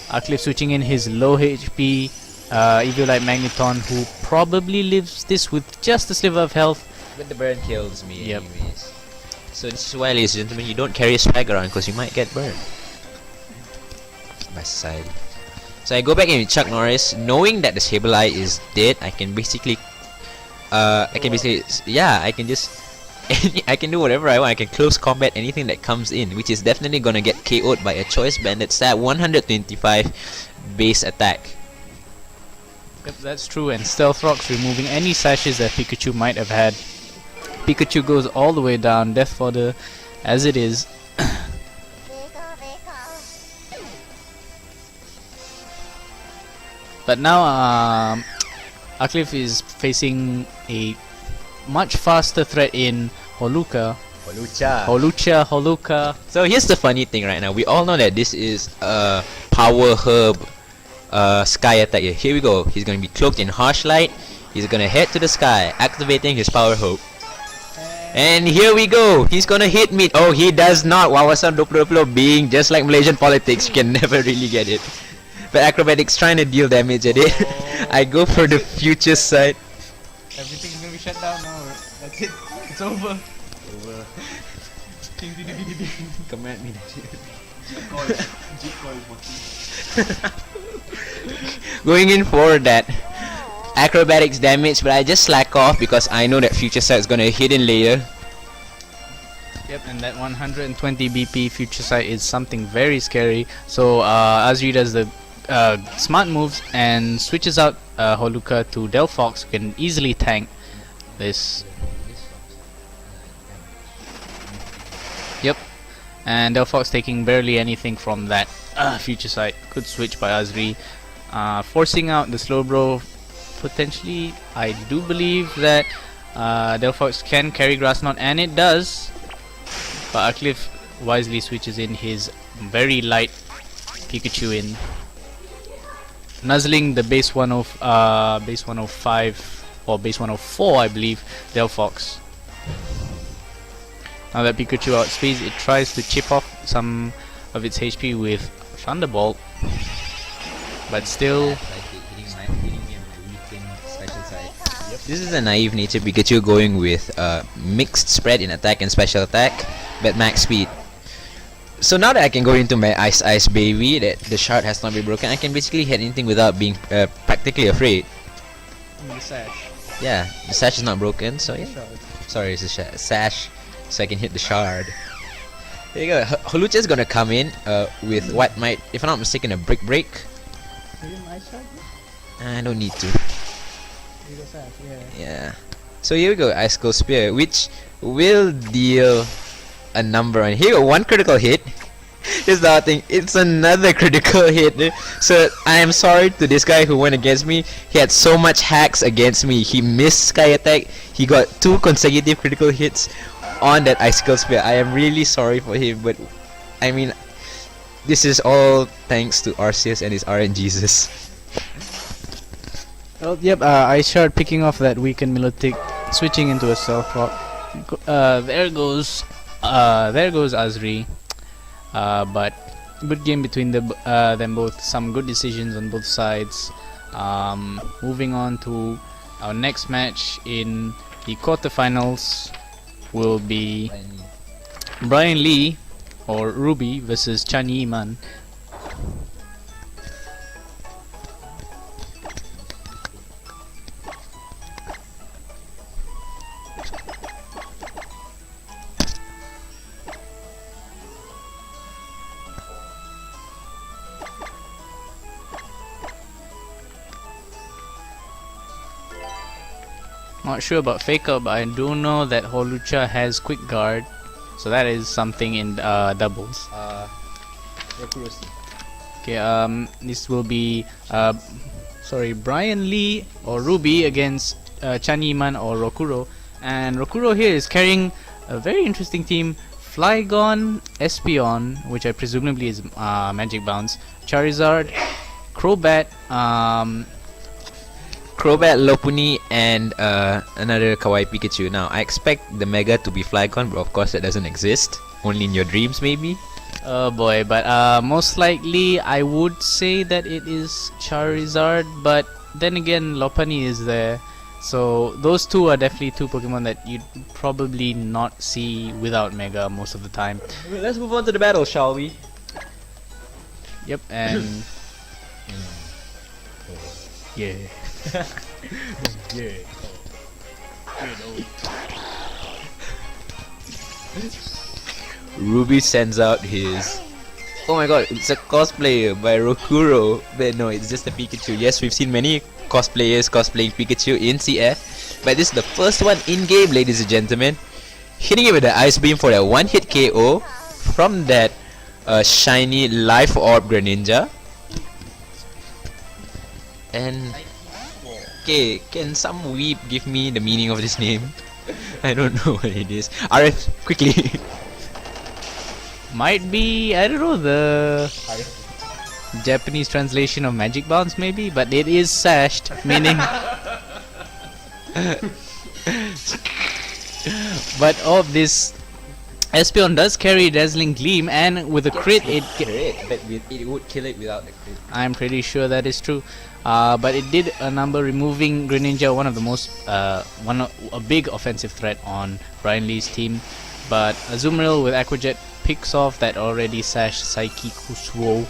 Aqlif switching in his low HP Eviolite Magneton, who probably lives this with just a sliver of health. But the burn kills me Yep. anyways. So this is why, ladies and gentlemen, you don't carry a swag around because you might get burned. By side. So I go back in with Chuck Norris, knowing that the Sableye is dead. I can basically I can just I can do whatever I want. I can close combat anything that comes in, which is definitely gonna get KO'd by a Choice Banded stat 125 base attack. Yep, that's true. And Stealth Rocks removing any sashes that Pikachu might have had. Pikachu goes all the way down, death fodder as it is. But now Aqlif is facing a much faster threat in Holuka. Holuka. So here's the funny thing right now. We all know that this is a power herb sky attack. Here we go. He's going to be cloaked in harsh light. He's going to head to the sky, activating his power herb. And here we go. He's going to hit me. Oh, he does not. Wawasan Doplo being just like Malaysian politics. You can never really get it. But Acrobatics trying to deal damage at it. I go for the future side. Everything's gonna be shut down now. That's it. It's over. Come at me. Going in for that Acrobatics damage, but I just slack off because I know that future sight is gonna hit in later. Yep, and that 120 BP future sight is something very scary. So Azri does the smart moves and switches out Holuka to Delphox, who can easily tank this. Yep, and Delphox taking barely anything from that future sight. Good switch by Azri, forcing out the Slowbro. Potentially, I do believe that Delphox can carry Grass Knot, and it does. But Aqlif wisely switches in his very light Pikachu in, nuzzling the base 105 or base 104, I believe, Delphox. Now that Pikachu outspeeds, it tries to chip off some of its HP with Thunderbolt, but still. This is a naive nature Pikachu going with mixed spread in attack and special attack, but max speed. So now that I can go into my Ice Baby, that the shard has not been broken, I can basically hit anything without being practically afraid. The sash. Yeah, the sash is not broken, so yeah. Sorry, it's a sash, so I can hit the shard. There you go. Holucha is gonna come in with what might, if I'm not mistaken, a Brick Break. I don't need to. Yeah. So here we go, Icicle Spear, which will deal a number on. He got one critical hit. Here's the other thing. It's another critical hit. So I am sorry to this guy who went against me. He had so much hacks against me. He missed sky attack. He got 2 consecutive critical hits on that icicle spear. I am really sorry for him, but I mean, this is all thanks to Arceus and his RNGesus. Well, yep, I started picking off that weakened Milotic, switching into a Stealth Rock. There goes Azri. But good game between them both. Some good decisions on both sides. Moving on to our next match in the quarterfinals will be Brian Lee or Ruby versus Chan Yi-man. Not sure about Faker, but I do know that Holucha has Quick Guard, so that is something in doubles. Okay, this will be Brian Lee or Ruby against Chan Yi-man or Rokuro, and Rokuro here is carrying a very interesting team: Flygon, Espeon, which I presumably is Magic Bounce, Charizard, Crobat, Lopunny, and another Kawaii Pikachu. Now, I expect the Mega to be Flygon, but of course that doesn't exist. Only in your dreams, maybe? Oh boy, but most likely I would say that it is Charizard, but then again Lopunny is there. So those two are definitely 2 Pokemon that you'd probably not see without Mega most of the time. Let's move on to the battle, shall we? Yep, and... yeah. Yeah. Ruby sends out his... Oh my god, it's a cosplayer by Rokuro. But no, it's just a Pikachu. Yes, we've seen many cosplayers cosplaying Pikachu in CF, but this is the first one in-game, ladies and gentlemen. Hitting it with the Ice Beam for a 1-hit KO from that shiny Life Orb Greninja. And... okay, can some weeb give me the meaning of this name? I don't know what it is. RF, quickly! Might be, I don't know, the Japanese translation of Magic Bounce maybe, but it is sashed, meaning... but this Espeon does carry Dazzling Gleam, and with a crit it would kill it without the crit. I'm pretty sure that is true. But it did a number, removing Greninja, one of the most a big offensive threat on Brian Lee's team. But Azumarill with Aqua Jet picks off that already sashed Psyche Kusuo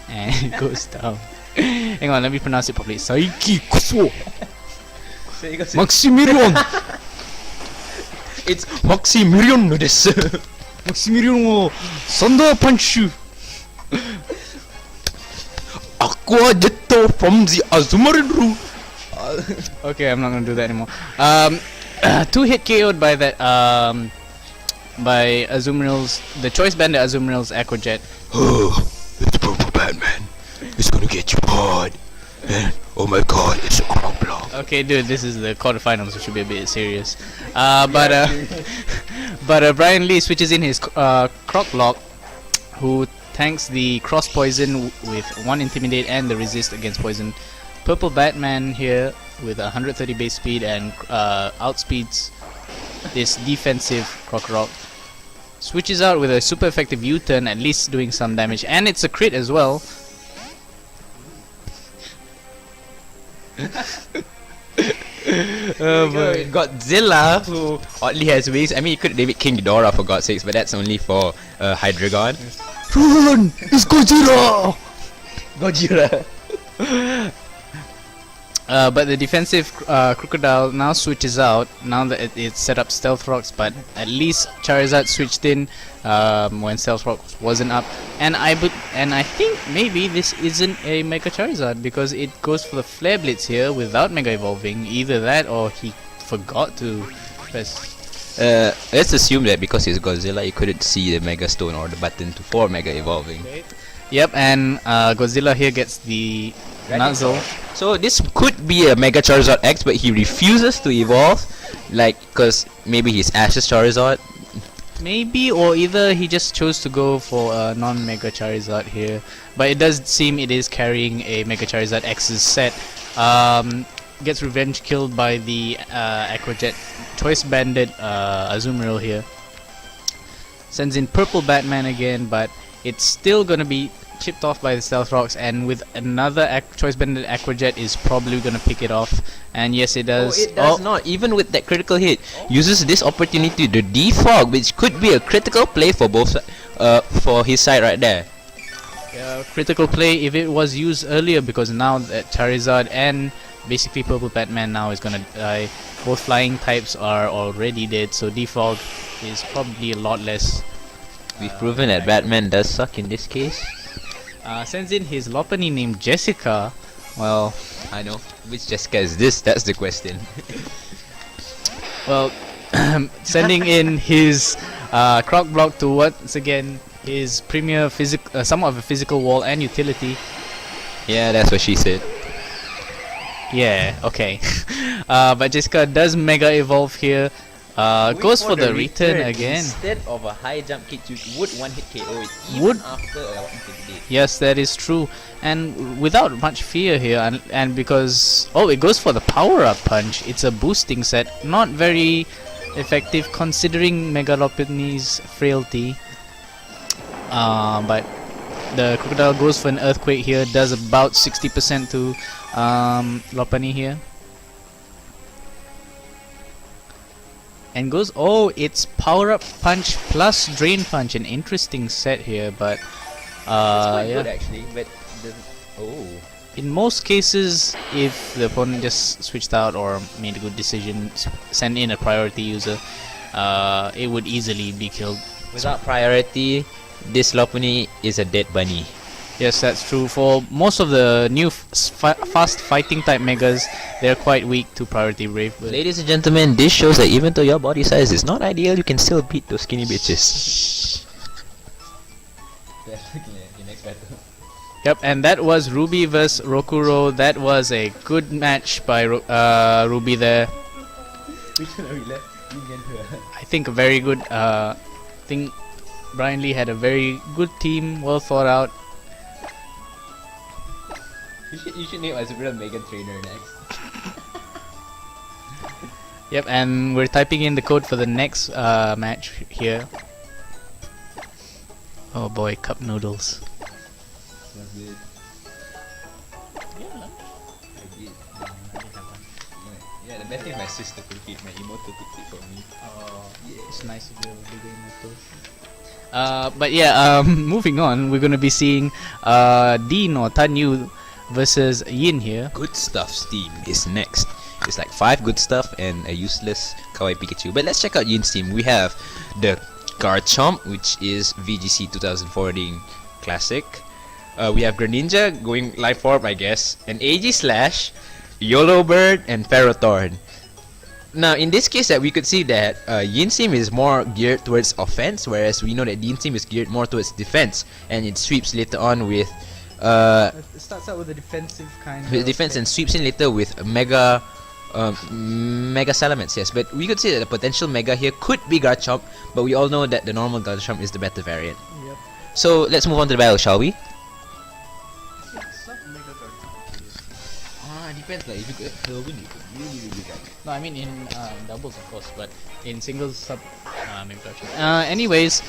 and it goes down. Hang on, let me pronounce it properly. Psyche Kusuo. Maximilian. It's Maximilian desu. Maximilian wo Thunder Punch. Aqua Jet from the Azumarill. Okay, I'm not gonna do that anymore. 2-hit KO'd by that by Azumarill's, the Choice Bandit Azumarill's Aqua Jet. Oh, it's Purple Batman. It's gonna get you hard. And oh my god, it's a crop block. Okay, dude, this is the quarterfinals. We should be a bit serious. But Brian Lee switches in his Croc Block, who tanks the Cross Poison with 1 Intimidate and the Resist against Poison. Purple Batman here with 130 base speed and outspeeds this defensive Croc Rock. Switches out with a super effective U-turn, at least doing some damage, and it's a crit as well. Godzilla, who oddly has wings. I mean, you could David King Ghidorah for God's sakes, but that's only for Hydreigon. Run! It's Godzilla! Godzilla. But the defensive Crocodile now switches out, now that it's set up Stealth Rocks, but at least Charizard switched in when Stealth Rocks wasn't up. And I think maybe this isn't a Mega Charizard, because it goes for the Flare Blitz here without Mega Evolving. Either that or he forgot to press. Let's assume that because he's Godzilla, he couldn't see the Mega Stone or the button for Mega Evolving. Yep, and Godzilla here gets the nozzle. So this could be a Mega Charizard X, but he refuses to evolve, like, cause maybe he's Ash's Charizard. Maybe, or either he just chose to go for a non-Mega Charizard here. But it does seem it is carrying a Mega Charizard X's set. Gets revenge killed by the Aquajet Choice Bandit Azumarill here. Sends in Purple Batman again, but it's still gonna be chipped off by the Stealth Rocks, and with another Choice Bandit Aquajet is probably gonna pick it off. And yes, it does. Oh, it does not. Even with that critical hit, uses this opportunity to defog, which could be a critical play for both, for his side right there. Critical play if it was used earlier, because now that Charizard and basically Purple Batman now is gonna die. Both flying types are already dead, so defog is probably a lot less. We've proven that Batman does suck in this case. Sends in his Lopunny named Jessica. Well, I know. Which Jessica is this? That's the question. well, sending in his Croc Block to once again his premier somewhat of a physical wall and utility. Yeah, that's what she said. Yeah, okay. But Jessica does Mega Evolve here. Goes for the return again. Instead of a high jump kick, you would one hit KO it even Would- after a intimidate. Yes, that is true, and without much fear here, and because it goes for the power up punch. It's a boosting set, not very effective considering Mega Lopunny's frailty. But the Crocodile goes for an Earthquake here, does about 60% to Lopunny here. And goes, it's power up punch plus drain punch, an interesting set here, but It's quite good actually, but in most cases, if the opponent just switched out or made a good decision, send in a priority user, it would easily be killed. without priority, this Lopunny is a dead bunny. Yes, that's true. For most of the new fast fighting type megas, they're quite weak to priority brave. But Ladies and gentlemen, this shows that even though your body size is not ideal, you can still beat those skinny bitches. Yep, and that was Ruby vs Rokuro. That was a good match by Ruby there. I think a very good. I think Brian Lee had a very good team, well thought out. You should name as a real Mega Trainer next. Yep, and we're typing in the code for the next match here. Oh boy, cup noodles. Yeah, the best thing is my sister could feed my emote could feed for me. Oh, yeah, it's nice of you, bigger emote. But yeah, moving on, we're gonna be seeing Dean or Tan Yu versus Yin here. Good Stuff's team is next. It's like 5 good stuff and a useless Kawaii Pikachu. But let's check out Yin's team. We have the Garchomp, which is VGC 2014 Classic. We have Greninja going life form, I guess, and AG Slash, YOLO Bird, and Ferrothorn. Now, in this case, that we could see that Yin's team is more geared towards offense, whereas we know that Dean's team is geared more towards defense, and it sweeps later on with It starts out with a defensive kind with defense and sweeps in later with Mega Salamence, yes. But we could say that the potential Mega here could be Garchomp, but we all know that the normal Garchomp is the better variant. Yep. So let's move on to the battle, shall we? Depends like if you could win, you could really get. No, I mean in doubles of course, but in singles sub maybe Garchomp. Anyways,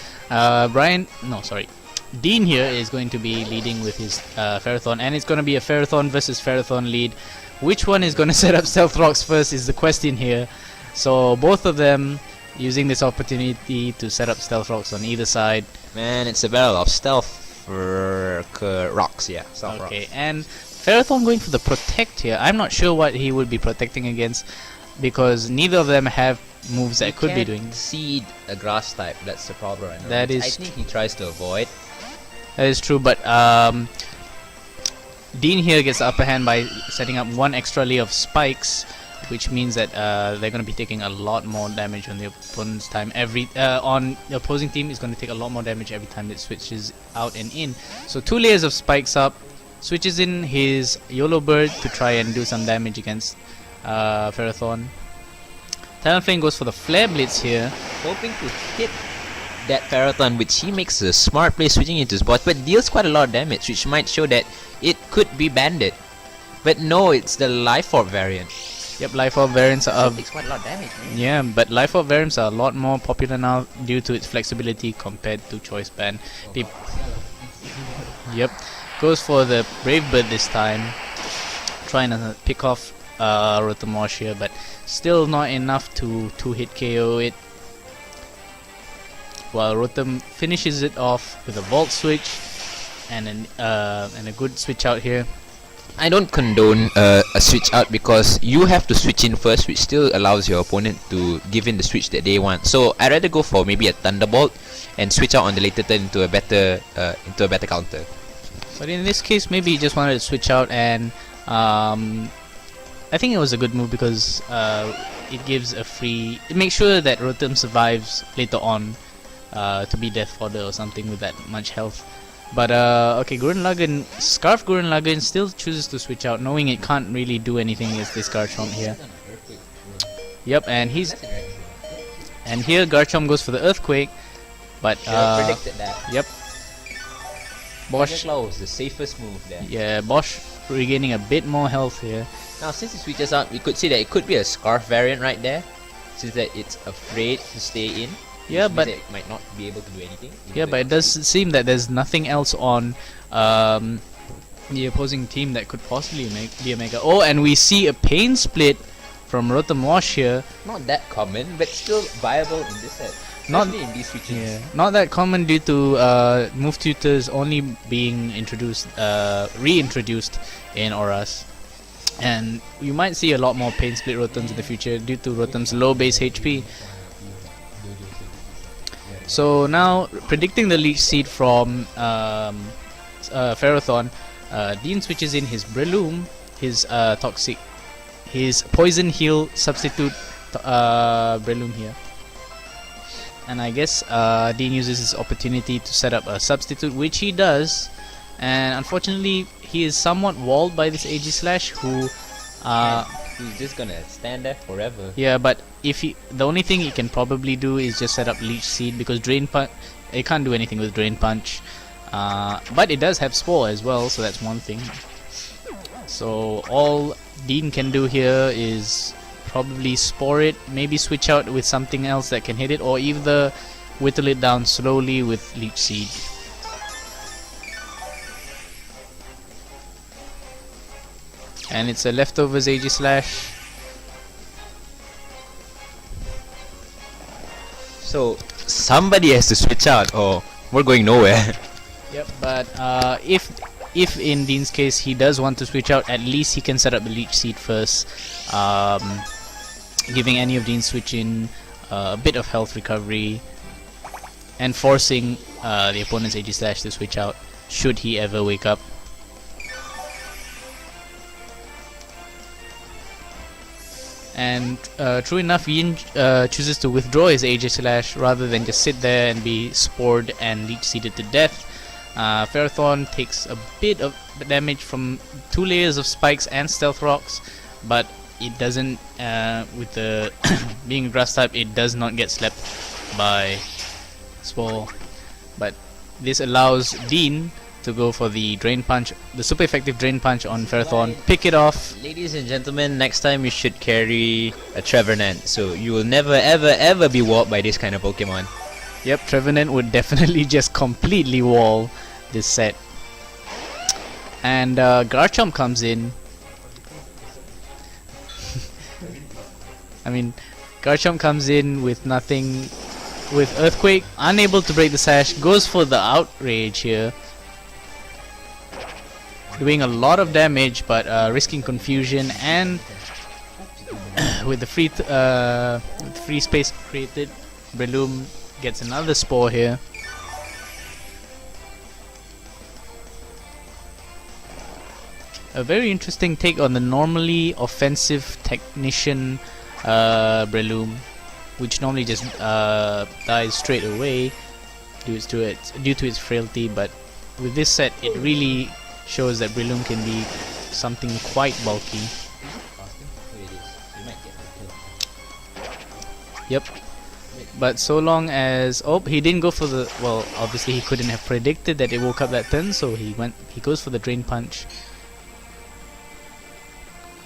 Dean here is going to be leading with his Ferrothorn, and it's going to be a Ferrothorn versus Ferrothorn lead. Which one is going to set up Stealth Rocks first is the question here. So both of them using this opportunity to set up Stealth Rocks on either side. Man, it's a battle of Stealth Rocks, yeah. Stealth Okay, Rocks. and Ferrothorn going for the Protect here. I'm not sure what he would be protecting against, because neither of them have moves that could be doing. Seed a grass type, that's the problem. I know. That is I think he tries to avoid. That is true, but Dean here gets the upper hand by setting up one extra layer of spikes, which means that they're going to be taking a lot more damage on the opponent's time. On the opposing team is going to take a lot more damage every time it switches out and in. So 2 layers of spikes up, switches in his YOLO Bird to try and do some damage against Ferrothorn. Talonflame goes for the Flare Blitz here. Hoping to hit that Ferrothorn, which he makes a smart play switching into his boss, but deals quite a lot of damage, which might show that it could be Bandit. But no, it's the Life Orb variant. Yep, Life Orb variants are... takes quite a lot of damage, man. Yeah, but Life Orb variants are a lot more popular now due to its flexibility compared to Choice Band. Yep, goes for the Brave Bird this time, trying to pick off Rotomosh here, but still not enough to 2-hit KO it. While Rotom finishes it off with a Volt Switch and a good switch out here. I don't condone a switch out because you have to switch in first, which still allows your opponent to give in the switch that they want. So I'd rather go for maybe a Thunderbolt and switch out on the later turn into a better counter. But in this case, maybe he just wanted to switch out, and I think it was a good move because it gives a free. It makes sure that Rotom survives later on to be Death Fodder or something with that much health. But okay, Scarf Gurren Lagann still chooses to switch out, knowing it can't really do anything against this Garchomp here. Yep, and here Garchomp goes for the Earthquake, but predicted that. Yep. Bosch was the safest move there. Yeah, Bosch regaining a bit more health here. Now since it switches out, we could see that it could be a Scarf variant right there, since that it's afraid to stay in. Yeah, but it might not be able to do anything. Yeah, but it does seem that there's nothing else on the opposing team that could possibly be a Mega. Oh, and we see a Pain Split from Rotomosh here. Not that common, but still viable in this set. Especially in these switches. Yeah, not that common due to move tutors only being reintroduced in Auras. And you might see a lot more Pain Split Rotoms in the future due to Rotom's low base HP. So now, predicting the Leech Seed from Ferrothorn, Dean switches in his Breloom, his Poison Heal substitute Breloom here. And I guess Dean uses his opportunity to set up a substitute, which he does. And unfortunately, he is somewhat walled by this AG Slash, who... he's just gonna stand there forever. Yeah, but the only thing he can probably do is just set up Leech Seed, because Drain Punch, it can't do anything with Drain Punch. But it does have Spore as well, so that's one thing. So all Dean can do here is probably Spore it, maybe switch out with something else that can hit it, or either whittle it down slowly with Leech Seed. And it's a leftovers AG Slash. So somebody has to switch out, or we're going nowhere. Yep, but if in Dean's case he does want to switch out, at least he can set up the Leech Seed first, giving any of Dean's switch in a bit of health recovery, and forcing the opponent's AG Slash to switch out should he ever wake up. And true enough, Yin chooses to withdraw his AG Slash rather than just sit there and be spored and Leech Seeded to death. Ferrothorn takes a bit of damage from 2 layers of spikes and stealth rocks, but it doesn't, with the being a grass type, it does not get slept by Spore. But this allows Dean to go for the Drain Punch, the super effective Drain Punch on Ferrothorn, pick it off. Ladies and gentlemen, next time you should carry a Trevenant, so you will never ever be warped by this kind of Pokemon. Yep, Trevenant would definitely just completely wall this set. And Garchomp comes in. I mean, Garchomp comes in with nothing, with Earthquake, unable to break the sash, goes for the Outrage here, doing a lot of damage, but risking confusion, and with the free space created, Breloom gets another Spore here. A very interesting take on the normally offensive technician Breloom, which normally just dies straight away due to its frailty, but with this set it really shows that Breloom can be something quite bulky. Yep. But so long as he didn't go for the, well, obviously he couldn't have predicted that it woke up that turn, so he goes for the drain punch.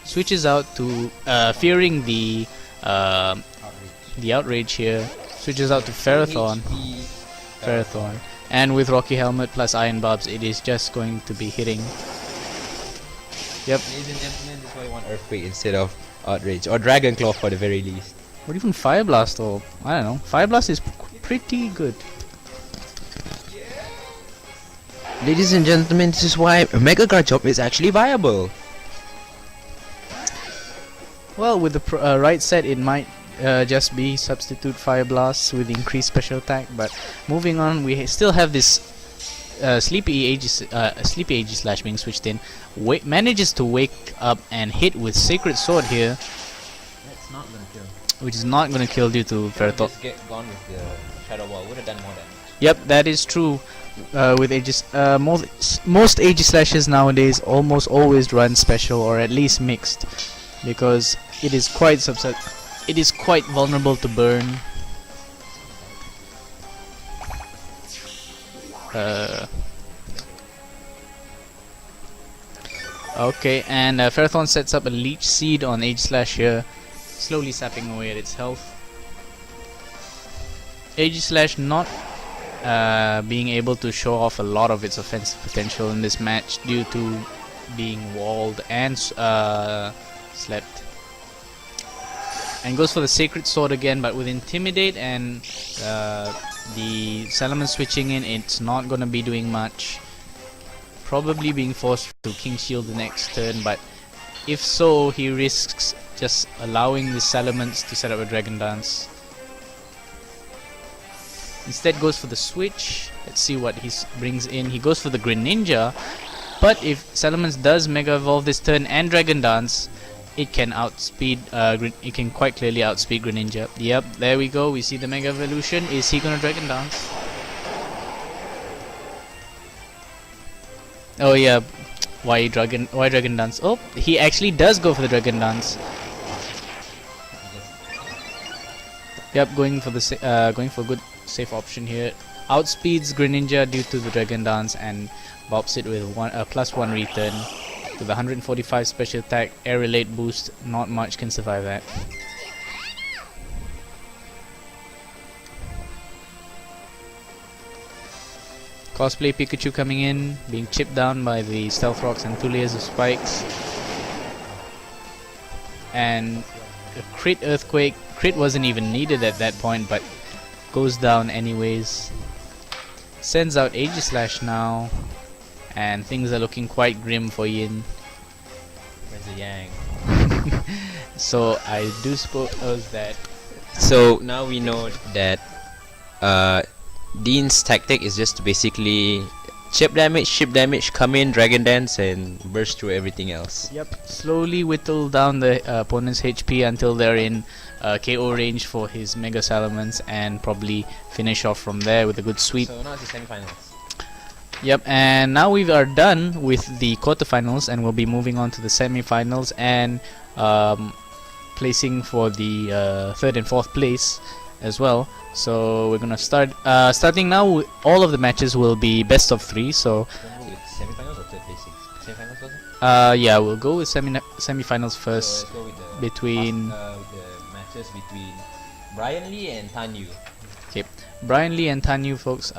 Switches out to fearing the outrage here. Switches out to Ferrothorn. And with Rocky Helmet plus Iron Barbs, it is just going to be hitting. Yep. Ladies and gentlemen, this is why I want Earthquake instead of Outrage, or Dragon Claw for the very least. Or even Fire Blast, or I don't know. Fire Blast is pretty good. Ladies and gentlemen, this is why Mega Garchomp is actually viable. Well, with the right set, it might just be substitute Fire Blast with increased special attack. But moving on, we still have this Sleepy Aegis Slash being switched in. Manages to wake up and hit with Sacred Sword here. That's not gonna kill. Which is not gonna kill due to Ferrothorn. Just get gone with the Shadow Ball. Would have done more damage. Yep, that is true. With Aegis, most Aegis Slashes nowadays almost always run special, or at least mixed, because it is quite vulnerable to burn. Okay, and Ferrothorn sets up a Leech Seed on Aegis Slash here, slowly sapping away at its health. Aegis Slash not being able to show off a lot of its offensive potential in this match due to being walled and slept. And goes for the Sacred Sword again, but with Intimidate and the Salomon switching in, it's not gonna be doing much. Probably being forced to King Shield the next turn, but if so, he risks just allowing the Salamence to set up a Dragon Dance. Instead goes for the switch. Let's see what he brings in. He goes for the Greninja, but if Salamence does Mega Evolve this turn and Dragon Dance, it can outspeed. It can quite clearly outspeed Greninja. Yep, there we go. We see the Mega Evolution. Is he gonna Dragon Dance? Oh yeah. Why Dragon Dance? Oh, he actually does go for the Dragon Dance. Yep, going for a good safe option here. Outspeeds Greninja due to the Dragon Dance and bops it with +1 return. With 145 special attack, air relate boost, not much can survive that. Cosplay Pikachu coming in, being chipped down by the Stealth Rocks and 2 layers of spikes. And a crit Earthquake. Crit wasn't even needed at that point, but goes down anyways. Sends out Aegis Slash now, and things are looking quite grim for Yin. Where's the Yang? So I do suppose that. So now we know that Dean's tactic is just to basically chip damage, ship damage, come in, Dragon Dance, and burst through everything else. Yep, slowly whittle down the opponent's HP until they're in KO range for his Mega Salamence, and probably finish off from there with a good sweep. So now it's the semifinals. Yep, and now we are done with the quarterfinals, and we'll be moving on to the semifinals and placing for the 3rd and 4th place as well. So we're gonna start. Starting now, all of the matches will be best of 3. So Semifinals or 3rd placing? Semifinals was it? yeah, we'll go with semifinals first. So let's go with the between with the matches between Brian Lee and Tan Yu. okay, Brian Lee and Tan Yu, folks.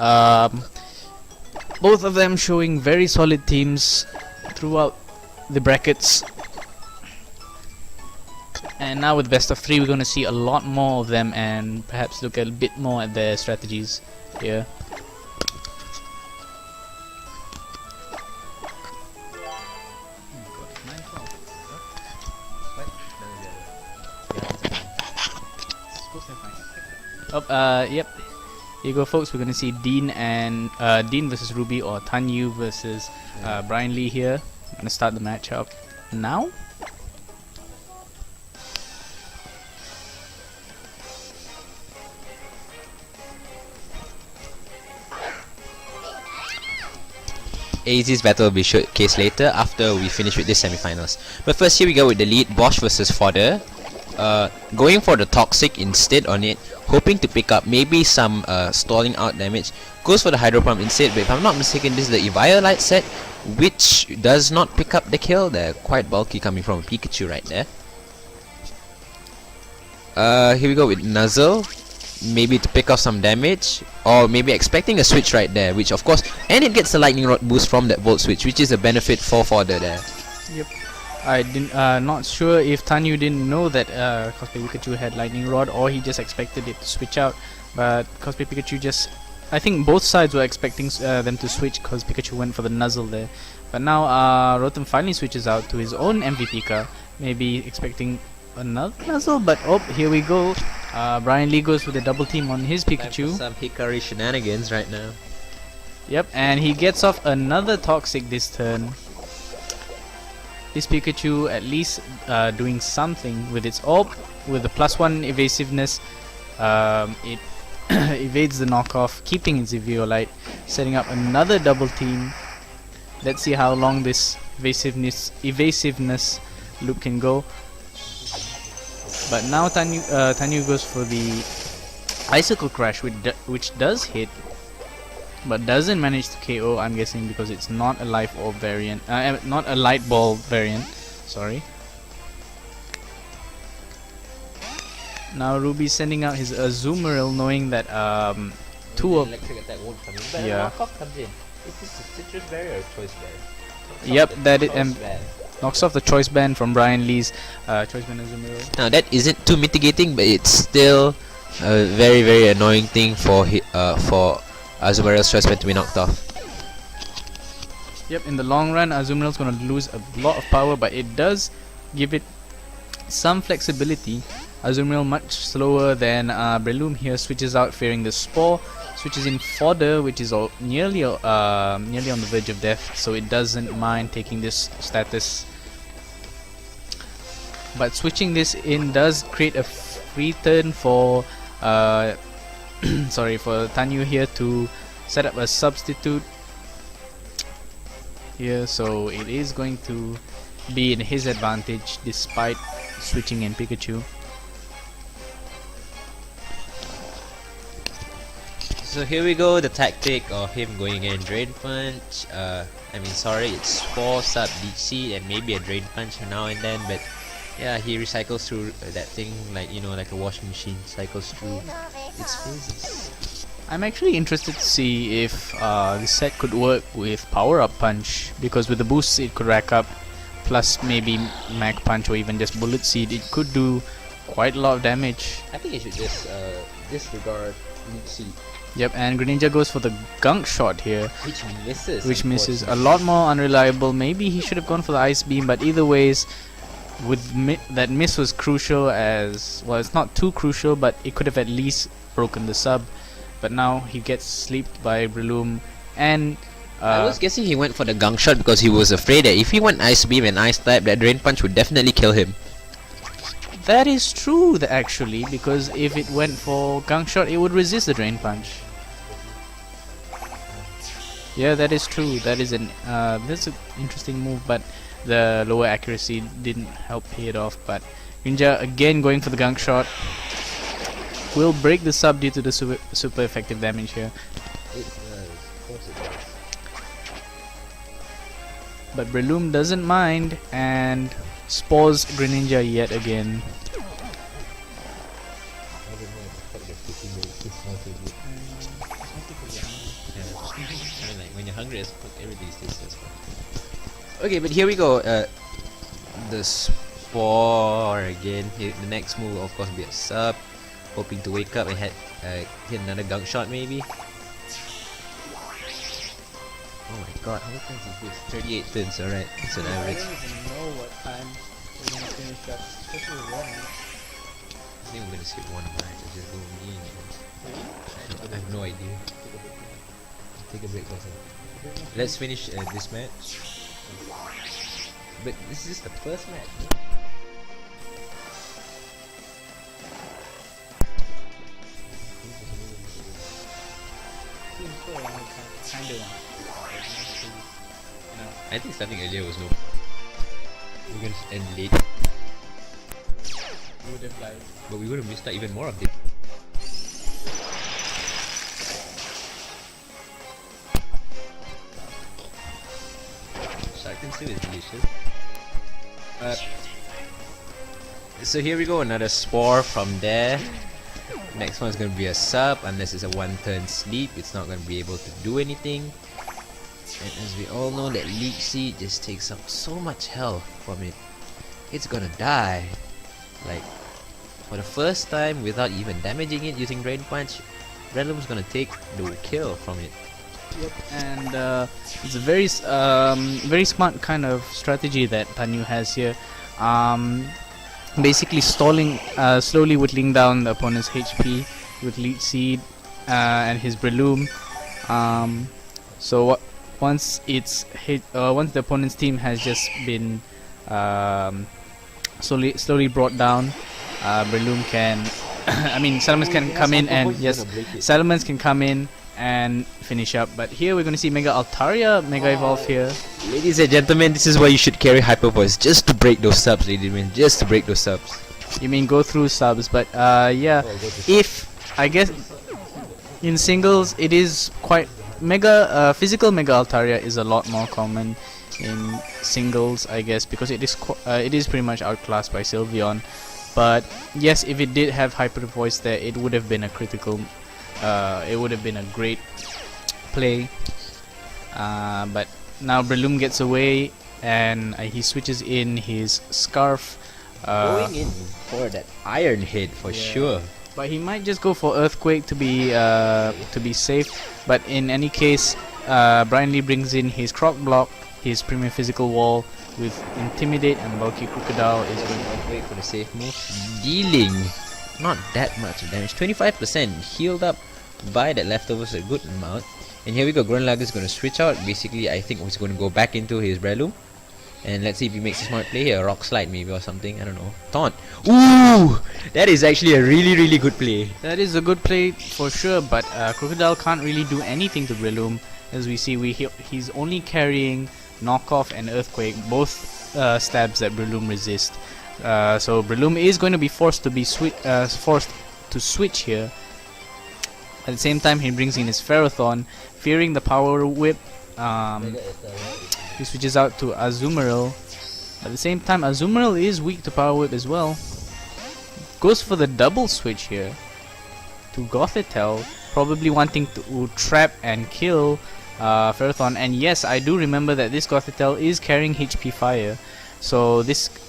Both of them showing very solid teams throughout the brackets. And now with best of 3, we're going to see a lot more of them and perhaps look a bit more at their strategies here. Yep. Here you go, folks. We're going to see Dean and Dean versus Ruby, or Tan Yu versus Brian Lee here. I'm gonna start the matchup now. AZ's battle will be showcased later after we finish with this semifinals. But first, here we go with the lead, Bosch versus Fodder. Going for the Toxic instead on it, hoping to pick up maybe some stalling out damage. Goes for the Hydro Pump instead, but if I'm not mistaken, this is the Eviolite set, which does not pick up the kill. They're quite bulky coming from Pikachu right there. Here we go with Nuzzle. Maybe to pick off some damage, or maybe expecting a switch right there, which of course, and it gets the lightning rod boost from that volt switch, which is a benefit for Fodder there. Yep. I didn't. Not sure if Tanyu didn't know that Cosplay Pikachu had lightning rod, or he just expected it to switch out. But Cosplay Pikachu just, I think both sides were expecting them to switch because Pikachu went for the Nuzzle there. But now Rotom finally switches out to his own MVP Pika, maybe expecting another Nuzzle. But oh, here we go. Brian Lee goes with a double team on his Pikachu. Some Hikari shenanigans right now. Yep, and he gets off another Toxic this turn. This Pikachu at least doing something with its orb. With the +1 evasiveness, it evades the knockoff, keeping its Eviolite, setting up another double team. Let's see how long this evasiveness loop can go. But now Tanyu goes for the Icicle Crash, which does hit, but doesn't manage to KO. I'm guessing because it's not a Life Orb variant, not a Light Ball variant. Sorry. Now Ruby sending out his Azumarill, knowing that two of electric attack won't come in, but yeah. knockoff comes in. Is this a Citrus Berry or a Choice Berry? Yep, that is knocks off the Choice Band from Brian Lee's Choice Band Azumarill. Now that isn't too mitigating, but it's still a very very annoying thing for Azumarill's Choice Band to be knocked off. Yep, in the long run, Azumarill's gonna lose a lot of power, but it does give it some flexibility. Azumarill much slower than Breloom here, switches out fearing the Spore, switches in Fodder, which is nearly on the verge of death, so it doesn't mind taking this status. But switching this in does create a free turn for sorry, for Tanyu here to set up a substitute here, so it is going to be in his advantage despite switching in Pikachu. So here we go, the tactic of him going in Drain Punch. It's 4 sub DC and maybe a Drain Punch now and then, but yeah, he recycles through that thing like a washing machine cycles through its phases. I'm actually interested to see if this set could work with Power Up Punch, because with the boosts it could rack up, plus maybe Mag Punch or even just Bullet Seed, it could do quite a lot of damage. I think you should just disregard Leech Seed. Yep, and Greninja goes for the Gunk Shot here, Which misses. a lot more unreliable. Maybe he should have gone for the Ice Beam, but either ways, with that miss was crucial as well. It's not too crucial, but it could have at least broken the sub. But now he gets sleeped by Breloom, and I was guessing he went for the Gunk Shot because he was afraid that if he went Ice Beam and Ice Type, that Drain Punch would definitely kill him. that is true actually, because if it went for Gunk Shot, it would resist the Drain Punch. Yeah, that is true. That's an interesting move, but the lower accuracy didn't help pay it off. But Ninja again going for the Gunk Shot will break the sub due to the super effective damage here. But Breloom doesn't mind and spores Greninja yet again. When you're hungry as fuck, everything tastes fun. Okay, but here we go. The Spore again. The next move will of course be a sub. Hoping to wake up and hit another Gunk Shot maybe. Oh my god, how many turns is this? 38 turns, alright. It's an average. I don't even know what time we're gonna finish up, especially one. I think we're gonna skip one match. It's just go me and I have no idea. Take a break first. Let's finish this match. But this is the first match. I think starting earlier was no. We're gonna end late. But we're gonna miss out even more of it. Shark stew is delicious. So here we go, another spore from there. Next one is gonna be a sub, unless it's a one-turn sleep, it's not gonna be able to do anything. And as we all know, that leech seed just takes up so much health from it. It's gonna die. Like, for the first time, without even damaging it using Drain Punch, Breloom's gonna take the kill from it. Yep, and it's a very very smart kind of strategy that Tanyu has here. Basically stalling, slowly whittling down the opponent's HP with Leech Seed and his Breloom. So once it's hit, once the opponent's team has just been slowly brought down, Breloom can, I mean, Salamence can come in and Salamence can come in and finish up. But here we're going to see Mega Altaria Mega Evolve here. Ladies and gentlemen, this is why you should carry Hyper Voice, just to break those subs, ladies and gentlemen, just to break those subs. You mean go through subs, but yeah, if I guess in singles it is quite physical Mega Altaria is a lot more common in singles, I guess, because it is pretty much outclassed by Sylveon. But yes, if it did have Hyper Voice there, it would have been a critical. It would have been a great play. But now Breloom gets away and he switches in his Scarf. Going in for that Iron Head for sure. But he might just go for Earthquake to be safe. But in any case, Brian Lee brings in his Croc Block, his Premier Physical Wall with Intimidate, and Bulky Crocodile is going to wait for the safe move, dealing not that much damage, 25% healed up by that leftovers a good amount. And here we go, Grunlag is going to switch out. Basically, I think he's going to go back into his Breloom. And let's see if he makes a smart play here. Rock Slide maybe or something, I don't know. Taunt. Ooh! That is actually a really good play. That is a good play for sure, but Crocodile can't really do anything to Breloom. As we see, he's only carrying Knockoff and Earthquake, both stabs that Breloom resist. So Breloom is going to be forced to switch here. At the same time, he brings in his Ferrothorn, fearing the Power Whip. He switches out to Azumarill. At the same time, Azumarill is weak to Power Whip as well. Goes for the double switch here to Gothitelle, probably wanting to trap and kill Ferrothorn. And yes, I do remember that this Gothitelle is carrying HP Fire. So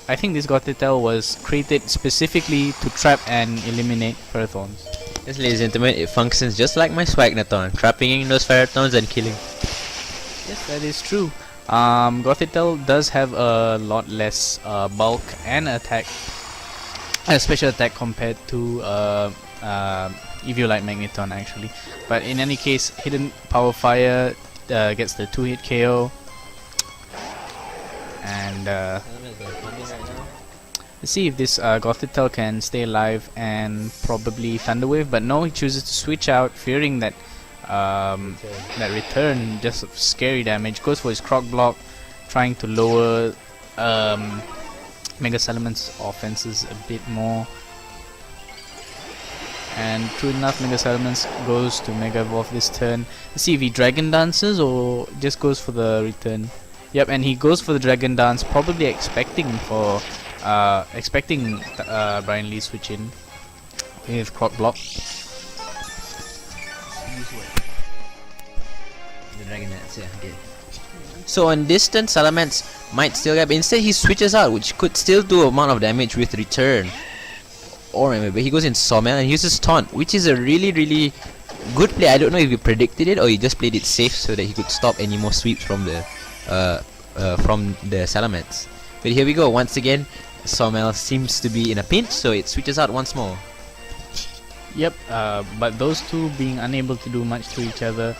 I think this Gothitelle was created specifically to trap and eliminate Ferrothorns. Yes, ladies and gentlemen, it functions just like my Swagnathon, trapping in those Ferrothorns and killing. Yes, that is true. Gothitelle does have a lot less bulk and attack, special attack compared to Eviolite Magneton actually. But in any case, Hidden Power Fire gets the 2-hit KO. And let's see if this Gothitelle can stay alive and probably Thunder Wave. But no, he chooses to switch out, fearing that that return, just scary damage. Goes for his Croc Block, trying to lower Mega Salamance's offenses a bit more. And true enough, Mega Salamence goes to Mega Evolve this turn. Let's see if he Dragon Dances or just goes for the return. Yep, and he goes for the Dragon Dance, probably expecting Brian Lee switch in with Croc Block. So on this turn, Salamence might still get, but instead he switches out, which could still do amount of damage with return. Or maybe he goes in Sawmell and uses Taunt, which is a really good play. I don't know if he predicted it or he just played it safe so that he could stop any more sweeps from the Salamence. But here we go, once again, Sawmell seems to be in a pinch, so it switches out once more. Yep, but those two being unable to do much to each other,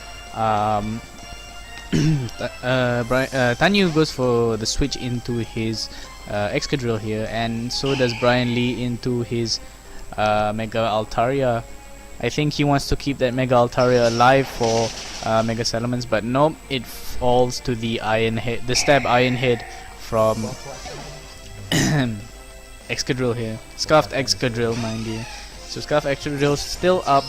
Tanyu goes for the switch into his Excadrill here, and so does Brian Lee into his Mega Altaria. I think he wants to keep that Mega Altaria alive for Mega Salamence, but nope, it falls to the Iron Head, the stab Iron Head from Excadrill here. Scuffed Excadrill, mind you. So Scuffed Excadrill still up,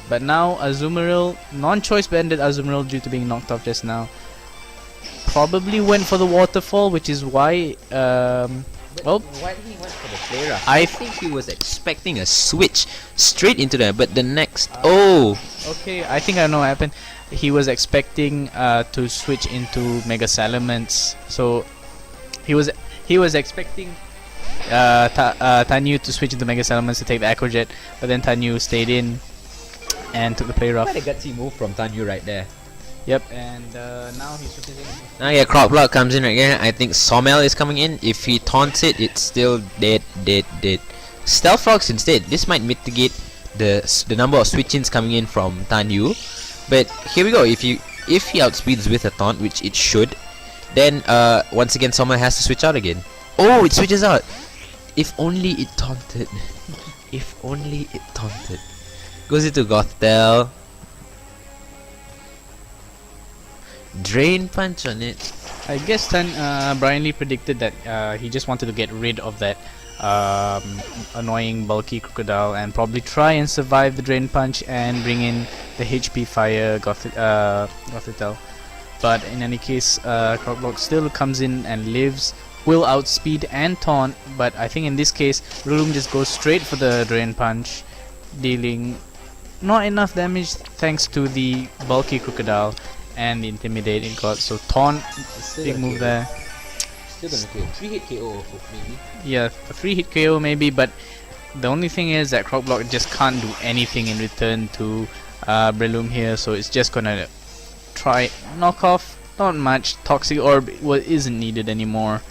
but now Azumarill, non-choice banded Azumarill due to being knocked off just now, probably went for the waterfall, which is why Why he went for the flare up? I think he was expecting a switch straight into that, but the next okay, I think I know what happened. He was expecting to switch into Mega Salamence, so he was expecting Tanyu to switch into Mega Salamence to take the Aqua Jet, but then Tanyu stayed in and took the play rough. Quite a gutsy move from Tanyu right there. Yep, and now he's switching in. Now yeah, Crop Block comes in right here. I think Sommel is coming in. If he taunts it, it's still dead. Stealth Rocks instead. This might mitigate the number of switch-ins coming in from Tanyu. But here we go. If he outspeeds with a taunt, which it should, then once again Sommel has to switch out again. Oh, it switches out. If only it taunted. If only it taunted. Goes into Gothel. Drain Punch on it. I guess Brian Lee predicted that he just wanted to get rid of that annoying bulky crocodile and probably try and survive the Drain Punch and bring in the HP Fire Gothitelle. But in any case, Crocblock still comes in and lives, will outspeed and taunt, but I think in this case Rillaboom just goes straight for the Drain Punch, dealing not enough damage thanks to the bulky crocodile and the Intimidate it got. So taunt, big move there. Still gonna kill. 3-hit KO maybe. Yeah, a 3-hit KO maybe, but the only thing is that Crocblock just can't do anything in return to Breloom here, so it's just gonna try knock off. Not much. Toxic Orb isn't needed anymore.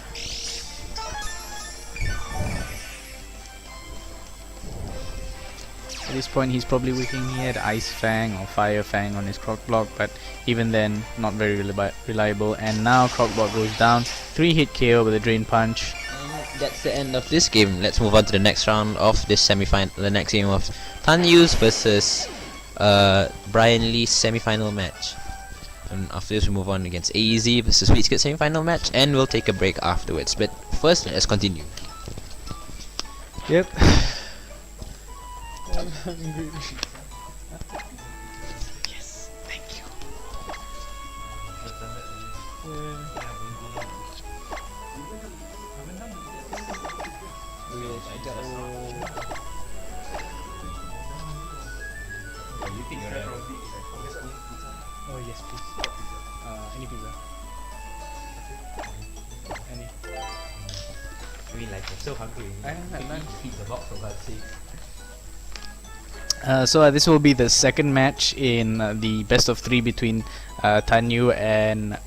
At this point he's probably wishing he had Ice Fang or Fire Fang on his Crocblock, but even then not very reliable. And now Crocblock goes down, 3-hit KO with a Drain Punch. And that's the end of this game. Let's move on to the next round of this semi-final, the next game of Tanyu's versus Brian Lee's semi-final match. And after this we move on against AZ versus Sweetskit semi-final match, and we'll take a break afterwards. But first, let's continue. Yep. Yes, thank you. Oh yes, please. Any pizza? Any? I mean, like, I'm so hungry. I haven't had lunch. Eat the box for God's sake. So this will be the second match in the best of 3 between Tanyu and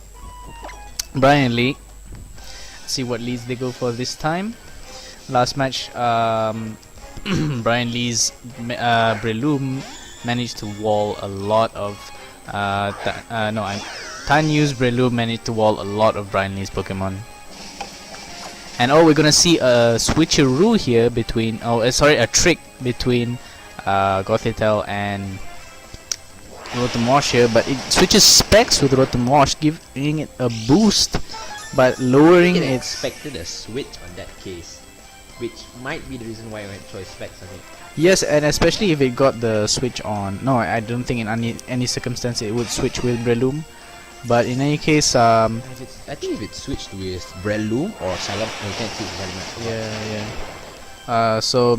Brian Lee. See what leads they go for this time. Last match, Brian Lee's Breloom managed to wall a lot of Tanyu's Breloom managed to wall a lot of Brian Lee's Pokemon. And we're gonna see a switcheroo here between a trick between Gothitelle and Rotomosh here, but it switches specs with Rotomosh, giving it a boost but lowering I its. expected a switch on that case, which might be the reason why I went choice specs on it. Yes, and especially if it got the switch on. No, I don't think in any circumstance it would switch with Breloom. But in any case, I think if it switched with Breloom or Salam, you can't see it very much. yeah. So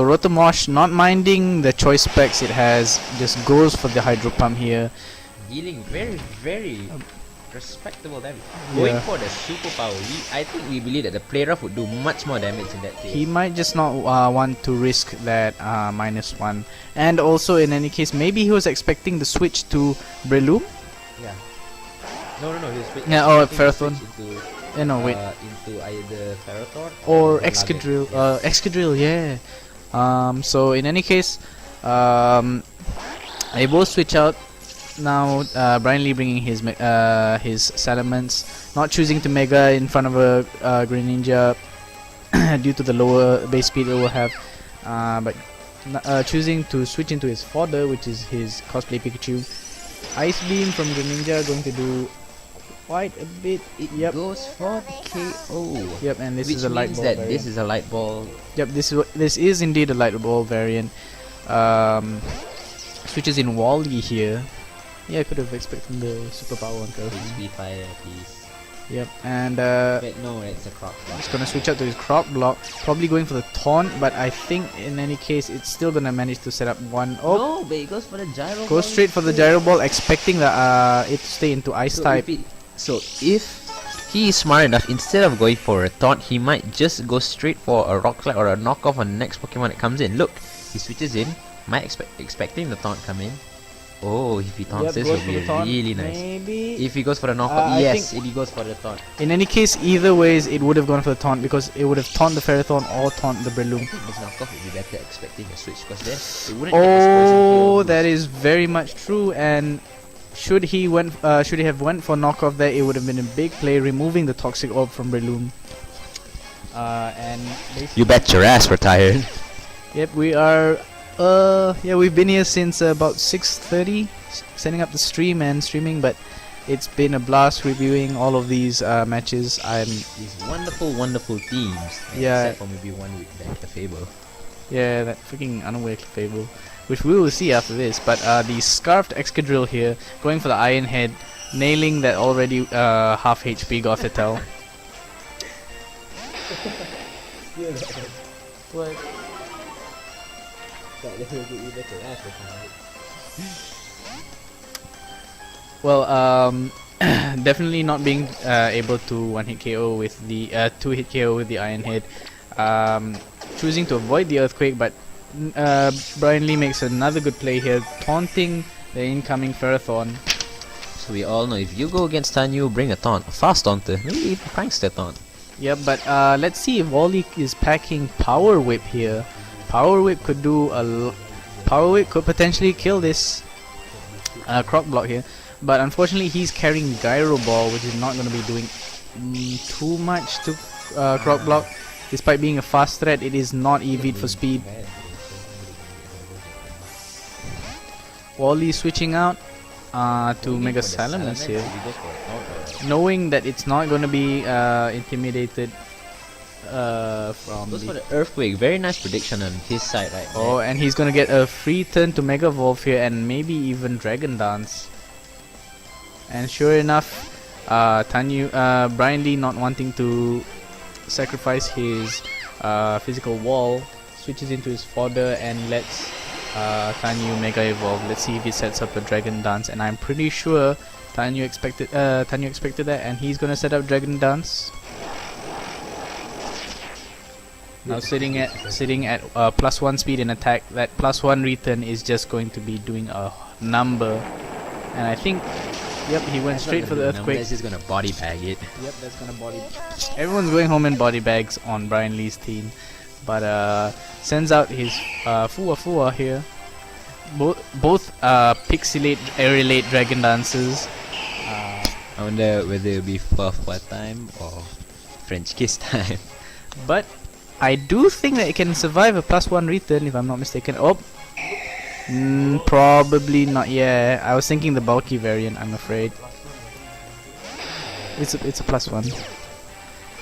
Rotomosh, not minding the choice specs it has, just goes for the Hydro Pump here. Dealing very respectable damage. Yeah. Going for the superpower, I think we believe that the play rough would do much more damage in that case. He might just not want to risk that -1. And also in any case, maybe he was expecting the switch to Breloom. Yeah. No. He was Yeah, or Ferrothorn. No, wait. Into either Ferrothorn Or Nugget. Excadrill. Yeah. Excadrill, yeah. So in any case, they both switch out. now Brian Lee bringing his Salamence, not choosing to Mega in front of a Greninja due to the lower base speed it will have, but choosing to switch into his fodder, which is his cosplay Pikachu. Ice Beam from Greninja going to do quite a bit. It goes for KO. Yep, and this Which is a light means ball that variant. this is a light ball. Yep, this is indeed a light ball variant. Switches in Wally here. Yeah, I could have expected the superpower on Curve. HP fire, please. Yep, and But no, it's a crop block. he's gonna switch out to his crop block, probably going for the taunt, but I think in any case it's still gonna manage to set up one. Oh, No, but it goes for the gyro ball. goes straight for the gyro ball, expecting the it to stay into ice type. So if he is smart enough, instead of going for a taunt, he might just go straight for a rock slide or a knockoff on the next Pokemon that comes in. Look, he switches in, might expecting the taunt come in. Oh, if he taunts this, goes will for be the taunt, really nice. Maybe. If he goes for the knockoff, I yes, think- if he goes for the taunt. In any case, either ways, it would have gone for the taunt because it would have taunt the Ferrothorn or taunt the Breloom. I think this knockoff would be better expecting a switch because then it wouldn't get this poison Oh, KO that boost. is very much true. And should he have went for knockoff there, it would have been a big play, removing the toxic orb from Breloom. And You bet your ass we're tired. yep, we are. Yeah, we've been here since about 6:30, setting up the stream and streaming, but it's been a blast reviewing all of these matches. These wonderful, wonderful teams. Yeah. Except for maybe one with the Fable. Yeah, that freaking unaware Fable, which we will see after this. But the Scarfed Excadrill here, going for the Iron Head, nailing that already half HP Gothitelle. What? Well, definitely not being able to one-hit KO with the two-hit KO with the Iron Head. Choosing to avoid the Earthquake, but Brian Lee makes another good play here, taunting the incoming Ferrothorn. So we all know if you go against Tanyu, bring a taunt, a fast taunter, maybe even prankster taunt. Yep, but let's see if Wally is packing Power Whip here. Power Whip could do Power Whip could potentially kill this Croc Block here, but unfortunately he's carrying Gyro Ball, which is not going to be doing too much to Croc Block. Despite being a fast threat, it is not EV'd for speed. Wally switching out to Mega Salamence here, knowing that it's not going to be intimidated from Goes for the... the Earthquake, very nice prediction on his side right Oh, and he's going to get a free turn to Mega Evolve here and maybe even Dragon Dance. And sure enough, Brian Lee not wanting to sacrifice his physical wall, switches into his fodder and lets Tanyu Mega Evolve. Let's see if he sets up a Dragon Dance, and I'm pretty sure Tanyu expected that, and he's gonna set up Dragon Dance. Now sitting at +1 speed in attack, that +1 return is just going to be doing a number, and I think, yep, he went straight for the Earthquake. That's just gonna body bag it. Yep, that's gonna body. Everyone's going home in body bags on Brian Lee's team, but sends out his Fua here. Both Pixelate, Aerolate Dragon Dances. I wonder whether it'll be Fua time or French kiss time. But I do think that it can survive a +1 return, if I'm not mistaken. Oh, probably not. Yeah, I was thinking the bulky variant. I'm afraid it's a +1.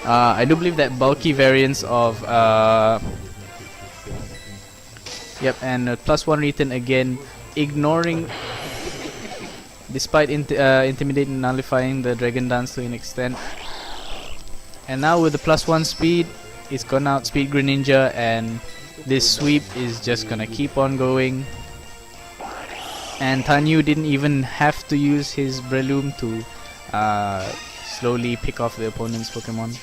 I do believe that bulky variants of yep, and +1 return again, ignoring, despite intimidating, nullifying the Dragon Dance to an extent. And now with the +1 speed, it's gonna outspeed Greninja, and this sweep is just gonna keep on going. And Tanyu didn't even have to use his Breloom to slowly pick off the opponent's Pokemon.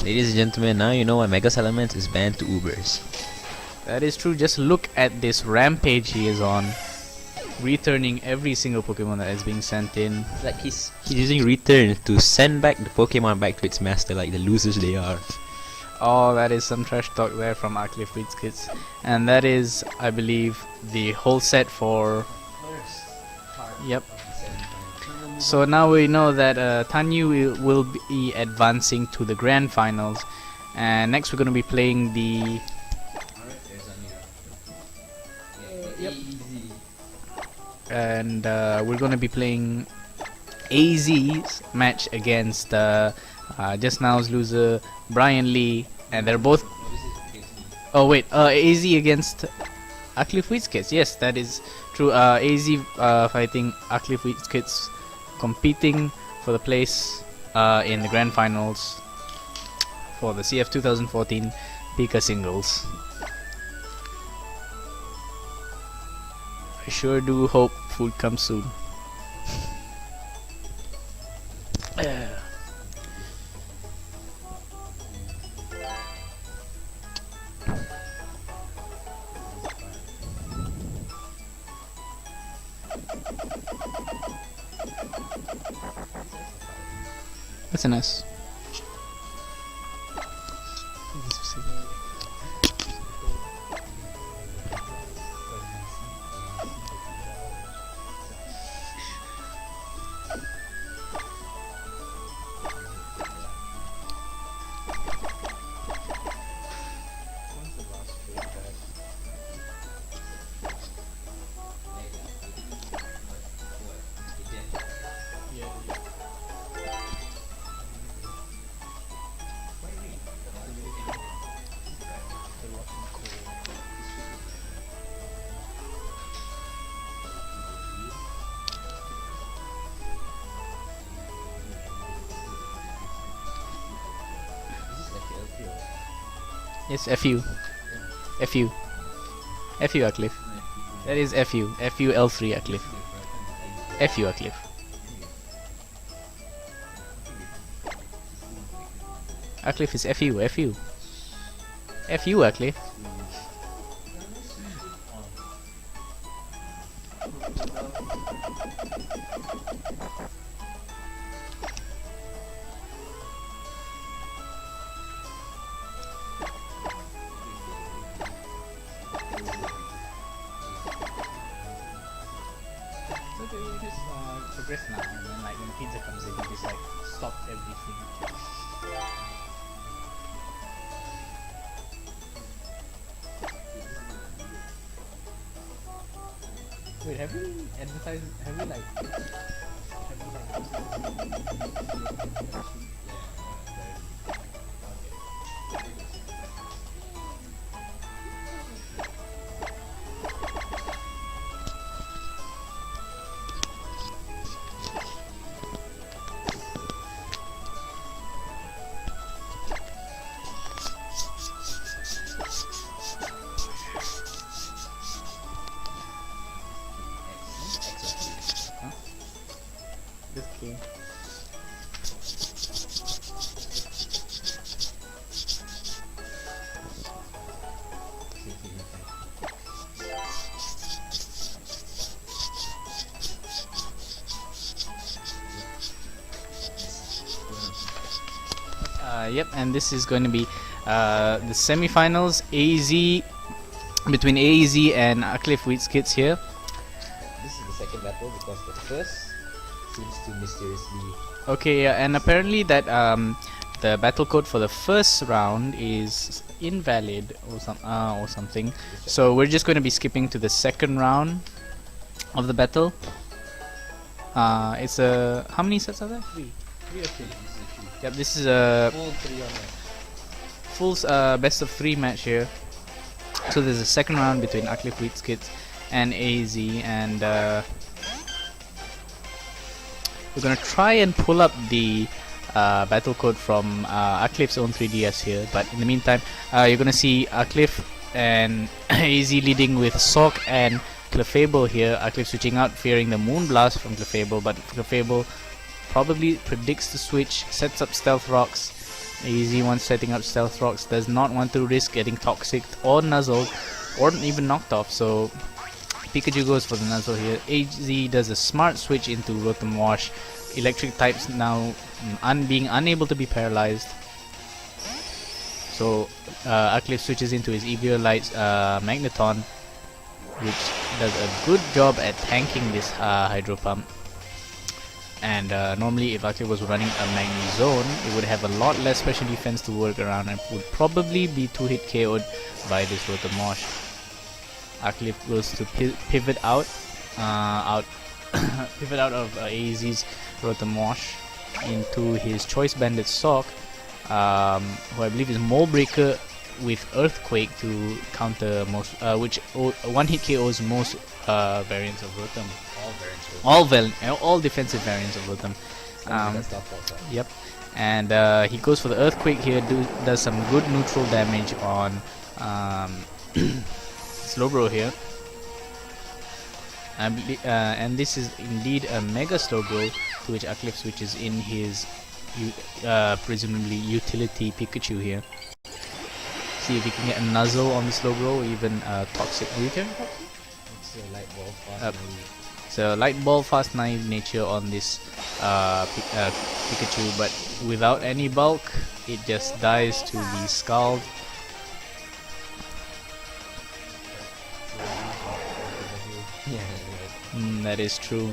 Ladies and gentlemen, now you know why Mega Salamence is banned to Ubers. That is true. Just look at this rampage he is on, returning every single Pokemon that is being sent in. Like he's using return to send back the Pokemon back to its master like the losers they are. Oh, that is some trash talk there from Aqlif Kids. And that is, I believe, the whole set for... Yep. So now we know that Tanyu will be advancing to the grand finals, and next we're going to be playing the. And we're going to be playing AZ's match against just now's loser Brian Lee, and they're both. Oh wait, AZ against Aqlif Wheatskits. Yes, that is true. AZ fighting Aqlif Wheatskits, competing for the place in the grand finals for the CF 2014 Pika singles. I sure do hope food comes soon. What's an S? Yes, FU. FU. FU Aqlif. That is FU. FU L3 Aqlif. FU Aqlif. Aqlif is FU. FU. FU Aqlif. Progress now, and then like when pizza comes in, you just like stop everything. Wait, have we advertised? Have we like? This game. Yep, and this is going to be the semi-finals. Between AZ and Aqlif Wheatskits here. This is the second battle because the first seems to mysteriously. Okay, yeah, and apparently that the battle code for the first round is invalid or something. So we're just going to be skipping to the second round of the battle. It's a how many sets are there? Three or two. Yep, this is a full best of 3 match here. So there's a second round between Aqlif Wheatskits and AZ, and we're gonna try and pull up the battle code from Aqlif's own 3DS here. But in the meantime, you're gonna see Aqlif and AZ leading with Sok and Clefable here. Aqlif switching out, fearing the Moonblast from Clefable, but Clefable probably predicts the switch, sets up Stealth Rocks. AZ once setting up Stealth Rocks, does not want to risk getting Toxic or Nuzzled or even knocked off, so Pikachu goes for the Nuzzle here. AZ does a smart switch into Rotom Wash. Electric types now being unable to be paralyzed. So Aqlif switches into his Eviolite Magneton, which does a good job at tanking this Hydro Pump. And normally if Aqlif was running a Magni Zone, it would have a lot less special defense to work around and would probably be 2-hit KO'd by this Rotomosh. Aqlif goes to pivot out, pivot out of AZ's Rotomosh into his Choice Bandit Sock, who I believe is Mold Breaker with Earthquake to counter most, which one-hit KOs most variants of Rotom. All defensive variants of Rotom. Yep. And he goes for the Earthquake here, does some good neutral damage on Slowbro here. And this is indeed a Mega Slowbro, to which Aqlif switches in his presumably utility Pikachu here. See if he can get a Nuzzle on the Slowbro, or even Toxic Rooter. So Light Ball, Fast Naive nature on this Pikachu, but without any bulk, it just dies to the Scald. That is true.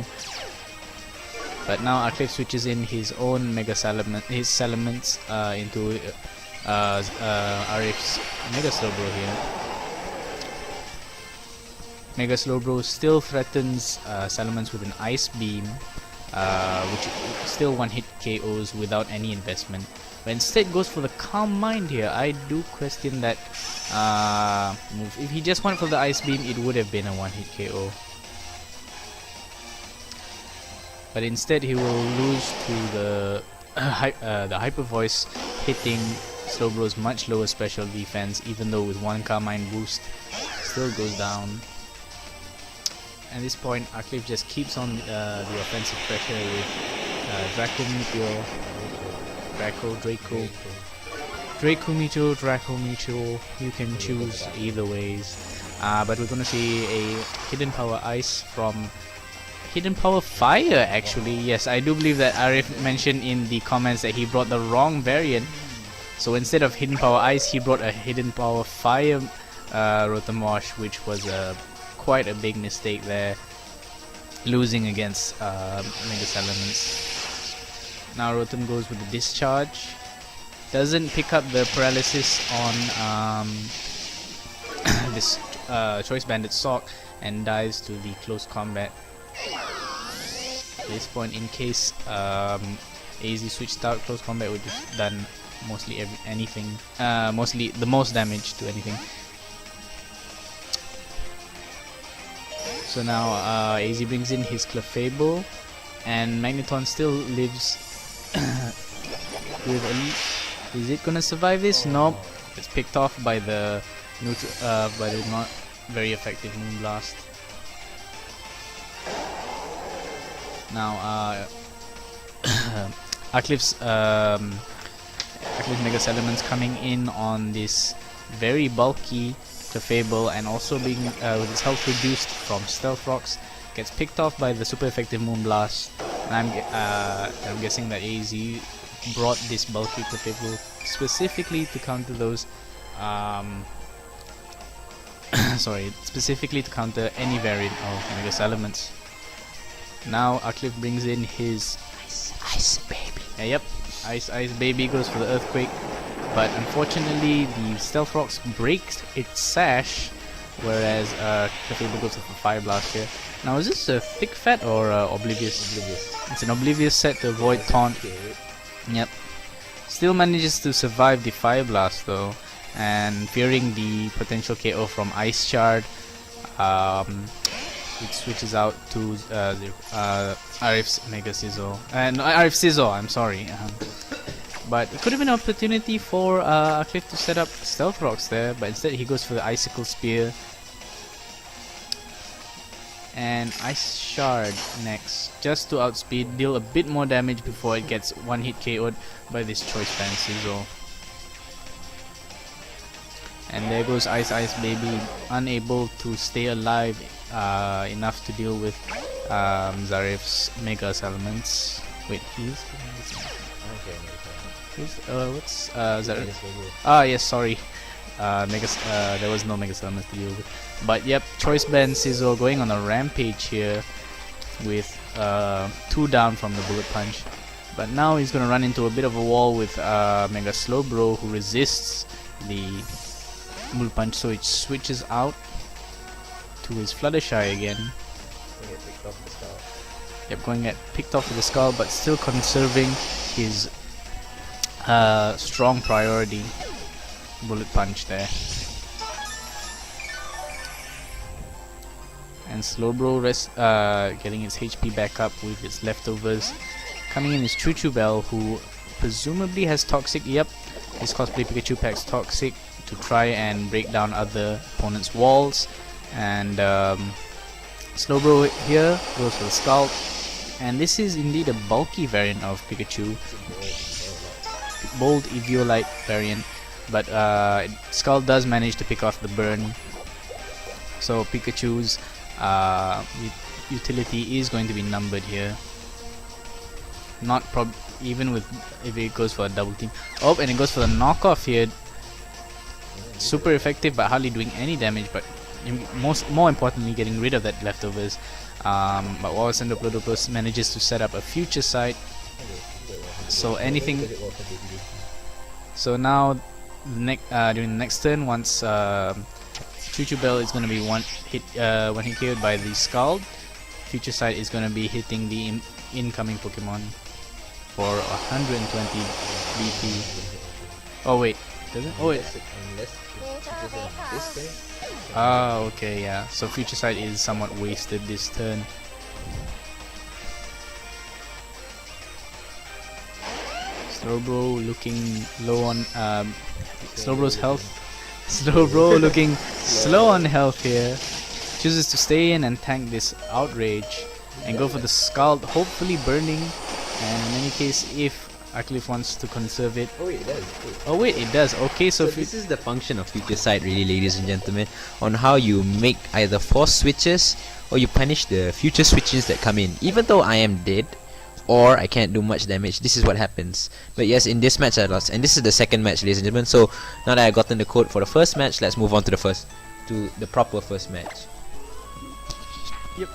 But now Aqlif switches in his own Mega Salamence into Arif's Mega Slowbro here. Mega Slowbro still threatens Salamence with an Ice Beam, which still one-hit KOs without any investment. But instead goes for the Calm Mind here. I do question that move. If he just went for the Ice Beam, it would have been a one-hit KO. But instead he will lose to the Hyper Voice, hitting Slowbro's much lower special defense, even though with one Carmine boost still goes down. At this point Aqlif just keeps on the offensive pressure with Draco Meteor, Draco Meteor, you can choose either ways. But we're gonna see a Hidden Power Ice from Hidden Power Fire actually. Yes, I do believe that Arif mentioned in the comments that he brought the wrong variant. So instead of Hidden Power Ice, he brought a Hidden Power Fire Rotomosh, which was quite a big mistake there, losing against Mega Salamence. Now Rotom goes with the Discharge, doesn't pick up the Paralysis on this Choice Bandit Sock, and dies to the Close Combat. At this point, in case AZ switched out, Close Combat would have done mostly mostly the most damage to anything. So now AZ brings in his Clefable, and Magneton still lives with Elite. Is it gonna survive this? Nope. It's picked off by the not very effective Moonblast. Now Aqlif's Mega Salamence coming in on this very bulky Clefable, and also being with its health reduced from Stealth Rocks, gets picked off by the super effective Moonblast. And I'm guessing that AZ brought this bulky Clefable specifically to counter those specifically to counter any variant of Mega Salamence. Now Aqlif brings in his Ice Baby. Yep, Ice Baby goes for the Earthquake, but unfortunately the Stealth Rocks breaks its sash, whereas Clefable goes for Fire Blast here. Now is this a Thick Fat or Oblivious? It's an Oblivious set to avoid Taunt. Yep. Still manages to survive the Fire Blast though, and fearing the potential KO from Ice Shard, it switches out to Arif's Mega Sizzle. No, Arif Sizzle, I'm sorry. But it could have been an opportunity for Aqlif to set up Stealth Rocks there, but instead he goes for the Icicle Spear. And Ice Shard next, just to outspeed, deal a bit more damage before it gets one hit KO'd by this Choice Band Sizzle. And there goes Ice Baby, unable to stay alive enough to deal with Zarif's Mega Salamence. Wait, what's Zarif? Yes, sorry. There was no Mega Salamence to deal with. But yep, Choice Band Sizzle going on a rampage here with 2 down from the bullet punch. But now he's gonna run into a bit of a wall with Mega Slowbro, who resists the bullet punch, so it switches out to his Fluttershy again. Yep, going to get picked off with the skull, but still conserving his strong priority bullet punch there. And Slowbro getting its HP back up with its leftovers. Coming in is Choo Choo Bell, who presumably has Toxic. Yep, his cosplay Pikachu packs Toxic to try and break down other opponents' walls. And Slowbro here goes for the Scald. And this is indeed a bulky variant of Pikachu. Bold Eviolite variant. But Scald does manage to pick off the burn. So Pikachu's utility is going to be numbered here. Not even with if it goes for a double team. Oh, and it goes for the knockoff here. Super effective, but hardly doing any damage. But more importantly, getting rid of that leftovers. But Wawasan Diplodocus manages to set up a future sight. So anything. So now, during the next turn, once Choo Choo Bell is going to be one hit KO'd by the Scald, future sight is going to be hitting the incoming Pokemon for 120 BP. Oh wait, does it? Oh wait. Ah, okay, yeah. So future sight is somewhat wasted this turn. Slowbro looking low on Slowbro's health. Slowbro looking slow on health here. Chooses to stay in and tank this outrage and go for the Scald, hopefully burning. And in any case, if Aqlif wants to conserve it. Oh wait, it does. Oh wait, it does. Okay, so this is the function of future sight, really, ladies and gentlemen, on how you make either force switches or you punish the future switches that come in. Even though I am dead or I can't do much damage, this is what happens. But yes, in this match I lost, and this is the second match, ladies and gentlemen. So now that I've gotten the code for the first match, let's move on to the proper first match. Yep.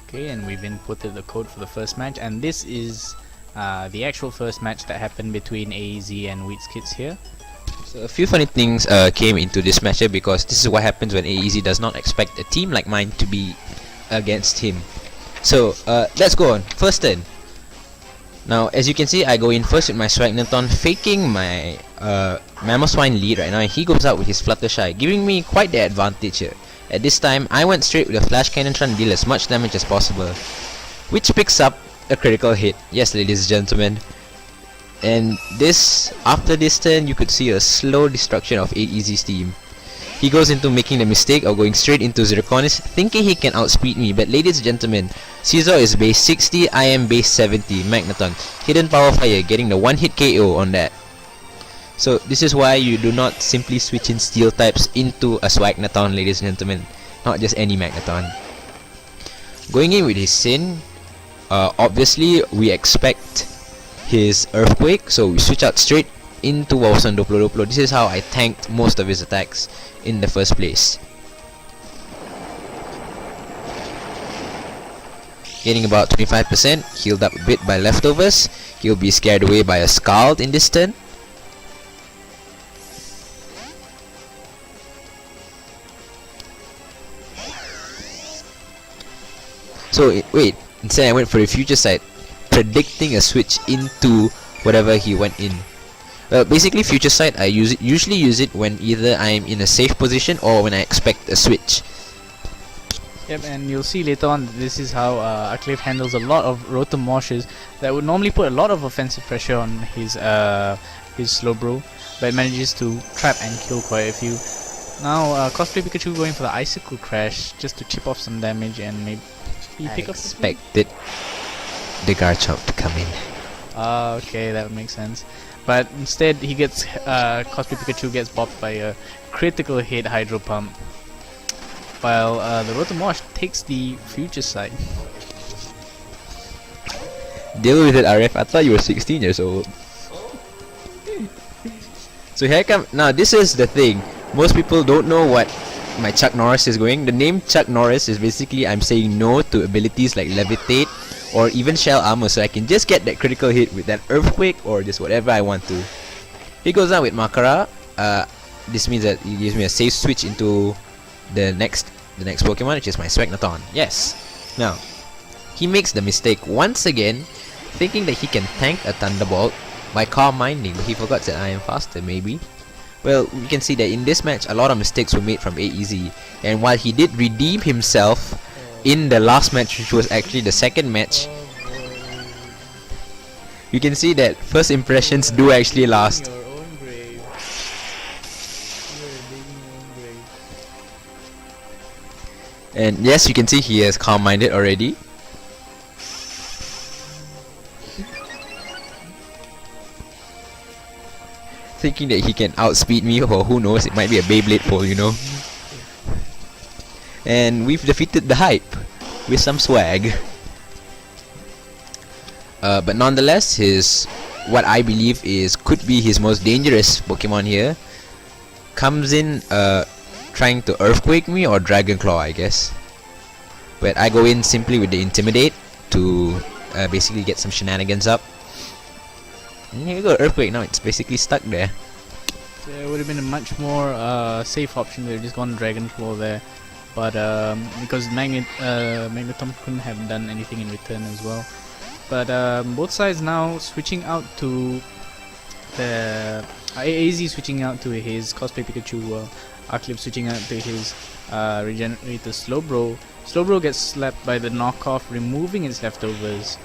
Okay, and we've inputted the code for the first match, and this is the actual first match that happened between AEZ and Wheats Kids here. So a few funny things came into this matchup, because this is what happens when AEZ does not expect a team like mine to be against him. So let's go on. First turn. Now, as you can see, I go in first with my Swagnathon, faking my Mamoswine lead right now, and he goes out with his Fluttershy, giving me quite the advantage here. At this time, I went straight with a Flash Cannon trying to deal as much damage as possible, which picks up a critical hit. Yes, ladies and gentlemen. And after this turn, you could see a slow destruction of AEZ's team. He goes into making the mistake of going straight into Zirconis, thinking he can outspeed me. But ladies and gentlemen, Caesar is base 60, I am base 70, Magneton. Hidden Power Fire, getting the one-hit KO on that. So this is why you do not simply switch in Steel types into a Swagnathon, ladies and gentlemen. Not just any Magneton. Going in with his Sin, obviously we expect his Earthquake, so we switch out straight into Wawasan Diplodocus. This is how I tanked most of his attacks in the first place. Getting about 25%, healed up a bit by leftovers. He'll be scared away by a Scald in this turn. So wait, instead I went for the future sight, predicting a switch into whatever he went in. Well, basically future sight I usually use it when either I'm in a safe position or when I expect a switch. Yep, and you'll see later on this is how Aqlif handles a lot of Rotomoshes that would normally put a lot of offensive pressure on his Slowbro, but manages to trap and kill quite a few. Now Cosplay Pikachu going for the Icicle Crash just to chip off some damage and maybe pick up. I expected the Garchomp to come in. Okay, that would make sense. but instead he gets Cosplay Pikachu gets bopped by a critical hit Hydro Pump, while the Rotomosh takes the future sight. Deal with it, RF. I thought you were 16 years old. So here come. Now this is the thing. Most people don't know what my Chuck Norris is going. The name Chuck Norris is basically I'm saying no to abilities like Levitate or even Shell Armor, so I can just get that critical hit with that Earthquake or just whatever I want to. He goes down with Makara. This means that he gives me a safe switch into the next Pokemon, which is my Swagnathon. Yes. Now he makes the mistake once again, thinking that he can tank a Thunderbolt by Calm Minding, but he forgot that I am faster, maybe. Well, we can see that in this match, a lot of mistakes were made from AEZ, and while he did redeem himself in the last match, which was actually the second match, you can see that first impressions do actually last. And yes, you can see he has Calm Minded already. Thinking that he can outspeed me, or who knows, it might be a Beyblade pole, you know. And we've defeated the hype with some swag. But nonetheless, what I believe could be his most dangerous Pokemon here comes in trying to Earthquake me or Dragon Claw, I guess. But I go in simply with the Intimidate to basically get some shenanigans up. And here we go, Earthquake. Now it's basically stuck there. There would have been a much more safe option. They just gone Dragon Claw there, but because Magneton couldn't have done anything in return as well. But both sides now switching out to the AZ switching out to his Cosplay Pikachu, Aqlif switching out to his Regenerator Slowbro. Slowbro gets slapped by the knockoff, removing its leftovers.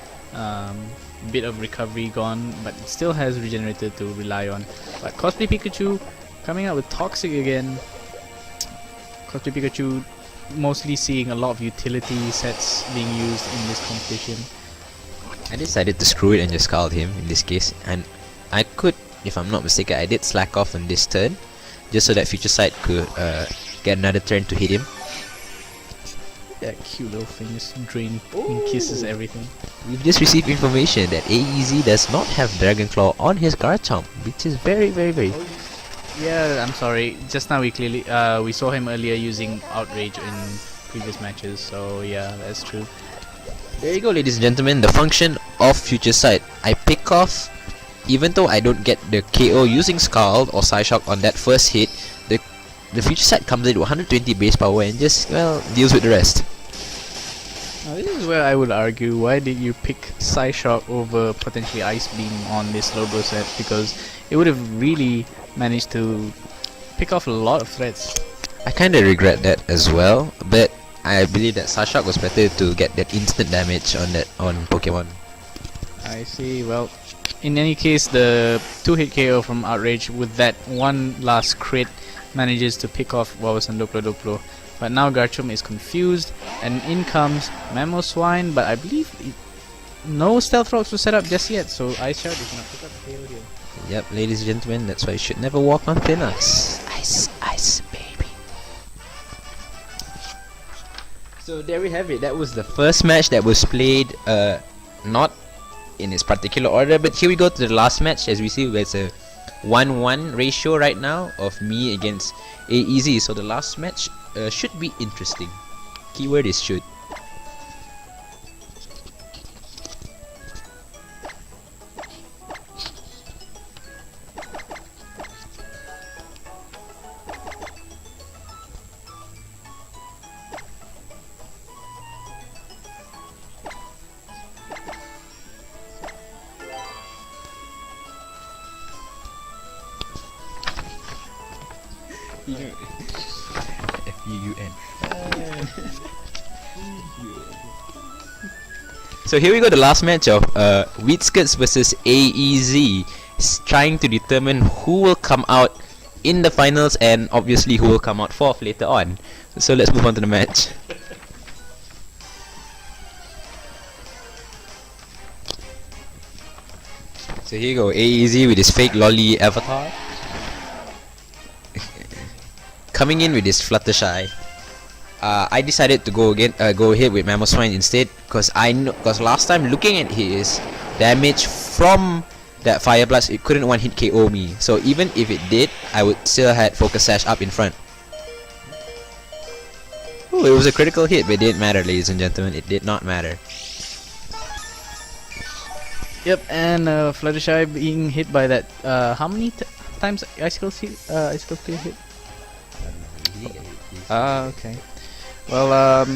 Bit of recovery gone, but it still has Regenerator to rely on. But Cosplay Pikachu coming out with Toxic again. Cosplay Pikachu mostly seeing a lot of utility sets being used in this competition. I decided to screw it and just called him in this case, and I could, if I'm not mistaken, I did slack off on this turn just so that Future Sight could get another turn to hit him. That cute little thing just drain and kisses everything. We've just received information that AEZ does not have Dragon Claw on his Garchomp, which is very, very, very... Yeah, I'm sorry. Just now we saw him earlier using Outrage in previous matches, so yeah, that's true. There you go, ladies and gentlemen, the function of Future Sight. I pick off, even though I don't get the KO using Scald or Psyshock on that first hit, the Future Sight comes in with 120 base power and just, well, deals with the rest. Now this is where I would argue, why did you pick Psyshock over potentially Ice Beam on this Slowbro set, because it would have really managed to pick off a lot of threats. I kinda regret that as well, but I believe that Psyshock was better to get that instant damage on Pokemon. I see. Well, in any case, the 2-hit KO from Outrage with that one last crit manages to pick off Wawasan Doplo. But now Garchomp is confused, and in comes Mamoswine, but I believe no Stealth Rocks were set up just yet, so Ice Shard is not pick up the KO here. Yep, ladies and gentlemen, that's why you should never walk on thin ice. Ice, baby. So there we have it. That was the first match that was played, not in its particular order, but here we go to the last match. As we see, there's a 1-1 ratio right now of me against AEZ, so the last match should be interesting. Keyword is should. F-U-U-N. So here we go, the last match of Wheatskirts versus AEZ, trying to determine who will come out in the finals and obviously who will come out fourth later on. So let's move on to the match. So here you go, AEZ with his fake lolly avatar. Coming in with his Fluttershy. I decided to go ahead with Mamoswine instead, because last time looking at his damage from that Fire Blast, it couldn't one hit KO me. So even if it did, I would still had Focus Sash up in front. Oh, it was a critical hit, but it didn't matter, ladies and gentlemen. It did not matter. Yep, and Fluttershy being hit by that. How many times Icicle Spear hit? Okay. Well,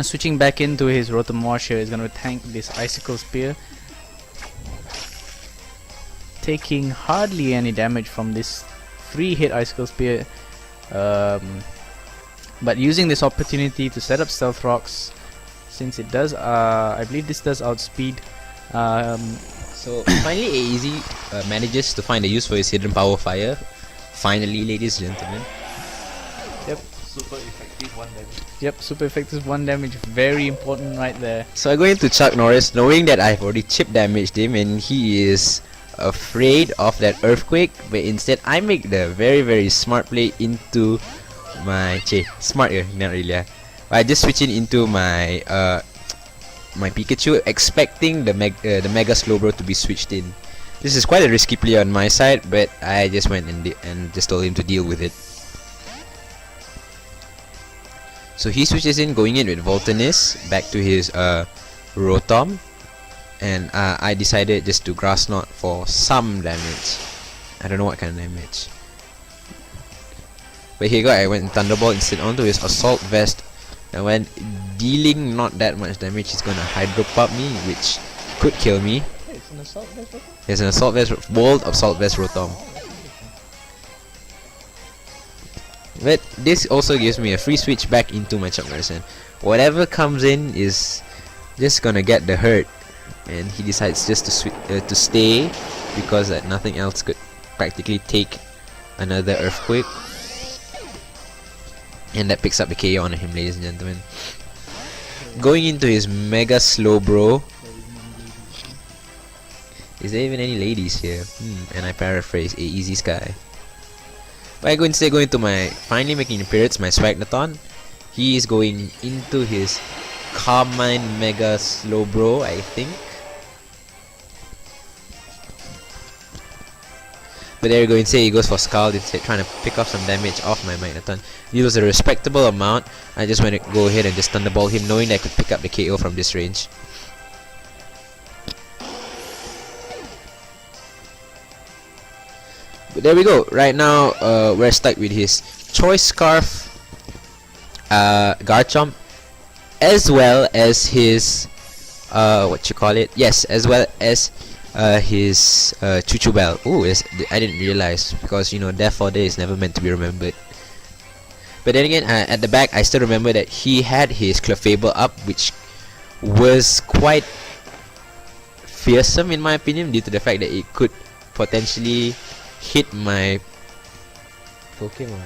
switching back into his Rotom here is gonna tank this Icicle Spear, taking hardly any damage from this 3-hit Icicle Spear. But using this opportunity to set up Stealth Rocks, since it does, I believe this does outspeed. So finally AEZ manages to find a use for his hidden power fire. Finally, ladies and gentlemen. Yep. Super effective 1 damage. Very important right there. So I go into Chuck Norris knowing that I've already chip damaged him and he is afraid of that earthquake, but instead I make the very smart play into my smart not really. I just switch it into my my Pikachu, expecting the Mega Slowbro to be switched in. This is quite a risky play on my side, but I just went and just told him to deal with it. So he switches in, going in with Voltanis back to his Rotom, and I decided just to Grass Knot for some damage. I don't know what kind of damage. But here you go, I went Thunderbolt instead onto his Assault Vest, and when dealing not that much damage, he's gonna Hydro Pump me, which could kill me. It's an Assault Vest. It's an Assault Vest, Bold Assault Vest Rotom. But this also gives me a free switch back into my Chuck Norris, and whatever comes in is just gonna get the hurt, and he decides just to stay because nothing else could practically take another Earthquake. And that picks up the KO on him, ladies and gentlemen. Going into his Mega Slowbro. Is there even any ladies here? And I paraphrase AEZ Sky. But I go into my, finally making appearance, my Swagnathon. He is going into his Carmine Mega Slowbro, I think. But there you go, instead he goes for Scald instead, trying to pick off some damage off my Magneton. Deals a respectable amount. I just want to go ahead and just Thunderbolt him, knowing that I could pick up the KO from this range. But there we go. Right now, we're stuck with his Choice Scarf, Garchomp, as well as his, as well as his Chuchubel. Ooh, I didn't realize, because you know, Death for Day is never meant to be remembered. But then again, at the back, I still remember that he had his Clefable up, which was quite fearsome in my opinion, due to the fact that it could potentially hit my Pokemon.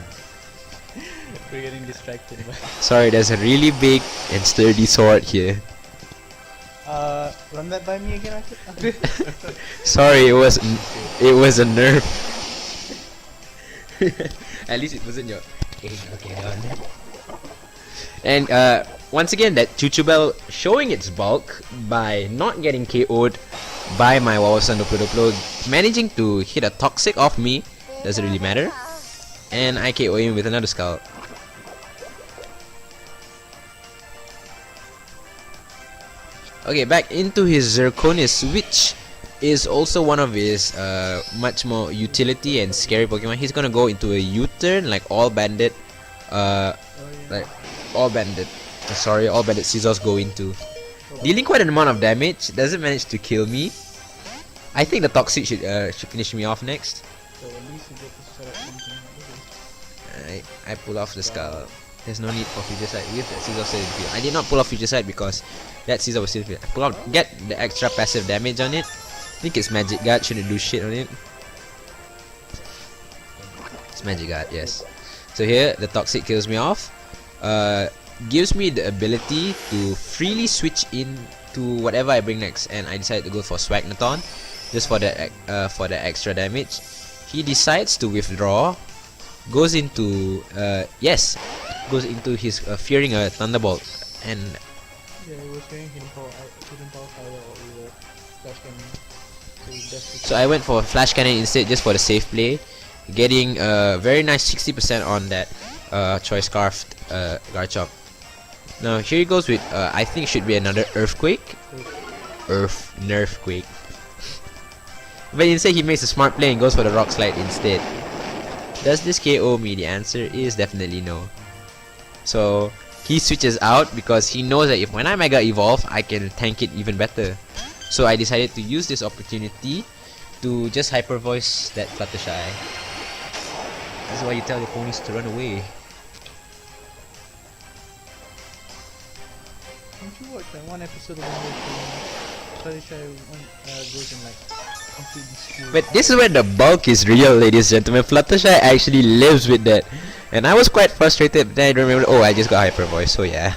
We're getting distracted. Sorry, there's a really big and sturdy sword here. Run that by me again, Sorry, it was a nerf. At least it wasn't your. Okay, done. And once again, that Chuchubel showing its bulk by not getting KO'd by my Wawasan Duplo, managing to hit a Toxic off me, doesn't really matter, and I KO him with another Scald. Okay, back into his Zirconis, which is also one of his much more utility and scary Pokemon. He's gonna go into a U-turn like all bandit, all bandit Scizors go into, dealing quite an amount of damage. Doesn't manage to kill me. I think the Toxic should finish me off next. So at least you get to set up something. I pull off the Skull. There's no need for Future Sight with that Scizor still in the field. I did not pull off Future Sight because that Scizor was still in the field. I pull out, get the extra passive damage on it. I think it's Magic Guard, shouldn't do shit on it. It's Magic Guard, yes. So here, the Toxic kills me off. Gives me the ability to freely switch in to whatever I bring next, and I decided to go for Swagnathon. just for the extra damage. He decides to withdraw, goes into his fearing a thunderbolt, and Yeah, he was hearing hidden power fire or either flash cannon. So he just so I went for flash cannon instead, just for the safe play, getting a very nice 60% on that choice scarf Garchomp. Now here he goes with I think should be another earthquake, nerfquake. But instead he makes a smart play and goes for the rock slide instead. Does this KO me? The answer is definitely no. So he switches out because he knows that if when I Mega Evolve, I can tank it even better. So I decided to use this opportunity to just hyper voice that Fluttershy. This is why you tell your ponies to run away. Don't you watch like one episode of Fluttershy goes in like completely screwed? But this is where the bulk is real, ladies and gentlemen. Fluttershy actually lives with that. And I was quite frustrated, but then I remembered, oh, I just got hyper voice, so yeah.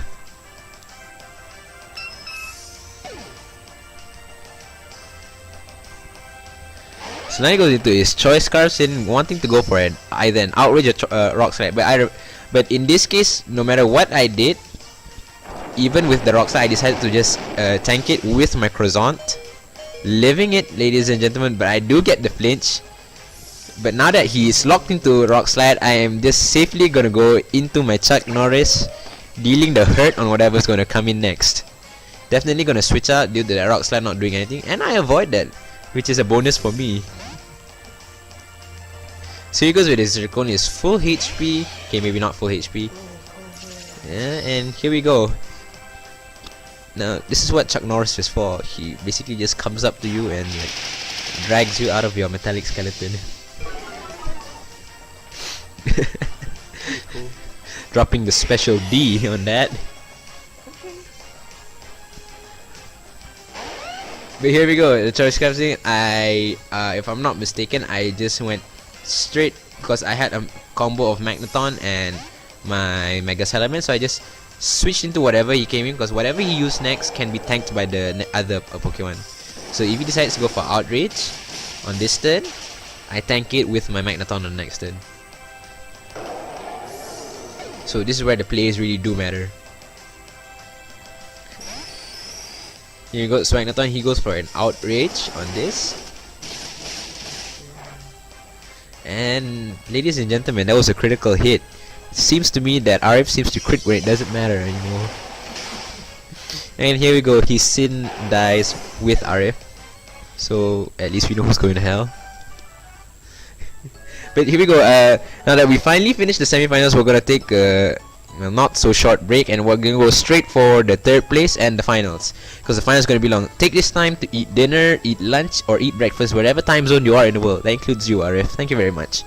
So now he goes into his choice scarves in wanting to go for it, either an outrage or rock slide. But in this case, no matter what I did, even with the rock slide, I decided to just tank it with my croissant, living it, ladies and gentlemen. But I do get the flinch. But now that he is locked into rock slide, I am just safely gonna go into my Chuck Norris, dealing the hurt on whatever's gonna come in next. Definitely gonna switch out due to the rock slide not doing anything, and I avoid that, which is a bonus for me. So he goes with his Zirconia's full HP. Okay, maybe not full HP. Yeah, and here we go. Now this is what Chuck Norris is for. He basically just comes up to you and like drags you out of your metallic skeleton. Cool. Dropping the special D on that. But here we go, the choice scarf thing. If I'm not mistaken, I just went straight because I had a combo of Magneton and my Mega Salamence, so I just switched into whatever he came in, because whatever he used next can be tanked by the other Pokemon. So if he decides to go for Outrage on this turn, I tank it with my Magneton on the next turn. So this is where the plays really do matter. Here you go, so Magneton, he goes for an Outrage on this. And ladies and gentlemen, that was a critical hit. It seems to me that RF seems to crit when it doesn't matter anymore. And here we go, his Sin dies with RF. So at least we know who's going to hell. But here we go, now that we finally finished the semifinals, we're gonna take a not so short break, and we're gonna go straight for the third place and the finals, because the finals is gonna be long. Take this time to eat dinner, eat lunch, or eat breakfast, wherever time zone you are in the world. That includes you, Arif. Thank you very much.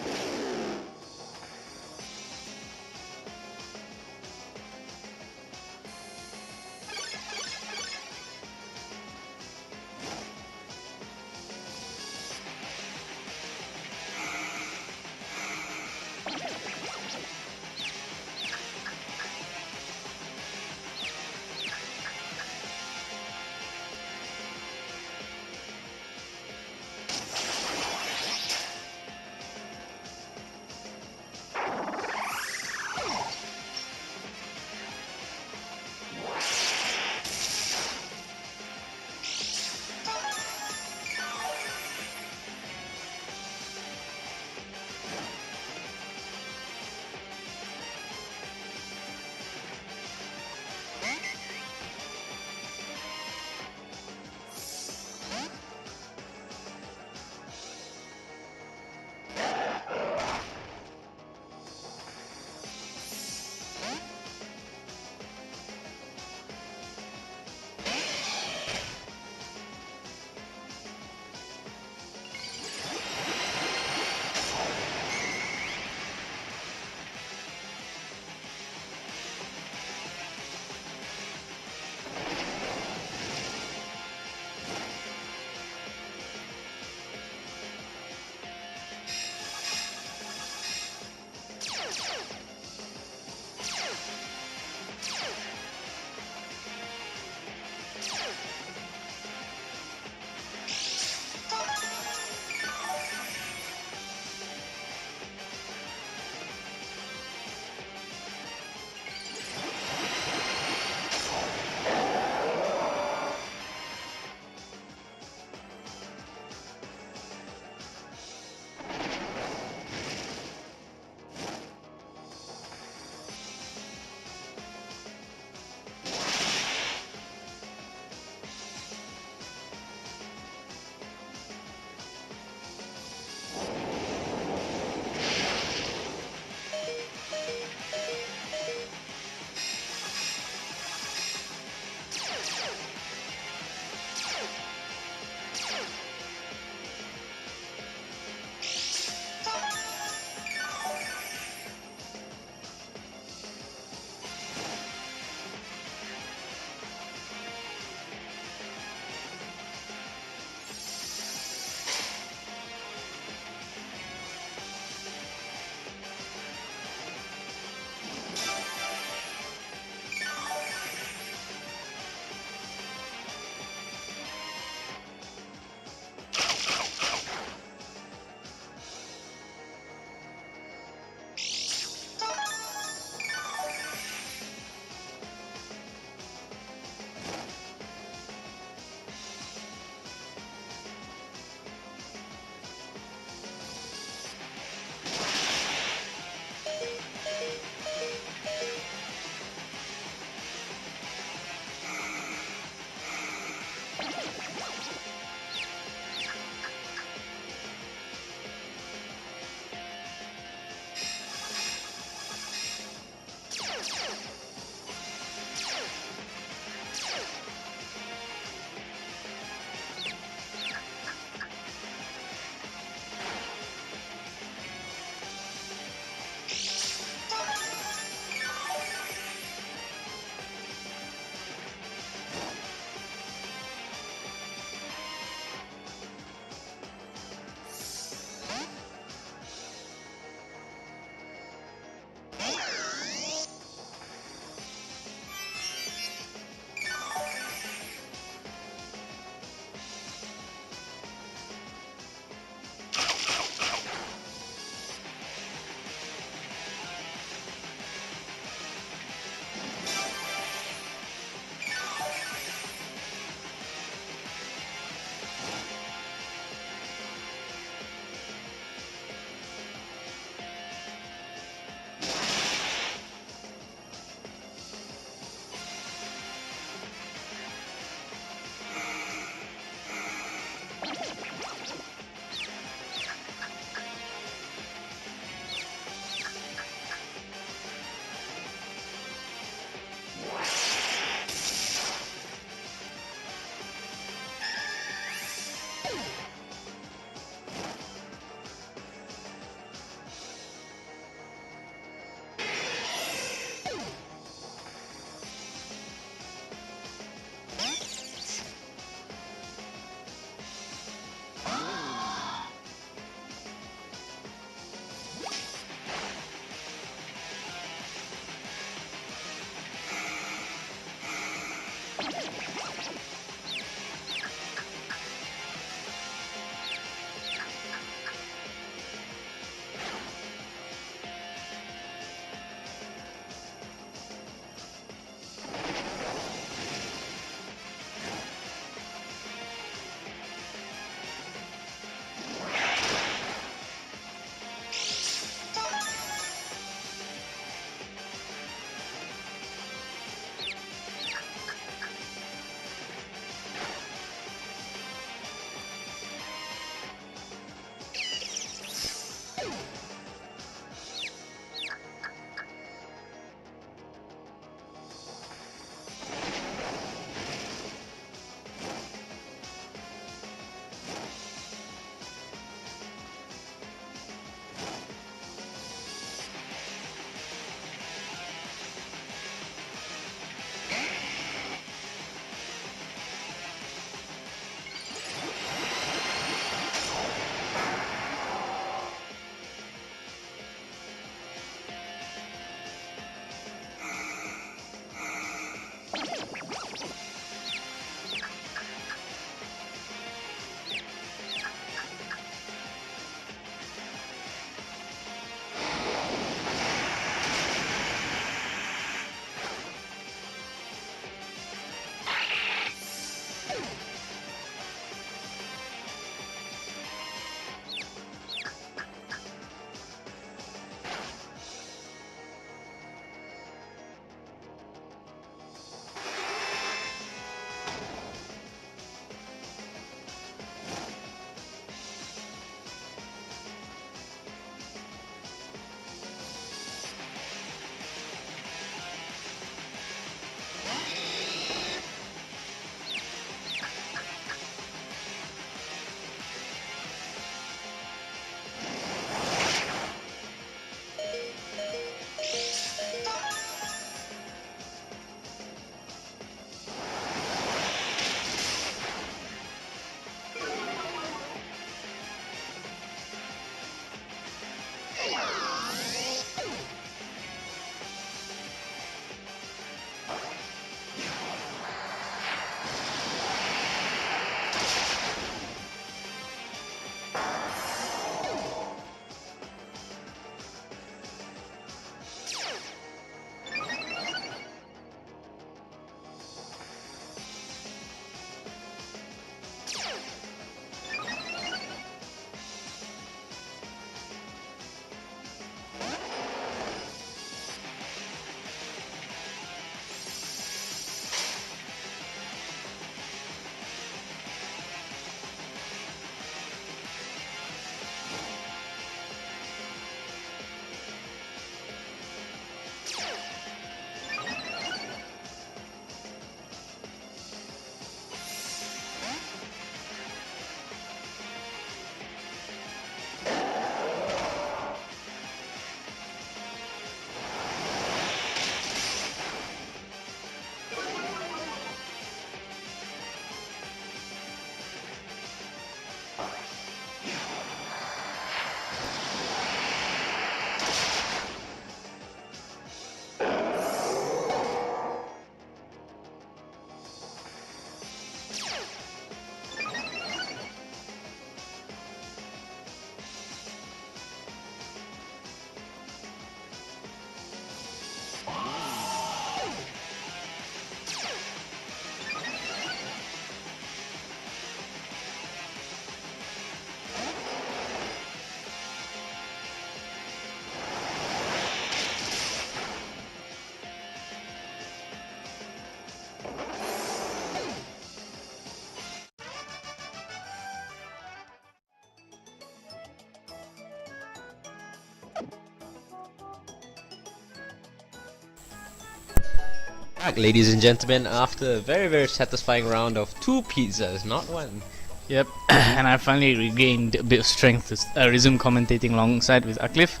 Back, ladies and gentlemen, after a very satisfying round of 2 pizzas, not one. Yep, and I finally regained a bit of strength to resume commentating alongside with Aqlif.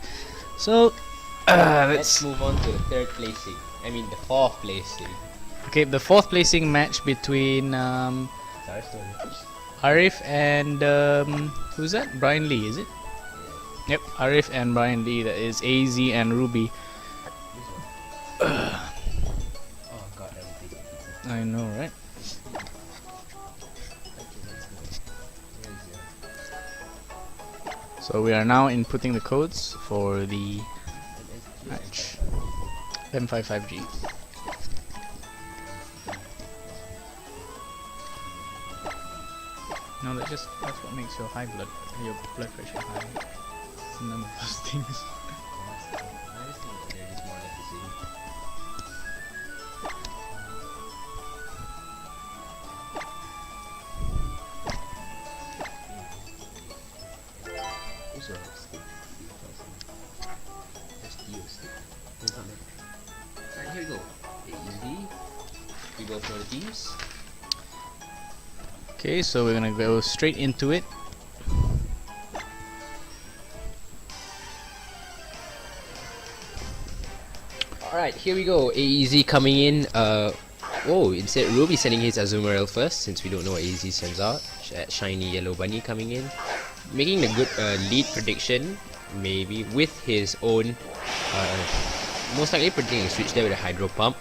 So, Let's move on to the 3rd placing. I mean the 4th placing. okay, the 4th placing match between Arif and who's that? Brian Lee, is it? Yep, Arif and Brian Lee. That is AZ and Ruby. Oh god, that would be I know, right? So we are now inputting the codes for the match. M55G. No, that's what makes your your blood pressure high. It's none of those things. Alright, here we go. Easy. We go for the teams. Okay, so we're gonna go straight into it. Alright, here we go. AEZ coming in. Instead Ruby sending his Azumarill first, since we don't know what AEZ sends out. Shiny Yellow Bunny coming in. Making a good lead prediction, maybe, with his own. Most likely predicting a switch there with a Hydro Pump.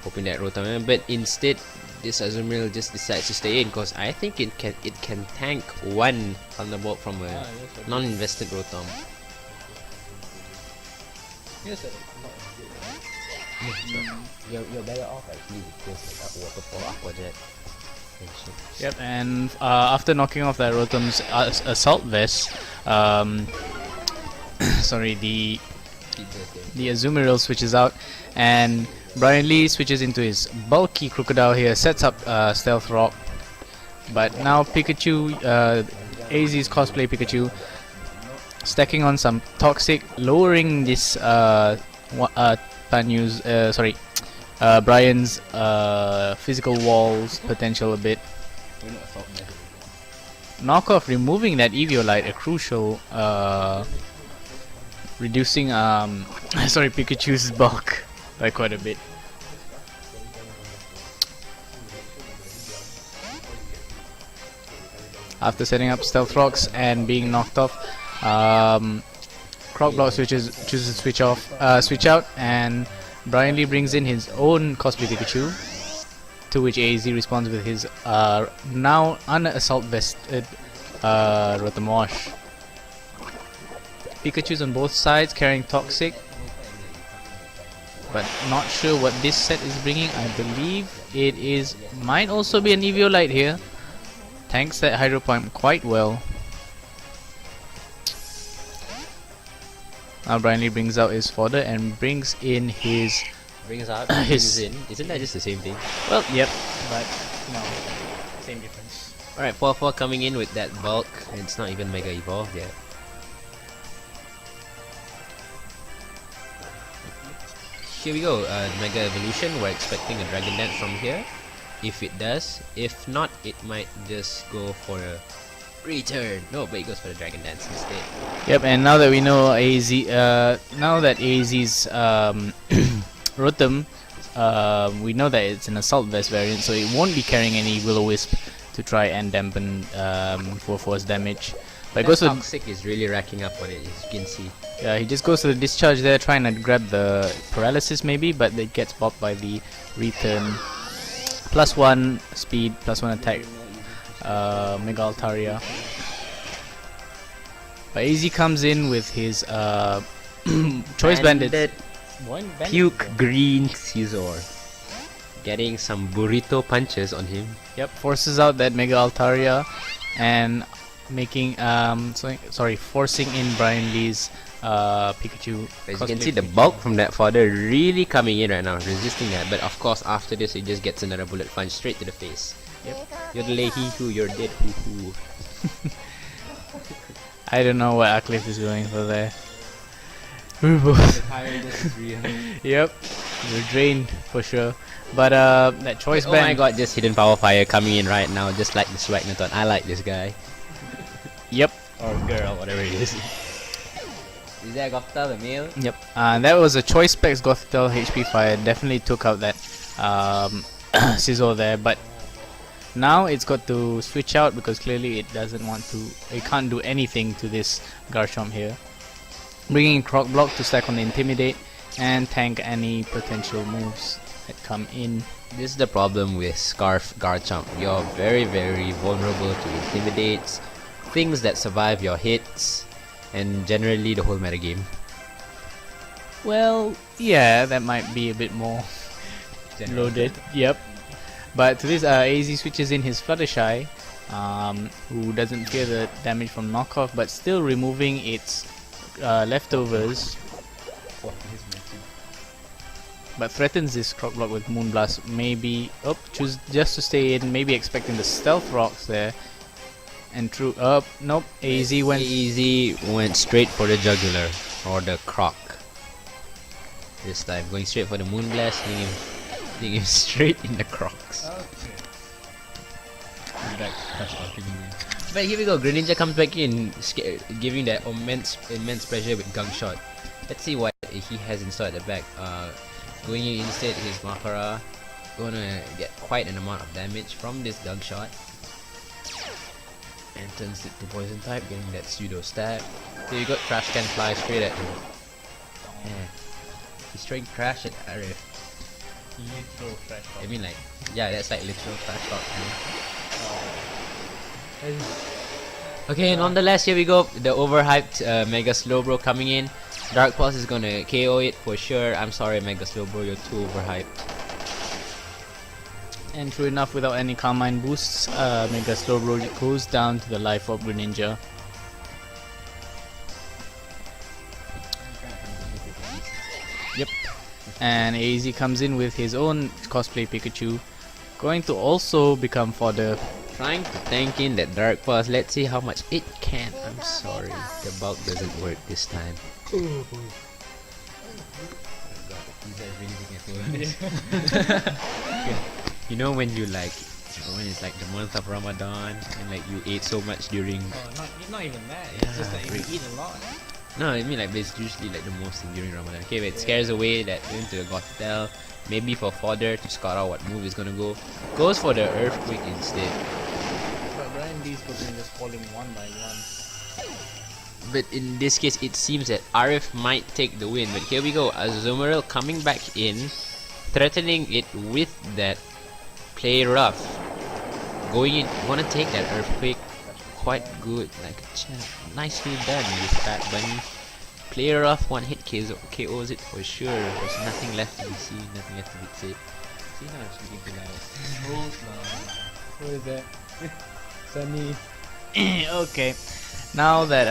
Hoping that Rotom, but instead this Azumarill just decides to stay in because I think it can tank one Thunderbolt from a non-invested Rotom. Yes, You're better off actually with just like a Waterfall Aqua Jet. Yep, and after knocking off that Rotom's Assault Vest, sorry, the Azumarill switches out, and Brian Lee switches into his bulky Crocodile here, sets up Stealth Rock, but now Pikachu, AZ's cosplay Pikachu, stacking on some Toxic, lowering this Brian's physical walls potential a bit. Knockoff removing that Eviolite, a crucial reducing Pikachu's bulk by quite a bit. After setting up Stealth Rocks and being knocked off, Croc Block chooses to switch out, and Brian Lee brings in his own cosplay Pikachu, to which AZ responds with his now un-assault vested Rotomosh. Pikachu's on both sides carrying Toxic, but not sure what this set is bringing. I believe it might also be an Eviolite here. Tanks that Hydro Pump quite well. Now Brian Lee brings out his fodder and brings in his Brings in. Isn't that just the same thing? well, yep, but no, same difference. Alright, 4-4 coming in with that bulk. It's not even Mega Evolved yet. Here we go, Mega Evolution. We're expecting a Dragon Dance from here. If it does. If not, it might just go for a return. No, but it goes for the Dragon Dance instead. Yep, and now that we know AZ, now that AZ's Rotom, we know that it's an Assault Vest variant, so it won't be carrying any Will-O-Wisp to try and dampen force damage. But it goes to Toxic is really racking up on it, as you can see. yeah, he just goes to the discharge there, trying to grab the paralysis maybe, but it gets popped by the return. +1 speed, +1 attack, Mega Altaria. But AZ comes in with his Choice Bandit. Puke Green Scizor. Getting some burrito punches on him. Yep, forces out that Mega Altaria and making forcing in Brian Lee's Pikachu. As you can see, the bulk from that fodder really coming in right now, resisting that. But of course, after this, it just gets another bullet punch straight to the face. Yep. You're the hee hoo, you're dead hoo hoo. I don't know what Aqlif is going for there. We both. Yep. You're drained for sure. But that choice Oh band. my god, just hidden power fire coming in right now, just like the Swagnathon. I like this guy. Yep. Or girl, whatever it is. Is that Gothel, the male? Yep. That was a choice specs Gothel HP fire. Definitely took out that sizzle there, but now it's got to switch out because clearly it doesn't want to. It can't do anything to this Garchomp here. Bringing in Croc Block to stack on the Intimidate and tank any potential moves that come in. This is the problem with Scarf Garchomp. You're very, very vulnerable to intimidates, things that survive your hits, and generally the whole metagame. Well, yeah, that might be a bit more loaded. Yep. But to this, AZ switches in his Fluttershy, who doesn't fear the damage from knockoff, but still removing its leftovers. But threatens this Croc Block with Moonblast. Maybe, choose just to stay in. Maybe expecting the Stealth Rocks there. And true, nope. AZ went. AZ went straight for the jugular or the croc. This time, going straight for the Moonblast, hitting him straight in the crocs. But here we go. Greninja comes back in, giving that immense pressure with Gunk Shot. Let's see what he has in store at the back. Going in instead is Makara. Gonna get quite an amount of damage from this Gunk Shot. And turns it to Poison type, getting that pseudo stab. So you got Trash Can fly straight at him. Yeah. He's throwing trash at Arif. Literal trash talk. I mean, like, yeah, that's like literal trash talk. Okay, nonetheless, here we go. The overhyped Mega Slowbro coming in. Dark Pulse is gonna KO it for sure. I'm sorry, Mega Slowbro, you're too overhyped. And true enough, without any Carmine boosts, Mega Slowbro goes down to the life of Greninja. Yep. And AZ comes in with his own cosplay Pikachu, going to also become fodder. Trying to tank in that Dark Pulse. Let's see how much it can. I'm sorry, the bulk doesn't work this time. You know when you like, when it's like the month of Ramadan and like you ate so much during. Oh, not even that. Yeah, It's just that you eat a lot. No, I mean like it's usually like the most thing during Ramadan. Okay, but it scares away that into the Gothel. Maybe for fodder to scout out what move is gonna go. Goes for the Earthquake instead. But Brian D's Pokemon just falling one by one. But in this case, it seems that Arif might take the win. But here we go, Azumarill coming back in, threatening it with that Play Rough. Going in, wanna take that Earthquake. Quite good, like a champ. Nicely done with that bunny. Play Rough, one hit KOs it for sure. There's nothing left to be seen, nothing left to be said. See now I'm speaking too loud. What is that? Sunny. Okay. Now that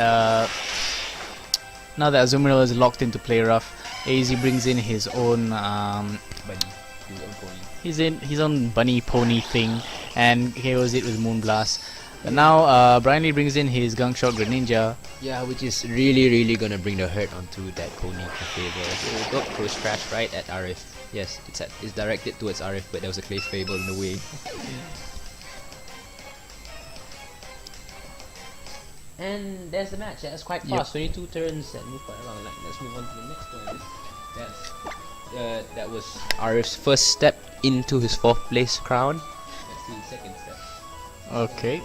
Azumarill is locked into Play Rough, AZ brings in his own Bunny. His own pony. his own bunny pony thing and KOs it with Moonblast. But now Brian Lee brings in his Gunk Shot Greninja. Yeah, which is really gonna bring the hurt onto that pony Fable. Oh, Close Crash right at Arif. Yes, it's directed towards Arif, but there was a Clay Fable in the way. And there's the match. That's quite fast. 22 turns and move quite along. Like, let's move on to the next one. That was Arif's first step into his 4th place crown. Let's see the second step. Okay.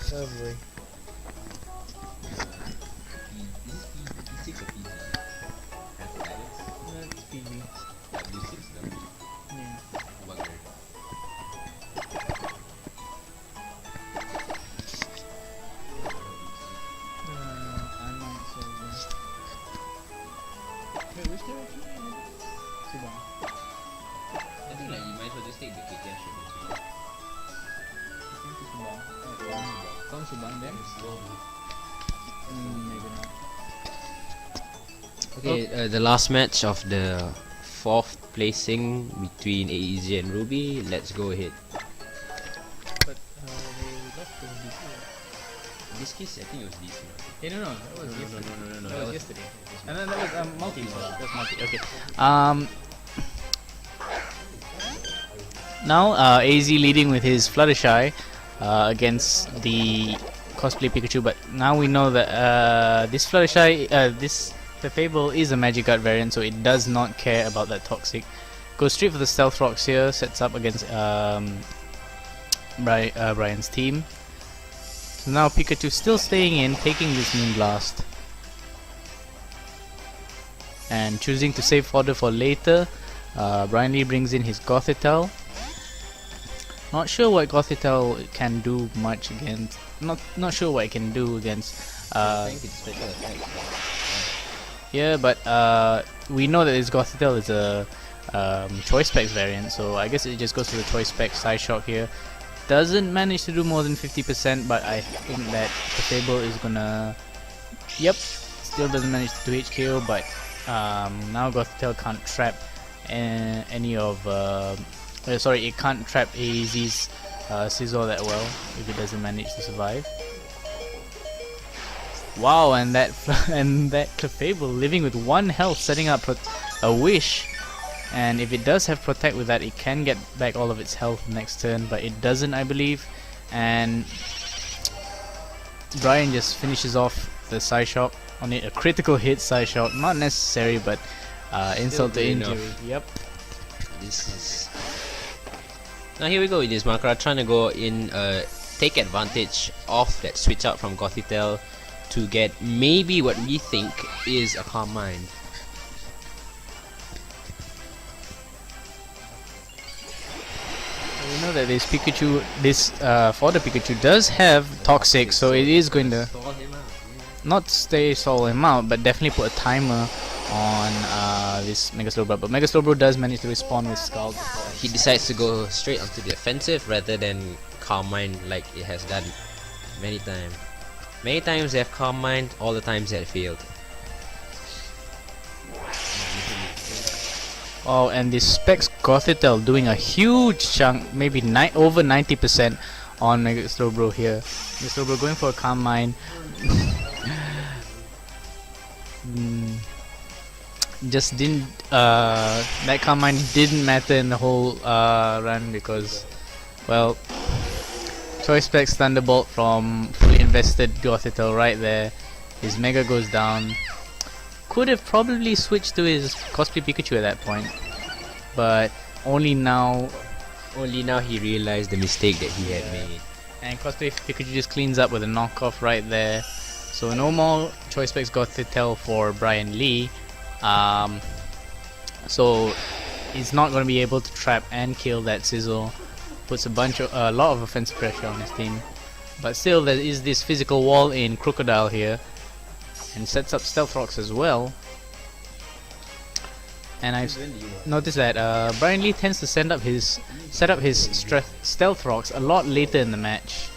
Lovely. That's PG. Yeah. I might say that. Wait, which direction? Subang. I think like you might as well just take the KTM straight into it. I think it's Subang. Come Subang then? Maybe not. Okay, the last match of the 4th placing between AEZ and Ruby. Let's go ahead. But this case, I think it was this one. Hey, no, that was yesterday. No. That was yesterday. And then that was multi. That was multi. Okay. Now AZ leading with his Fluttershy against the cosplay Pikachu, but now we know that this Fluttershy, this Clefable is a Magikarp variant, so it does not care about that Toxic. Goes straight for the Stealth Rocks here, sets up against Brian's team. So now Pikachu still staying in, taking this Moonblast. And choosing to save fodder for later. Brian Lee brings in his Gothitelle. Not sure what Gothitelle can do much against. Not sure what it can do against. I think it's special attack. Yeah, but we know that this Gothitelle is a Choice Specs variant, so I guess it just goes for the Choice Specs Side Shock here. Doesn't manage to do more than 50%, but I think that the Fable is gonna. Yep, still doesn't manage to do HKO, but now Gothitelle can't trap any of. Sorry, it can't trap AZ's Scizor that well if it doesn't manage to survive. Wow, and that Clefable living with 1 health, setting up a Wish. And if it does have Protect with that, it can get back all of its health next turn, but it doesn't, I believe. And Brian just finishes off the Psyshock on it. A critical hit Psyshock, not necessary, but insult to injury. Yep. This is. Now here we go with this Makara trying to go in, take advantage of that switch out from Gothitelle to get maybe what we think is a Calm Mind. We know that this Pikachu, for the Pikachu does have Toxic, so it is going to not stall him out, but definitely put a timer on this Mega Slowbro. But Mega Slowbro does manage to respawn with Scald. He decides to go straight onto the offensive rather than Calm Mind like it has done many times. Many times they have Calm Mind, all the times they have failed. Oh, and this Specs Gothitelle doing a huge chunk, maybe over 90% on Mega Slowbro here. Mega Slowbro going for a Calm Mind. Just didn't that Calm Mind didn't matter in the whole run because, well, Choice Specs Thunderbolt from fully invested Gothitelle right there. His Mega goes down. Could have probably switched to his cosplay Pikachu at that point, but only now he realized the mistake that he had made. And cosplay Pikachu just cleans up with a knockoff right there. So no more Choice Specs Gothitelle for Brian Lee. So he's not going to be able to trap and kill that Scizor. Puts a lot of offensive pressure on his team. But still, there is this physical wall in Crocodile here, and sets up Stealth Rocks as well. And I've noticed that Brian Lee tends to set up his Stealth Rocks a lot later in the match.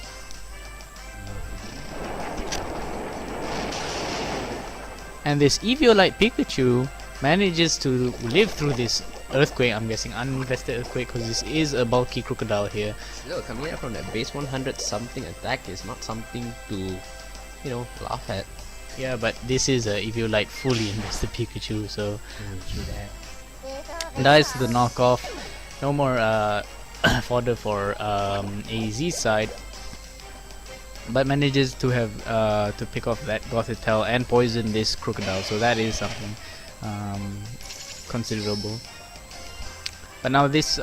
And this Eviolite Pikachu manages to live through this Earthquake, I'm guessing uninvested Earthquake, because this is a bulky Crocodile here. Still, coming out from that base 100 something attack is not something to, laugh at. Yeah, but this is a Eviolite fully invested Pikachu, so dies to the knockoff. No more fodder for AZ's side, but manages to have to pick off that Gothitelle and poison this Crocodile, so that is something considerable. But now this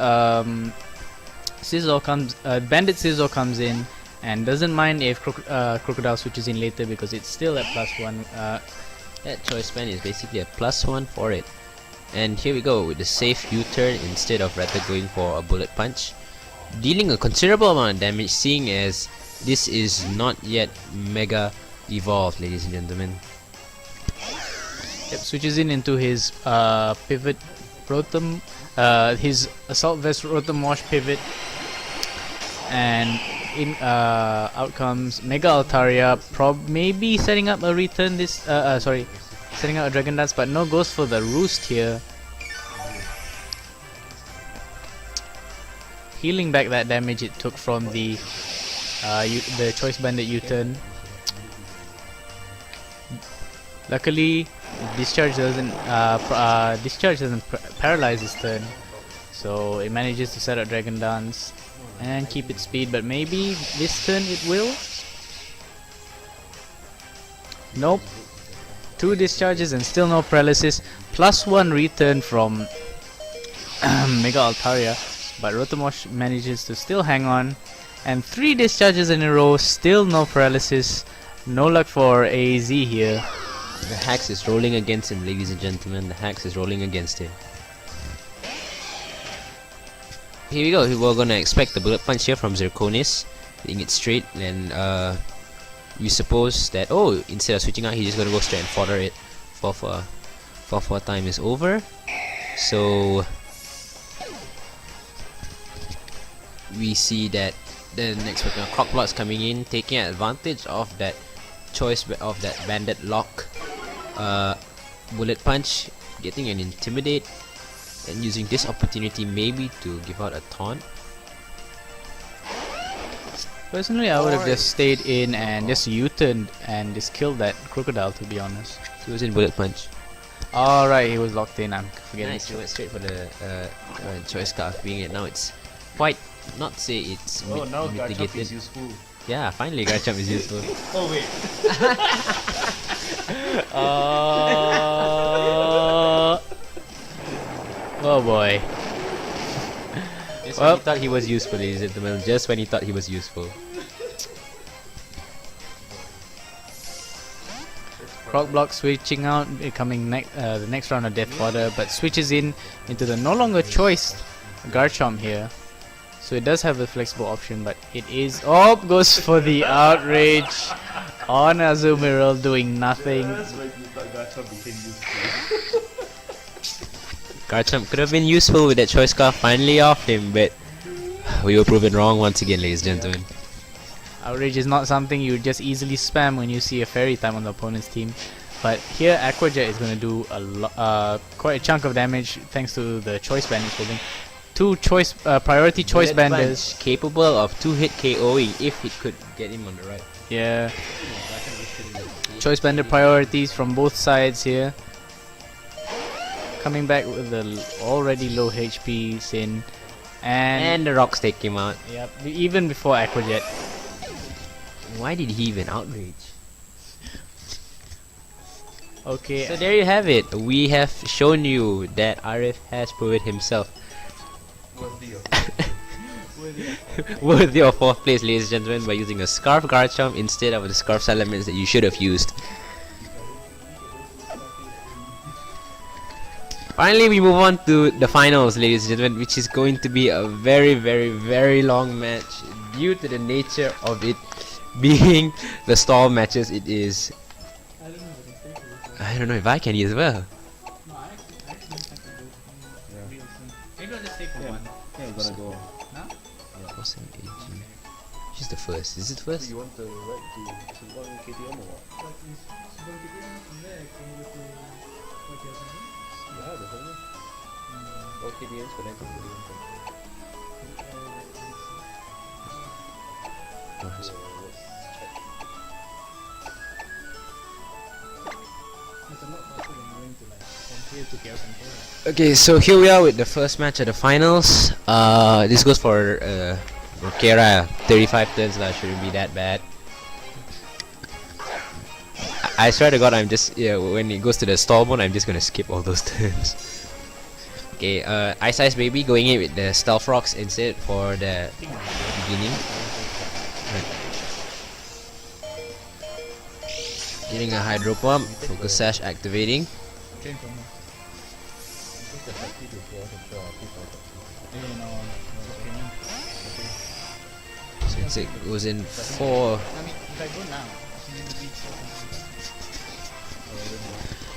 Scizor comes, Bandit Scizor comes in and doesn't mind if Crocodile switches in later because it's still at +1. That choice span is basically a +1 for it. And here we go with the safe U-turn instead of rather going for a bullet punch, dealing a considerable amount of damage, seeing as this is not yet Mega Evolved, ladies and gentlemen. Yep, switches into his pivot Rotom, his Assault Vest Rotom Wash pivot, and out comes Mega Altaria, maybe setting up a return this, setting up a Dragon Dance, but no, goes for the Roost here. Healing back that damage it took from the Choice Bandit U-turn. Luckily, discharge doesn't paralyze his turn, so it manages to set up Dragon Dance and keep its speed. But maybe this turn it will. Nope. 2 discharges and still no paralysis. +1 return from Mega Altaria, but Rotomosh manages to still hang on. And 3 discharges in a row, still no paralysis. No luck for AZ here. The Hex is rolling against him, ladies and gentlemen. The Hex is rolling against him. Here we go. We're gonna expect the Bullet Punch here from Zirconis, hitting it straight, and we suppose that instead of switching out, he's just gonna go straight and fodder it. 4-4 time is over. So we see that the next Pokemon Crockblock's coming in, taking advantage of that choice of that Bandit Lock Bullet Punch, getting an Intimidate, and using this opportunity maybe to give out a taunt. Personally, I would have just stayed in and just U-turned and just killed that crocodile, to be honest. He was in Bullet Punch. Alright, he was locked in. I'm forgetting. Nice, he went straight for the choice scarf, being it now it's quite, not to say it's mitigated. useful. Yeah, finally Garchomp is useful. Oh wait. Oh boy. Just when he thought he was useful, ladies and gentlemen. Just when he thought he was useful. Crockblock switching out, coming the next round of Death Fodder, but switches into the no longer choice Garchomp here. So it does have a flexible option, but it is goes for the outrage on Azumarill, doing nothing. Garchomp could have been useful with that choice scarf finally off him, but we were proven wrong once again, ladies and gentlemen. Outrage is not something you just easily spam when you see a Fairy type on the opponent's team. But here Aqua Jet is going to do quite a chunk of damage thanks to the choice band he's holding. 2 priority choice Bullet banders. Punch capable of 2-hit KOing if it could get him on the right. Yeah. Choice bander priorities from both sides here. Coming back with the already low HP Sin. And the rocks take him out. Yep, even before Aqua Jet. Why did he even outrage? Okay. So there you have it. We have shown you that Arif has proven himself worthy of 4th place, ladies and gentlemen, by using a Scarf Garchomp instead of the Scarf elements that you should have used. Finally, we move on to the finals, ladies and gentlemen, which is going to be a very, very, very long match due to the nature of it being the stall matches it is. I don't know if I can as well. Maybe I'll just take one. Yeah, we're gonna go. She's the first. Is it first? You want the right to one KTM or what? Yeah, definitely. All KTMs connected to the Okay, so here we are with the first match of the finals. This goes for Rokera. 35 turns, that shouldn't be that bad. I swear to God, I'm just when it goes to the stall mode, I'm just gonna skip all those turns. Okay, Ice Ice Baby going in with the Stealth Rocks instead for the beginning. Getting a Hydro Pump, Focus Sash activating. Since it goes in 4.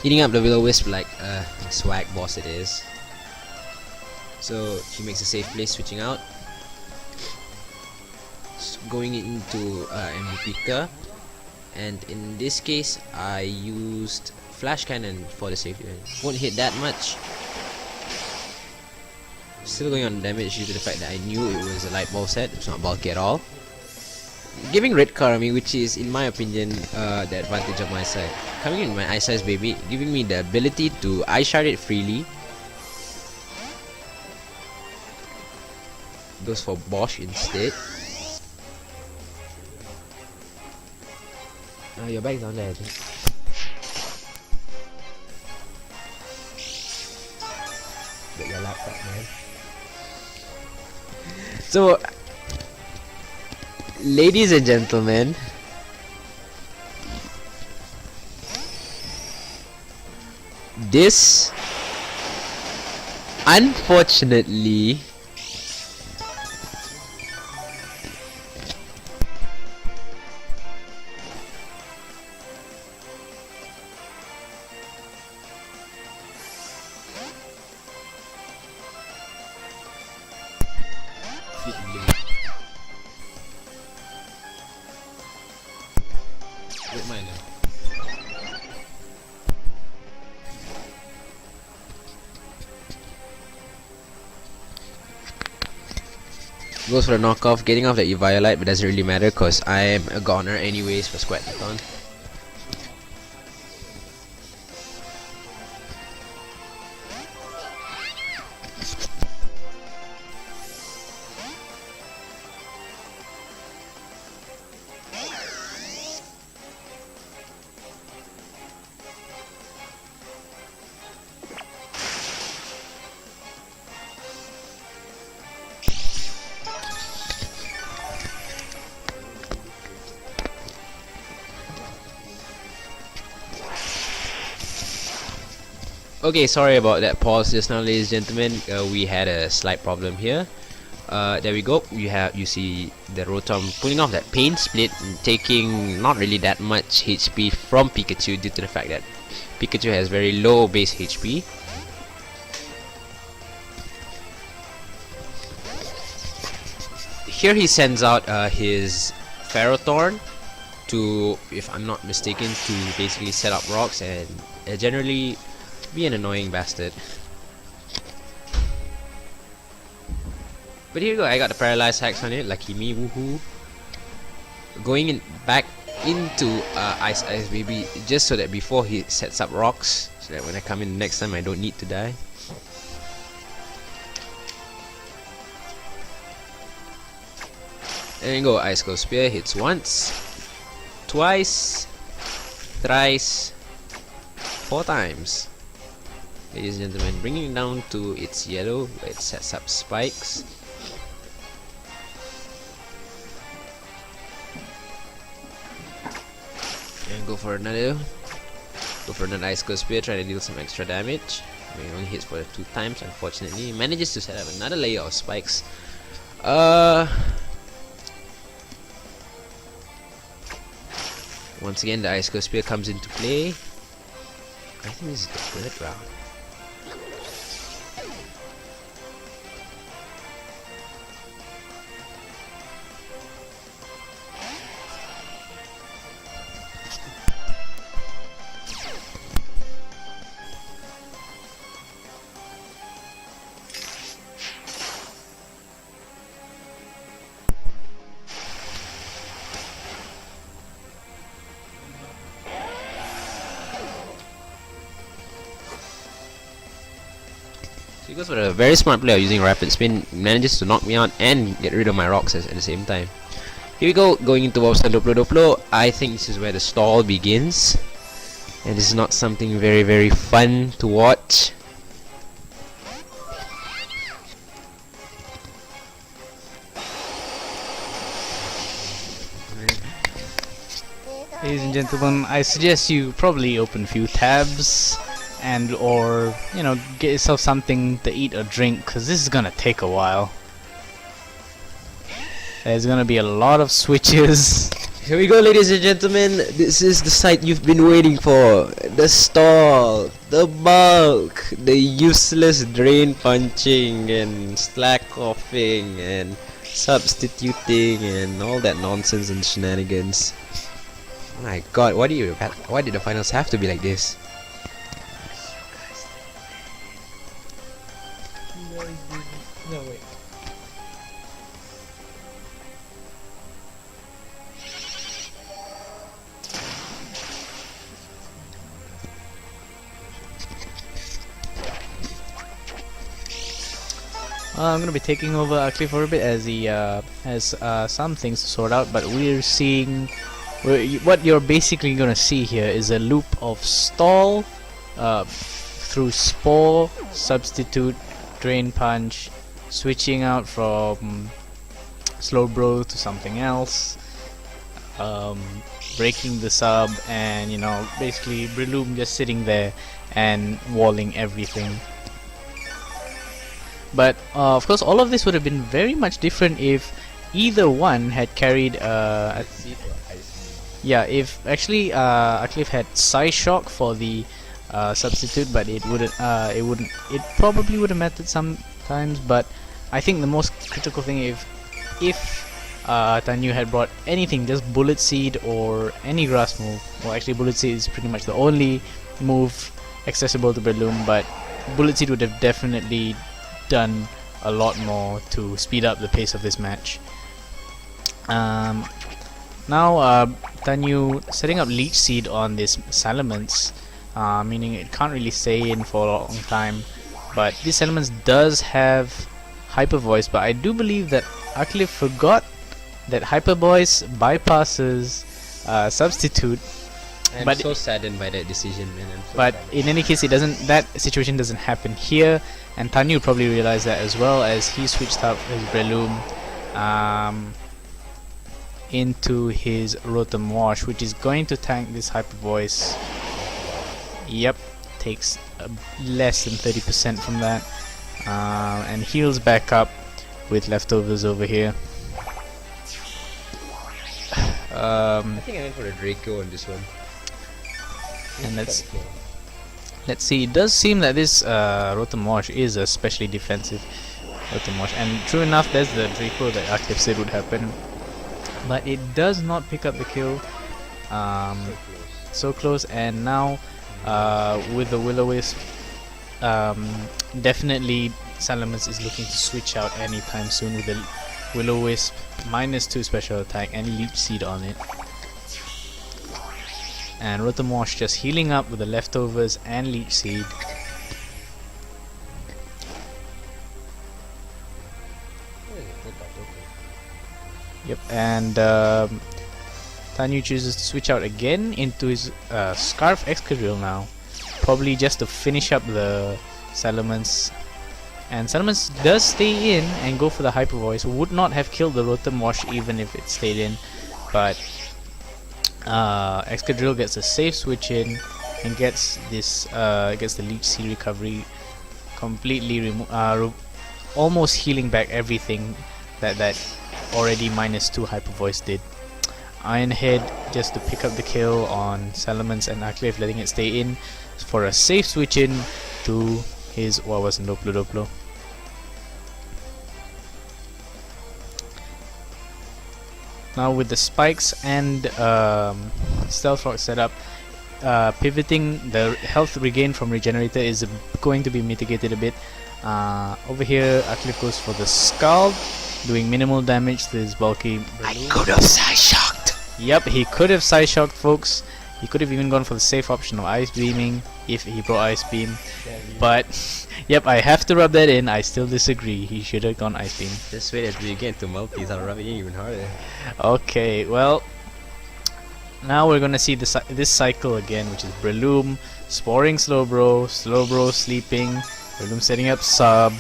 Eating up the Will-O-Wisp like a swag boss it is. So she makes a safe play, switching out. Going into Pika. And in this case, I used Flash Cannon for the safety. Won't hit that much. Still going on damage due to the fact that I knew it was a light ball set. It's not bulky at all. giving red Karami, which is in my opinion the advantage of my side. Coming in my Ice Ice Baby, giving me the ability to Ice Shard it freely. Goes for Bosch instead. Your bag's down there, I think. Get your laptop, man. So, ladies and gentlemen, this unfortunately goes for a knockoff, getting off the Eviolite, but doesn't really matter because I am a goner anyways for Squatathon. Okay, sorry about that pause just now, ladies and gentlemen. We had a slight problem here. There we go. You see the Rotom pulling off that pain split and taking not really that much HP from Pikachu due to the fact that Pikachu has very low base HP. Here he sends out his Ferrothorn to, if I'm not mistaken, to basically set up rocks and generally be an annoying bastard. But here you go, I got the paralyzed hacks on it, lucky me, woohoo. Going in back into Ice Ice Baby just so that before he sets up rocks, so that when I come in next time I don't need to die. There you go, Ice Cold Spear hits once, twice, thrice, 4 times. Ladies and gentlemen, bringing it down to its yellow where it sets up spikes. And go for another Ice Cold Spear, trying to deal some extra damage. He only hits for 2 times, unfortunately. He manages to set up another layer of spikes. Once again, the Ice Cold Spear comes into play. I think this is the 3rd round. Because for a very smart player using Rapid Spin, manages to knock me out and get rid of my rocks at the same time. Here we go, going into Wobster Doplo. I think this is where the stall begins. And this is not something very fun to watch. Ladies and gentlemen, I suggest you probably open a few tabs and or get yourself something to eat or drink, because this is gonna take a while. There's gonna be a lot of switches. Here we go, ladies and gentlemen. This is the sight you've been waiting for. The stall, the bulk, the useless drain punching and slack coughing and substituting and all that nonsense and shenanigans. Oh my god, why did the finals have to be like this? No, wait. I'm gonna be taking over Aqlif for a bit as he has some things to sort out, but we're seeing what you're basically gonna see here is a loop of stall through spore, substitute, drain punch, switching out from slow bro to something else, breaking the sub, and basically Breloom just sitting there and walling everything. But of course all of this would have been very much different if either one had carried if actually Aqlif had Psyshock for the substitute, but it probably would have mattered sometimes. But I think the most critical thing if Tanyu had brought anything, just Bullet Seed or any grass move. Well, actually Bullet Seed is pretty much the only move accessible to Breloom, but Bullet Seed would have definitely done a lot more to speed up the pace of this match. Now Tanyu setting up Leech Seed on this Salamence, meaning it can't really stay in for a long time, but this Salamence does have Hyper Voice, but I do believe that Aqlif forgot that Hyper Voice bypasses Substitute. I'm so saddened by that decision, man. But in any case, that situation doesn't happen here, and Tanyu probably realized that as well, as he switched out his Breloom into his Rotom Wash, which is going to tank this Hyper Voice. Yep, takes less than 30% from that, and heals back up with leftovers over here. I think I went for a Draco on this one. And let's see. It does seem that this Rotom Wash is especially defensive Rotom Wash, and true enough, there's the Draco that Aqlif said would happen, but it does not pick up the kill. So close, and now with the Will-O-Wisp, definitely Salamence is looking to switch out anytime soon with the Will-O-Wisp -2 special attack and Leech Seed on it. And Rotom Wash just healing up with the leftovers and Leech Seed. Yep, and Tanyu chooses to switch out again into his Scarf Excadrill now, probably just to finish up the Salamence. And Salamence does stay in and go for the Hyper Voice. Would not have killed the Rotom Wash even if it stayed in, but Excadrill gets a safe switch in and gets the Leech Seed recovery, completely almost healing back everything that already -2 Hyper Voice did. Iron Head just to pick up the kill on Salamence and Aqlif, letting it stay in for a safe switch in to his Doplo. Now with the spikes and Stealth Rock setup, pivoting the health regain from Regenerator is going to be mitigated a bit. Over here Aqlif goes for the Scald, doing minimal damage to his bulky Breloom. I could have Psyshocked! Yep, he could have Psyshocked, folks. He could have even gone for the safe option of Ice Beaming if he brought Ice Beam. But, yep, I have to rub that in. I still disagree. He should have gone Ice Beam. Just wait until you get into multis, I'll rub it in even harder. Okay, well, now we're gonna see this cycle again, which is Breloom sporing Slowbro, Slowbro sleeping, Breloom setting up sub,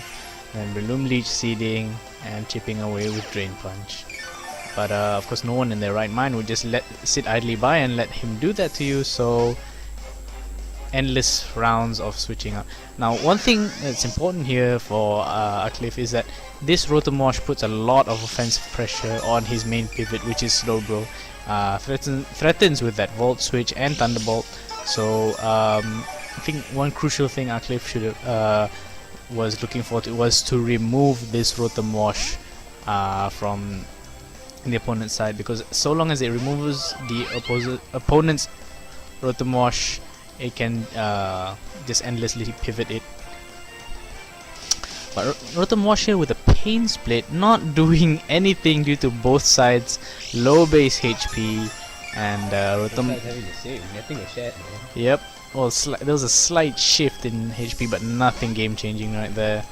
and Breloom Leech Seeding and chipping away with Drain Punch. But of course no one in their right mind would just sit idly by and let him do that to you, so endless rounds of switching up. Now one thing that's important here for Aqlif is that this Rotom Wash puts a lot of offensive pressure on his main pivot, which is Slowbro. Threatens with that Volt Switch and Thunderbolt, so I think one crucial thing Aqlif should was looking for was to remove this Rotom Wash from the opponent's side, because so long as it removes the opponent's Rotom Wash, it can just endlessly pivot it. But Rotom Wash here with a Pain Split, not doing anything due to both sides low base HP, and Rotom. Yep. Well, there was a slight shift in HP, but nothing game changing right there.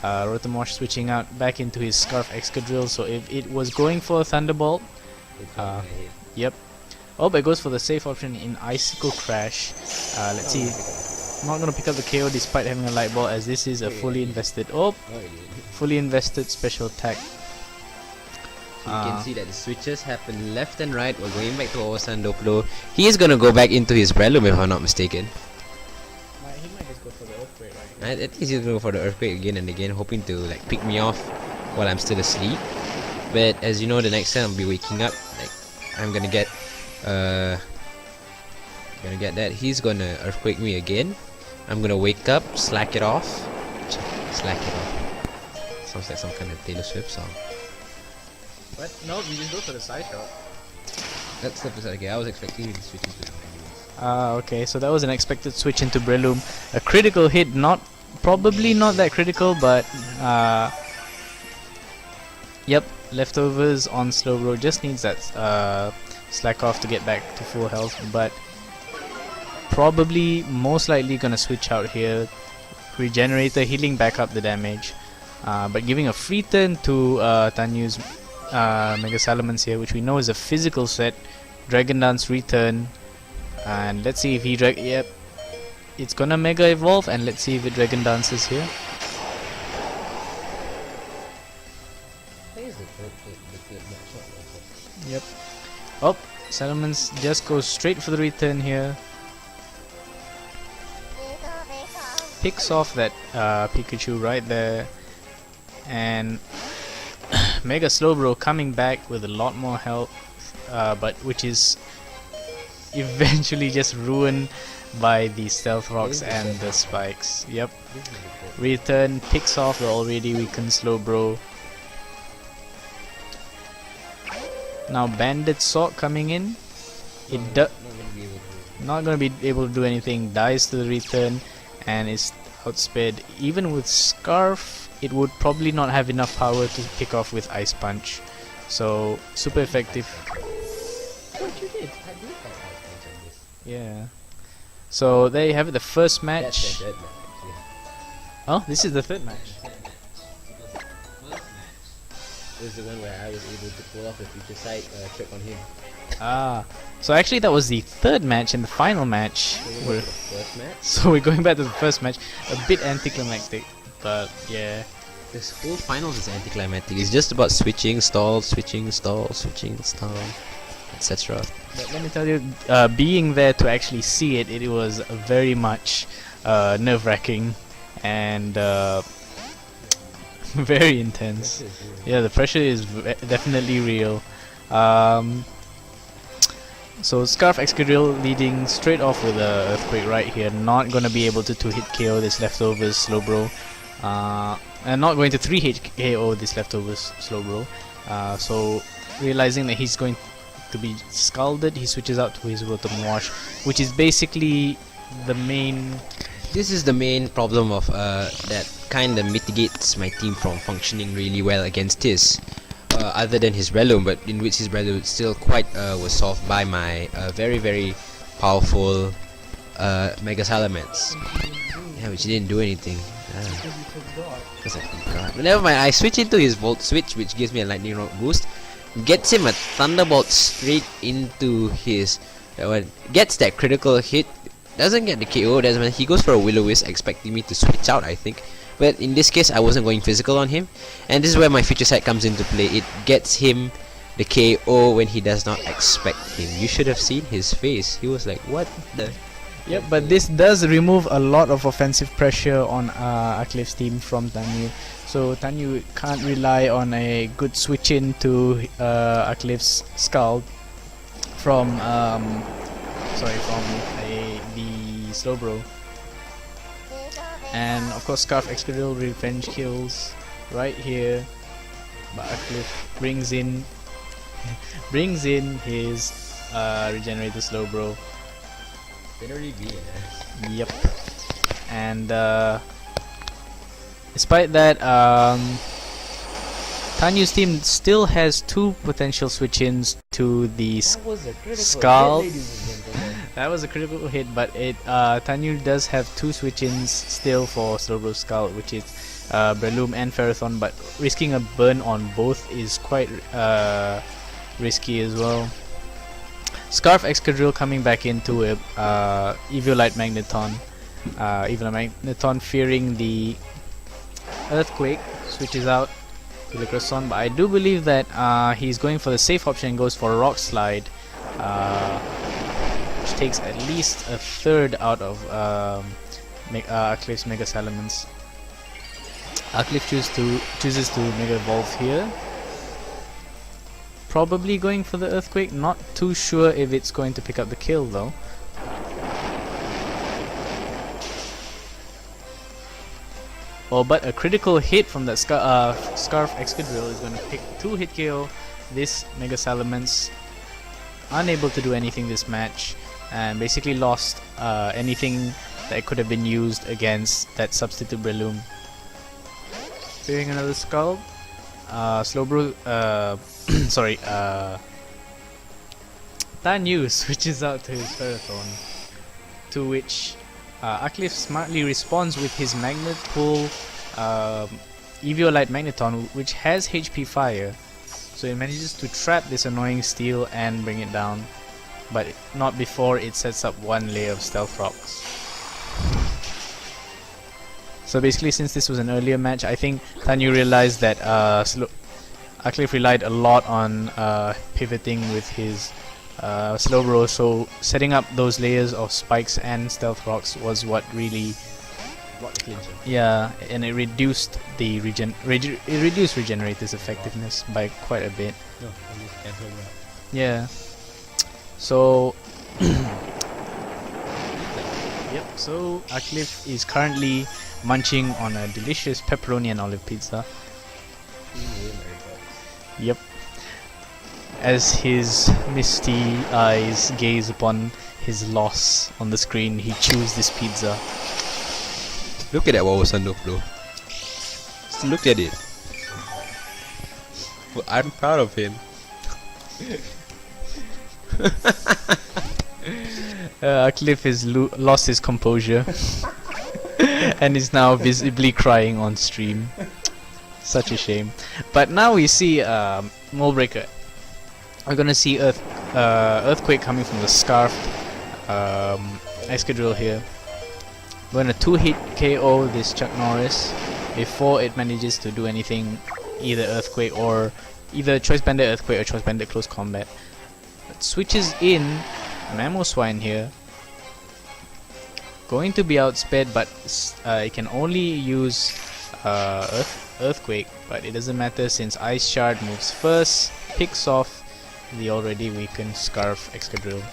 Rotomosh switching out back into his Scarf Excadrill. So if it was going for a Thunderbolt, yep. Oh, but it goes for the safe option in Icicle Crash. Let's see. Not gonna pick up the KO despite having a Light Ball, as this is a fully invested. Oh, fully invested special attack. So you can see that the switches happen left and right while going back to Owasan Doplo. He is gonna go back into his Breloom if I'm not mistaken. He might just go for the Earthquake, right? I think he's gonna go for the Earthquake again and again, hoping to like pick me off while I'm still asleep. But as you know, the next time I'll be waking up, like I'm gonna get that. He's gonna Earthquake me again. I'm gonna wake up, slack it off. Slack it off. Sounds like some kind of Taylor Swift song. What? No, we just go for the side shot. That's the first. Okay, I was expecting you to switch into it. Okay, so that was an expected switch into Breloom. A critical hit, probably not that critical, but yep, leftovers on Slowbro. Just needs that slack off to get back to full health, but probably most likely gonna switch out here. Regenerator healing back up the damage, but giving a free turn to Tanyu's Mega Salamence here, which we know is a physical set. Dragon Dance return, and let's see if he yep, it's gonna Mega Evolve, and let's see if it Dragon Dances here. Yep. Oh, Salamence just goes straight for the return here. Picks off that Pikachu right there, and Mega Slowbro coming back with a lot more health, but which is eventually just ruined by the Stealth Rocks and the Spikes. Yep. Return picks off the already weakened Slowbro. Now Bandit Sword coming in. Not gonna be able to do anything. Dies to the return and is outsped. Even with Scarf, it would probably not have enough power to pick off with Ice Punch. So super effective. What you did? I did that Ice Punch on this. Yeah. So there you have it, the first match. That's the third match. Oh, this is the third match. This is the one where I was able to pull off a future sight trick on him. So actually that was the third match and the final match. The first match? So we're going back to the first match. A bit anticlimactic, but yeah. This whole finals is anticlimactic. It's just about switching, stall, switching, stall, switching, stall, etc. But let me tell you, being there to actually see it, it was very much nerve-wracking and very intense. Yeah, the pressure is definitely real. So Scarf Excadrill leading straight off with a Earthquake right here. Not gonna be able to 2-hit KO this leftovers Slowbro. And not going to 3-hit KO this leftovers Slowbro. So realizing that he's going to be scalded, he switches out to his Rotomosh, which is basically the main. This is the main problem of that kind of mitigates my team from functioning really well against his. Other than his Breloom, but in which his Breloom still quite was solved by my very very powerful Mega Salamence. Yeah, which didn't do anything. Because I forgot. But never mind, I switch into his Volt Switch, which gives me a Lightning Rock boost. Gets him a Thunderbolt straight into his. Gets that critical hit. Doesn't get the KO. Doesn't matter. He goes for a Will-O-Wisp, expecting me to switch out, I think. But in this case, I wasn't going physical on him, and this is where my future sight comes into play. It gets him the KO when he does not expect him. You should have seen his face. He was like, "What the?" Yep, but this does remove a lot of offensive pressure on Aqlif's team from Tanyu. So Tanyu can't rely on a good switch in to Aqlif's Scald from the Slowbro. And of course Scarf Excadrill revenge kills right here, but Aqlif brings in his Regenerator Slowbro. Yep. And despite that, Tanyu's team still has 2 potential switch-ins to the Scald. That was a critical hit, but it Tanyu does have 2 switch-ins still for Slowbro Skull, which is Breloom and Ferrothorn, but risking a burn on both is quite risky as well. Scarf Excadrill coming back into it, Eviolite Magneton. Eviolite Magneton fearing the Earthquake, switches out to the Croissant, but I do believe that he's going for the safe option and goes for Rock Slide, which takes at least a third out of Aqlif's Mega Salamence. Aqlif chooses to Mega Evolve here. Probably going for the Earthquake, not too sure if it's going to pick up the kill though. Oh, but a critical hit from that Scarf Excadrill is going to pick 2 hit KO this Mega Salamence. Unable to do anything this match, and basically lost anything that could have been used against that substitute Breloom. Fearing another Skull, Slowbro, sorry, Tanyu switches out to his Ferrothorn, to which Aqlif smartly responds with his Magnet Pull Eviolite Magneton, which has HP Fire, so it manages to trap this annoying Steel and bring it down, but not before it sets up 1 layer of Stealth Rocks. So basically, since this was an earlier match, I think Tanyu realized that Aqlif relied a lot on pivoting with his Slowbro, so setting up those layers of spikes and Stealth Rocks was what really, yeah, and it reduced the reduced Regenerator's effectiveness by quite a bit. Yeah. So yep. So Aqlif is currently munching on a delicious pepperoni and olive pizza. Yep. As his misty eyes gaze upon his loss on the screen, he chews this pizza. Look at that Wawasando flow. Just look at it. Well, I'm proud of him. Aqlif has lost his composure and is now visibly crying on stream. Such a shame. But now we see Molebreaker. We're gonna see Earthquake coming from the Scarf Excadrill here. We're gonna 2-hit KO this Chuck Norris before it manages to do anything, either Earthquake or either Choice Bandit Earthquake or Choice Bandit Close Combat. It switches in Mamoswine here. Going to be outsped, but it can only use Earthquake, but it doesn't matter since Ice Shard moves first, picks off the already weakened Scarf Excadrill.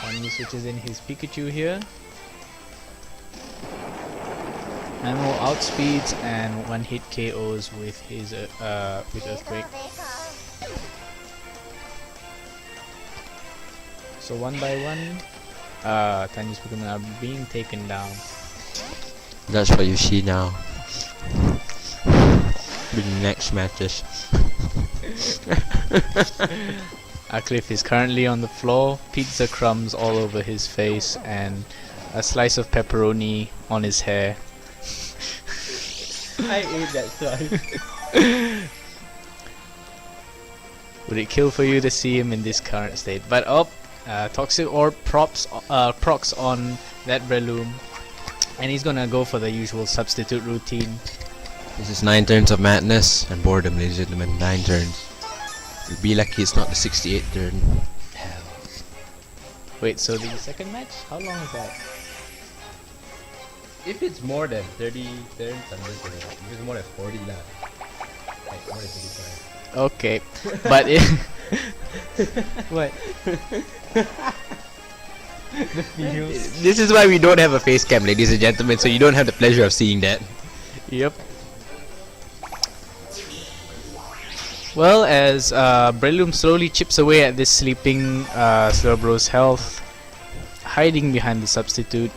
And he switches in his Pikachu here. Mamo outspeeds and 1-hit KOs with his with Earthquake. So 1 by 1, Tanyu's Pokemon are being taken down. That's what you see now. The next matches. Aqlif is currently on the floor, pizza crumbs all over his face and a slice of pepperoni on his hair. I ate that slice. Would it kill for you to see him in this current state? But Toxic Orb procs on that Breloom, and he's gonna go for the usual substitute routine. This is 9 turns of madness and boredom, ladies and gentlemen. 9 turns. It'll be lucky it's not the 68th turn. Hell. Wait, so the second match? How long is that? If it's more than 30 turns, I'm just gonna. If it's more than 40, lah. Like more than 35. Okay, but if What? This is why we don't have a face cam, ladies and gentlemen, so you don't have the pleasure of seeing that. Yep. Well, as Breloom slowly chips away at this sleeping Slowbro's health, hiding behind the substitute,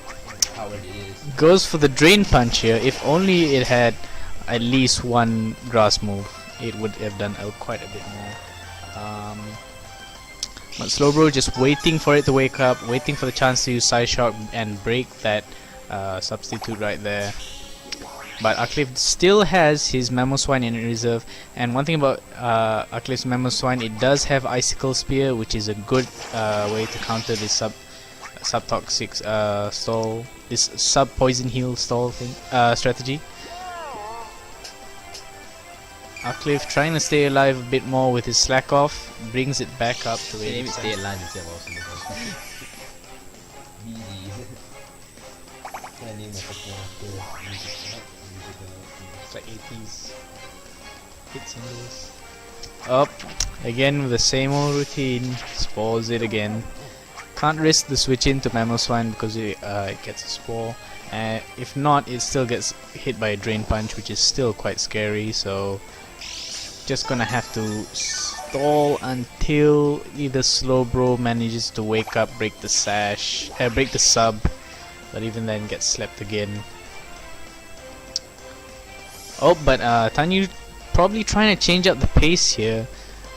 goes for the Drain Punch here. If only it had at least one grass move, it would have done quite a bit more. But Slowbro just waiting for it to wake up, waiting for the chance to use Side Shock and break that substitute right there. But Aqlif still has his Mamoswine in reserve, and one thing about Aqlif's Mamoswine, it does have Icicle Spear, which is a good way to counter this sub-toxic stall, this sub-poison heal stall thing strategy. Aqlif trying to stay alive a bit more with his slack off, brings it back up to Maybe 80%. stay alive instead of also It's like 80s hit singles. Up again with the same old routine. Spores it again. Can't risk the switch into Mamoswine because it gets a spore. If not, it still gets hit by a Drain Punch, which is still quite scary. So just gonna have to stall until either Slowbro manages to wake up, break the sash, break the sub, but even then gets slept again. Oh, but Tanyu probably trying to change up the pace here.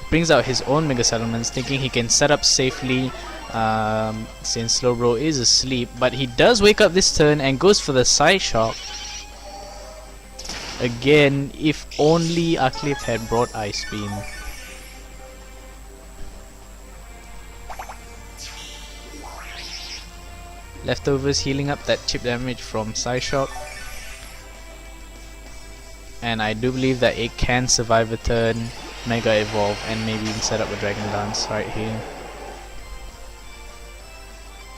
Brings out his own Mega Settlements, thinking he can set up safely since Slowbro is asleep. But he does wake up this turn and goes for the Side Shock. Again, if only Aqlif had brought Ice Beam. Leftovers healing up that chip damage from Side Shock. And I do believe that it can survive a turn, Mega Evolve, and maybe even set up a Dragon Dance right here.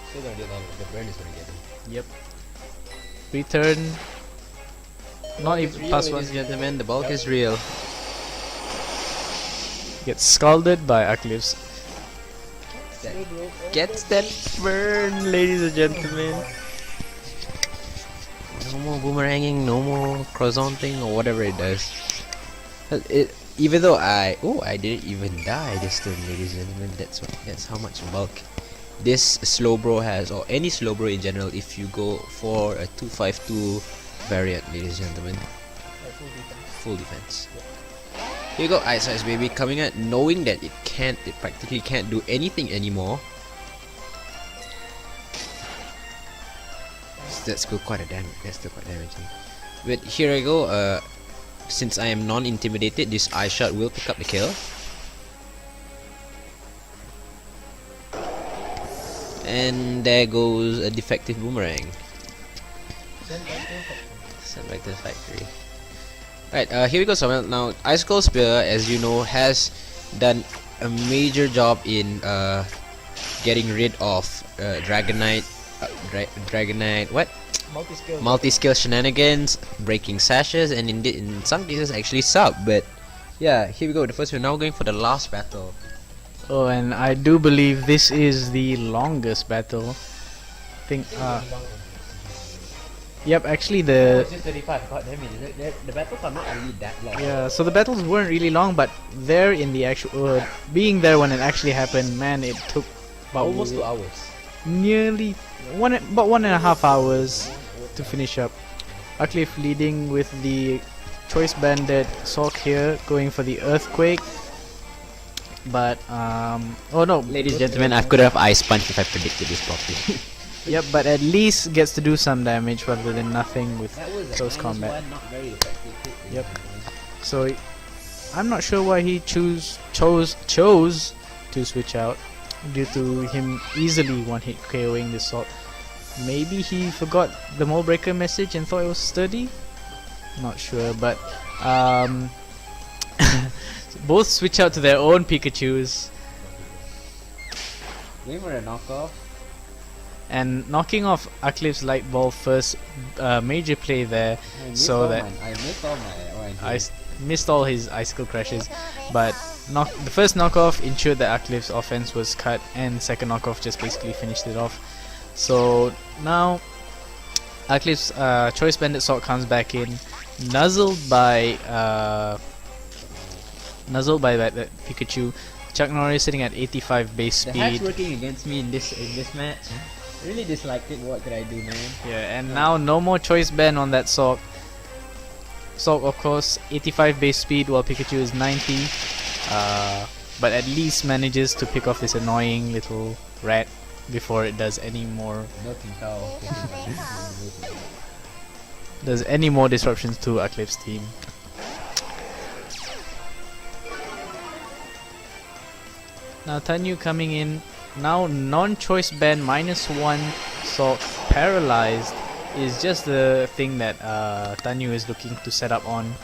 Still gonna do that, the burn is gonna get him. Yep. Return. Not even plus one. Ladies and gentlemen, the bulk is real. Gets scalded by Aqlif's. Gets that burn, ladies and gentlemen. No more boomeranging, no more croissanting or whatever it does. Even though I didn't even die this turn, ladies and gentlemen. That's how much bulk this Slowbro has, or any Slowbro in general. If you go for a 252 variant, ladies and gentlemen, full defense. Here you go, Ice Ice Baby coming out, knowing that it practically can't do anything anymore. That's still quite a damage. That's still quite damaging. But here I go. Since I am non-intimidated, this Ice Shot will pick up the kill. And there goes a defective boomerang. Sent back to the factory. Right, here we go. So now, Icicle Spear, as you know, has done a major job in getting rid of Dragonite. What? Multi-skill shenanigans, breaking sashes, and in some cases actually sub. But yeah, here we go. The first, we're now going for the last battle. Oh, and I do believe this is the longest battle. I think. Yep, actually the. Just 35. God damn it! The battles are not really that long. Yeah, so the battles weren't really long, but there in the actual being there when it actually happened, man, it took about Almost 2 hours. nearly about 1.5 hours to finish up. Aqlif leading with the Choice Banded Sock here, going for the Earthquake. But oh no, Ladies and gentlemen, I could have Ice Punch if I predicted this properly. Yep, but at least gets to do some damage rather than nothing with close combat. Not very effective hit, Yep. So I'm not sure why he chose to switch out due to him easily one-hit KOing this sort. Maybe he forgot the Mole Breaker message and thought it was sturdy. Not sure, but both switch out to their own Pikachus. Going for a knockoff. And knocking off Aqlif's Light Ball first major play there, so that I missed all his Icicle crashes, but the first knockoff ensured that Aqlif's offense was cut, and second knockoff just basically finished it off. So now Aqlif's Choice Bandit Sword comes back in, nuzzled by that Pikachu. Chuck Norris sitting at 85 base The hack's speed. working against me in this match. Really disliked it. What could I do, man? Yeah, and now no more choice ban on that Sock. Sock, of course, 85 base speed while Pikachu is 90. but at least manages to pick off this annoying little rat before it does any more disruptions to Aqlif's team. Now Tanyu coming in, now non-choice ban -1 Salk paralyzed is just the thing that Tanyu is looking to set up on.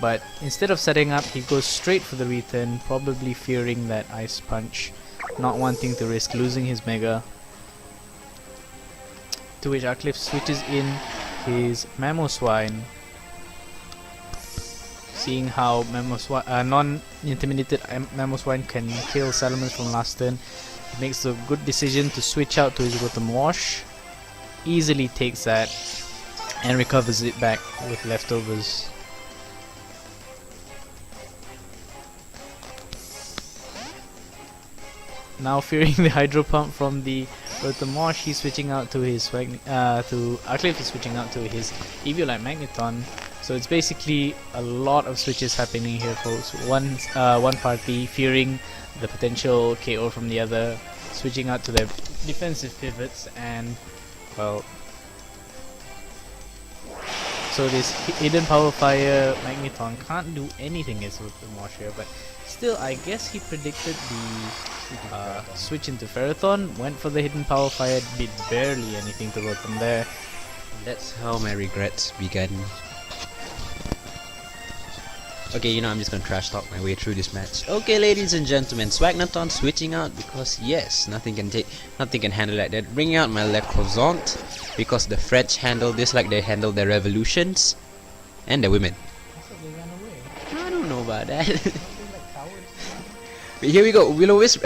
But instead of setting up, he goes straight for the return, probably fearing that Ice Punch, not wanting to risk losing his Mega. To which Aqlif switches in his Mamoswine, seeing how non-intimidated Mamoswine can kill Salamence from last turn. He makes a good decision to switch out to his Rotom Wash, easily takes that and recovers it back with leftovers. Now fearing the Hydro Pump from the Rotom Wash, he's switching out to his Aqlif is switching out to his Eviolite Magneton. So it's basically a lot of switches happening here, folks. One party fearing the potential KO from the other, switching out to their defensive pivots, and well, so this hidden Power Fire Magneton can't do anything against Rotom Wash here, but still I guess he predicted the switch into Ferrothorn, went for the hidden Power Fire, did barely anything to Rotom there. That's how my regrets began. Okay, you know, I'm just gonna trash talk my way through this match. Okay, ladies and gentlemen, Swagnathon switching out because yes, nothing can handle like that. Bringing out my Lecrozont because the French handle this like they handle their revolutions and the women. I don't know about that. But here we go. Will-O-Wisp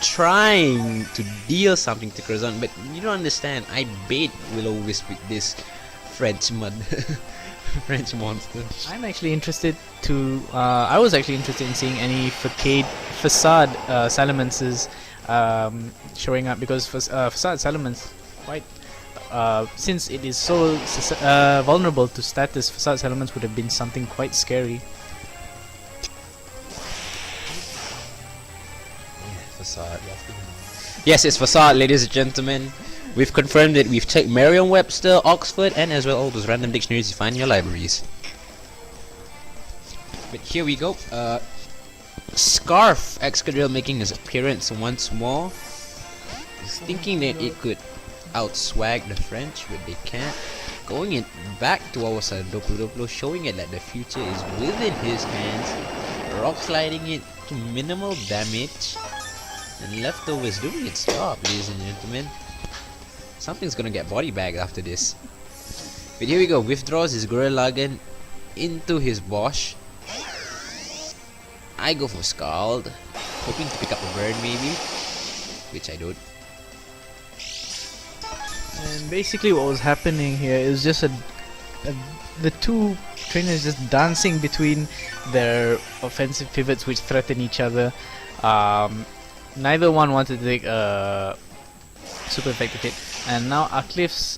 trying to deal something to Crozon, but you don't understand. I bait Will-O-Wisp with this French mud. French monster. I'm actually interested to. I was actually interested in seeing any facade Salamences showing up, because facade Salamence quite. Since it is so vulnerable to status, facade Salamence would have been something quite scary. Facade. Yes, it's Facade, ladies and gentlemen. We've confirmed it. We've checked Merriam-Webster, Oxford, and as well all those random dictionaries you find in your libraries. But here we go. Scarf Excadrill making his appearance once more. He's thinking that it could outswag the French, but they can't. Going it back to our side, Doplo, showing it that the future is within his hands. Rock sliding it to minimal damage. And Leftovers doing its job, ladies and gentlemen. Something's gonna get body bagged after this. But here we go. Withdraws his Gurren into his Bosch. I go for Scald, hoping to pick up a burn maybe, which I don't. And basically what was happening here is just the two trainers just dancing between their offensive pivots which threaten each other. Neither one wanted to take a super effective hit, and now Aqlif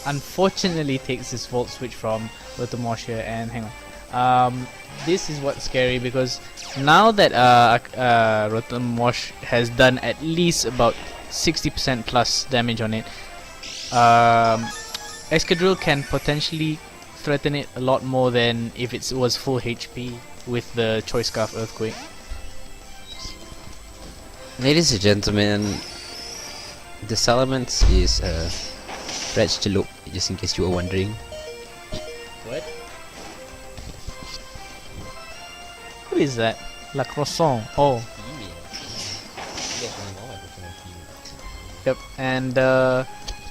unfortunately takes this Volt Switch from Rotom Wash here, and hang on. This is what's scary, because now that Rotom Wash has done at least about 60% plus damage on it, Excadrill can potentially threaten it a lot more than if it was full HP with the Choice Scarf Earthquake. Ladies and gentlemen, the Salamence is Reg Chalup, just in case you were wondering. What? Who is that? La Croissant. Oh. Yep, and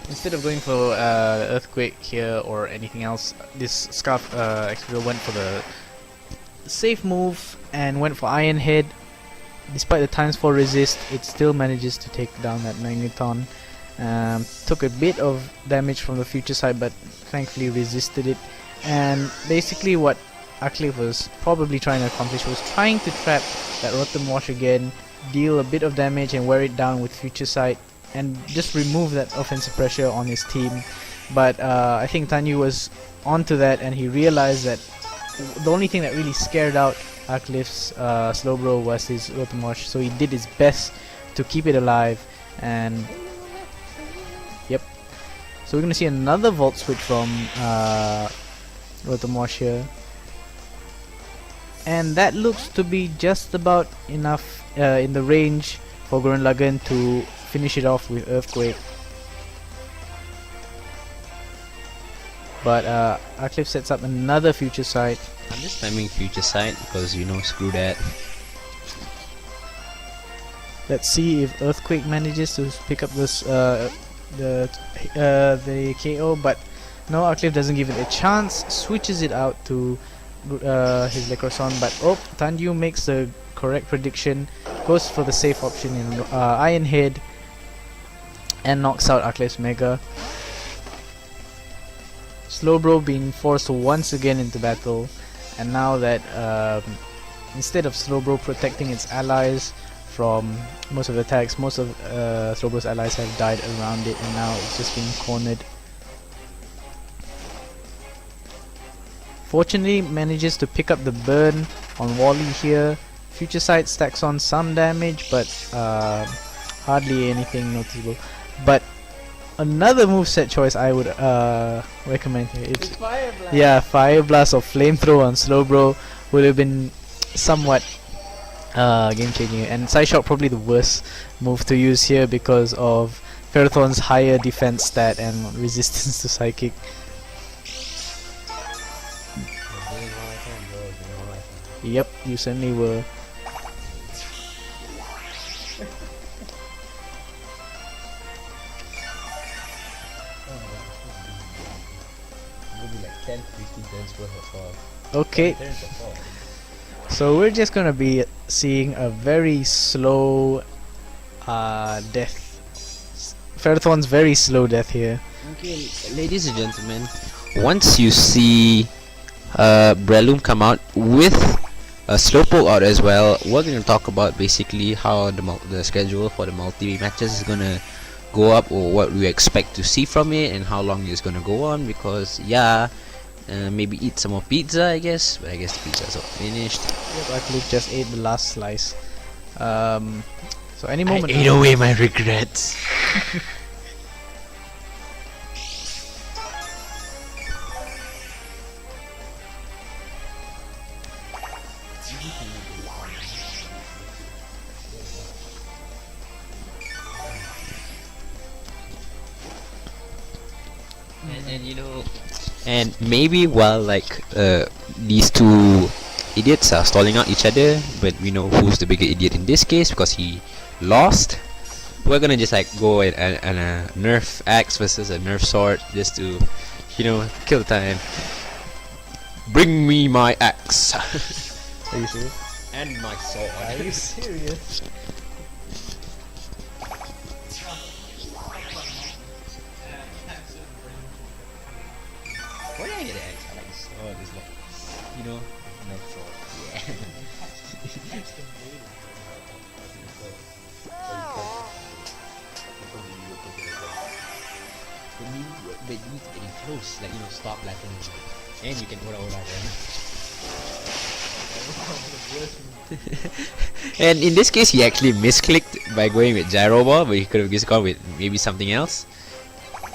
instead of going for Earthquake here or anything else, this Scarf actually went for the safe move and went for Iron Head. Despite the times 4 resist, it still manages to take down that Magneton. Took a bit of damage from the future side, but thankfully resisted it. And basically what Aqlif was probably trying to accomplish was trying to trap that Rotom Wash again, deal a bit of damage and wear it down with future sight, and just remove that offensive pressure on his team. But I think Tanyu was onto that, and he realized that the only thing that really scared out Aqlif's Slowbro was his Rotomosh, so he did his best to keep it alive. And yep, so we're gonna see another Volt Switch from Rotomosh here, and that looks to be just about enough in the range for Gurren Lagann to finish it off with Earthquake. But Aqlif sets up another Future Sight. I'm just spamming Future Sight because, you know, screw that. Let's see if Earthquake manages to pick up this the KO, but no, Aqlif doesn't give it a chance. Switches it out to his Lecroson, but Tanju makes the correct prediction, goes for the safe option in Iron Head, and knocks out Aqlif's Mega. Slowbro being forced once again into battle, and now that instead of Slowbro protecting its allies from most of the attacks, most of Slowbro's allies have died around it, and now it's just being cornered. Fortunately manages to pick up the burn on Wally here. Future Sight stacks on some damage, but hardly anything noticeable. But another moveset choice I would recommend here. It's Fire Blast. yeah, Fire Blast or Flamethrower on Slowbro would have been somewhat game changing, and Psyshock probably the worst move to use here because of Ferrothorn's higher defense stat and resistance to Psychic. Yep, you certainly were. Okay, so we're just gonna be seeing a very slow death. Ferrothorn's very slow death here. Okay, ladies and gentlemen, once you see Breloom come out with a Slowpoke out as well, we're going to talk about basically how the schedule for the multi matches is going to go up, or what we expect to see from it, and how long it's going to go on, because yeah, maybe eat some more pizza, I guess, but I guess the pizza is all finished. Yep, Aqlif just ate the last slice. So any I moment ate now. away my regrets. And you know, and maybe while like these two idiots are stalling out each other, but we know who's the bigger idiot in this case because he lost, we're gonna just like go and a nerf axe versus a nerf sword just to, you know, kill the time. Bring me my axe. Are you serious? And my sword. Are you serious? Why did I get an axe? I like the sword. It's like, you know, nerf sword. Yeah. But you need to get in close, like, you know, stop laughing, and you can ora then. And in this case, he actually misclicked by going with Gyro Ball, but he could have just gone with maybe something else.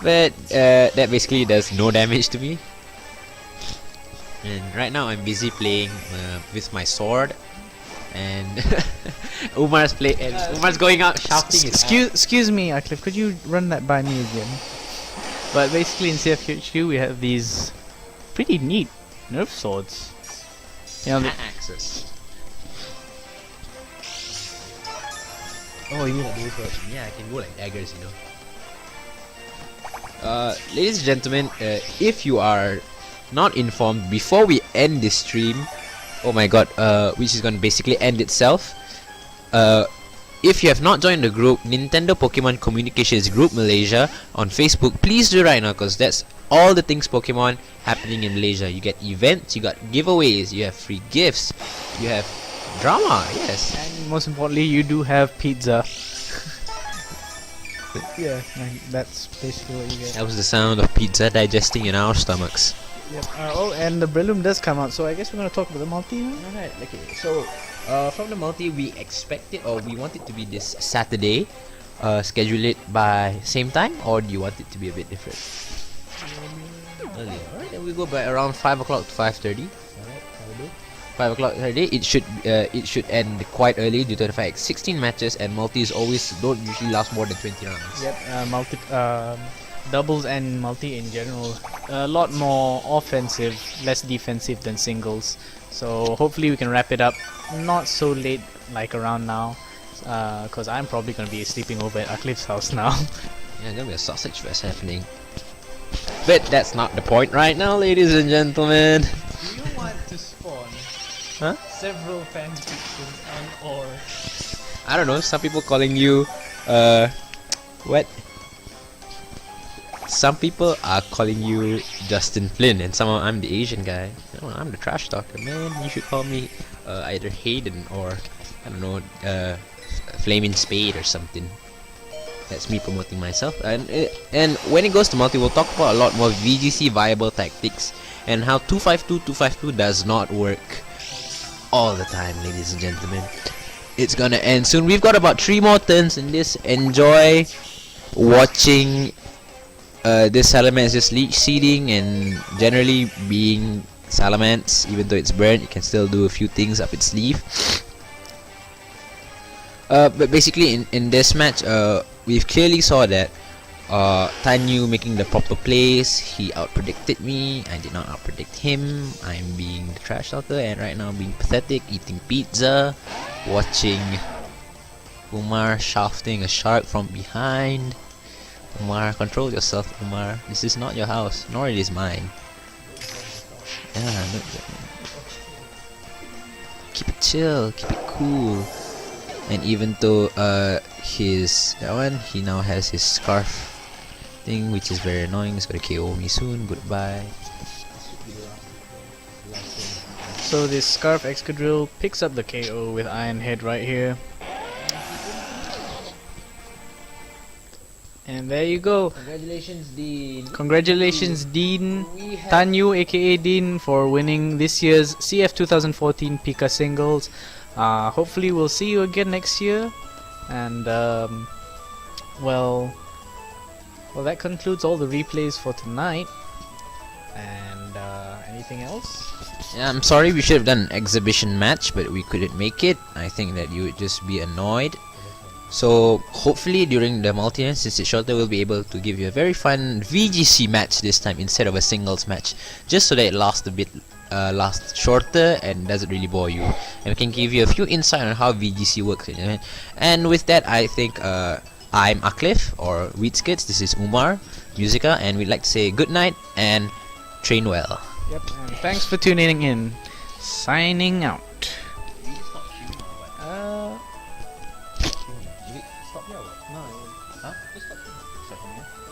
But that basically does no damage to me. And right now, I'm busy playing with my sword, and Umar's Umar's going out shouting. Excuse me, Aqlif, could you run that by me again? But basically in CFHQ we have these pretty neat nerf swords. You know, Axis. Oh, you mean like those swords? Yeah, I can go like daggers, you know. Ladies and gentlemen, if you are not informed, before we end this stream, oh my god, which is gonna basically end itself, if you have not joined the group, Nintendo Pokemon Communications Group Malaysia on Facebook, please do right now, because that's all the things Pokemon happening in Malaysia. You get events, you got giveaways, you have free gifts, you have drama, yes. and most importantly, you do have pizza. Yeah, that's basically what you get. That was the sound of pizza digesting in our stomachs. Yep. Oh, and the Breloom does come out, so I guess we're gonna talk about the multi now. Alright, okay. So, from the multi, we expect it or we want it to be this Saturday. Schedule it by same time, or do you want it to be a bit different? Earlier. Alright, then we go by around 5 o'clock to 5:30. Alright, Saturday. 5 o'clock Saturday. It should end quite early due to the fact 16 matches and multis always don't usually last more than 20 rounds. Yep. Doubles and multi in general, a lot more offensive, less defensive than singles. So hopefully we can wrap it up not so late like around now, because I'm probably gonna be sleeping over at Aqlif's house now. Yeah, gonna be a sausage fest happening. But that's not the point right now, ladies and gentlemen. Do you want to spawn several fan fictions on or? I don't know, some people calling you what? Some people are calling you Justin Flynn, and somehow I'm the Asian guy. No, I'm the trash talker, man. You should call me either Hayden or I don't know, Flaming Spade or something. That's me promoting myself. And when it goes to multi, we'll talk about a lot more VGC viable tactics and how 252 does not work all the time, ladies and gentlemen. It's gonna end soon. We've got about 3 more turns in this. Enjoy watching this Salamence just leech seeding and generally being Salamence. Even though it's burnt, it can still do a few things up its sleeve. But basically in this match, we've clearly saw that Tanyu making the proper plays. He outpredicted me. I did not outpredict him. I'm being the trash talker, and right now I'm being pathetic, eating pizza, watching Umar shafting a shark from behind. Umar, control yourself, Umar. This is not your house, nor it is mine. Yeah, no, keep it chill, keep it cool. And even though he now has his scarf thing, which is very annoying. He's gonna KO me soon. Goodbye. So this Scarf Excadrill picks up the KO with Iron Head right here. And there you go. Congratulations, Dean. Congratulations, Dean. Tanyu, aka Dean, for winning this year's CF 2014 Pika Singles. Hopefully we'll see you again next year. And well, that concludes all the replays for tonight. And anything else? Yeah, I'm sorry, we should have done an exhibition match, but we couldn't make it. I think that you would just be annoyed. So hopefully during the multi, since it's shorter, we'll be able to give you a very fun VGC match this time instead of a singles match, just so that it lasts a bit lasts shorter and doesn't really bore you, and we can give you a few insight on how VGC works. And with that, I think I'm Aqlif or Weedskits. This is Umar Musica, and we'd like to say good night and train well. Yep, and thanks for tuning in. Signing out.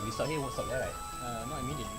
We stop here, won't stop there, right? Not immediately.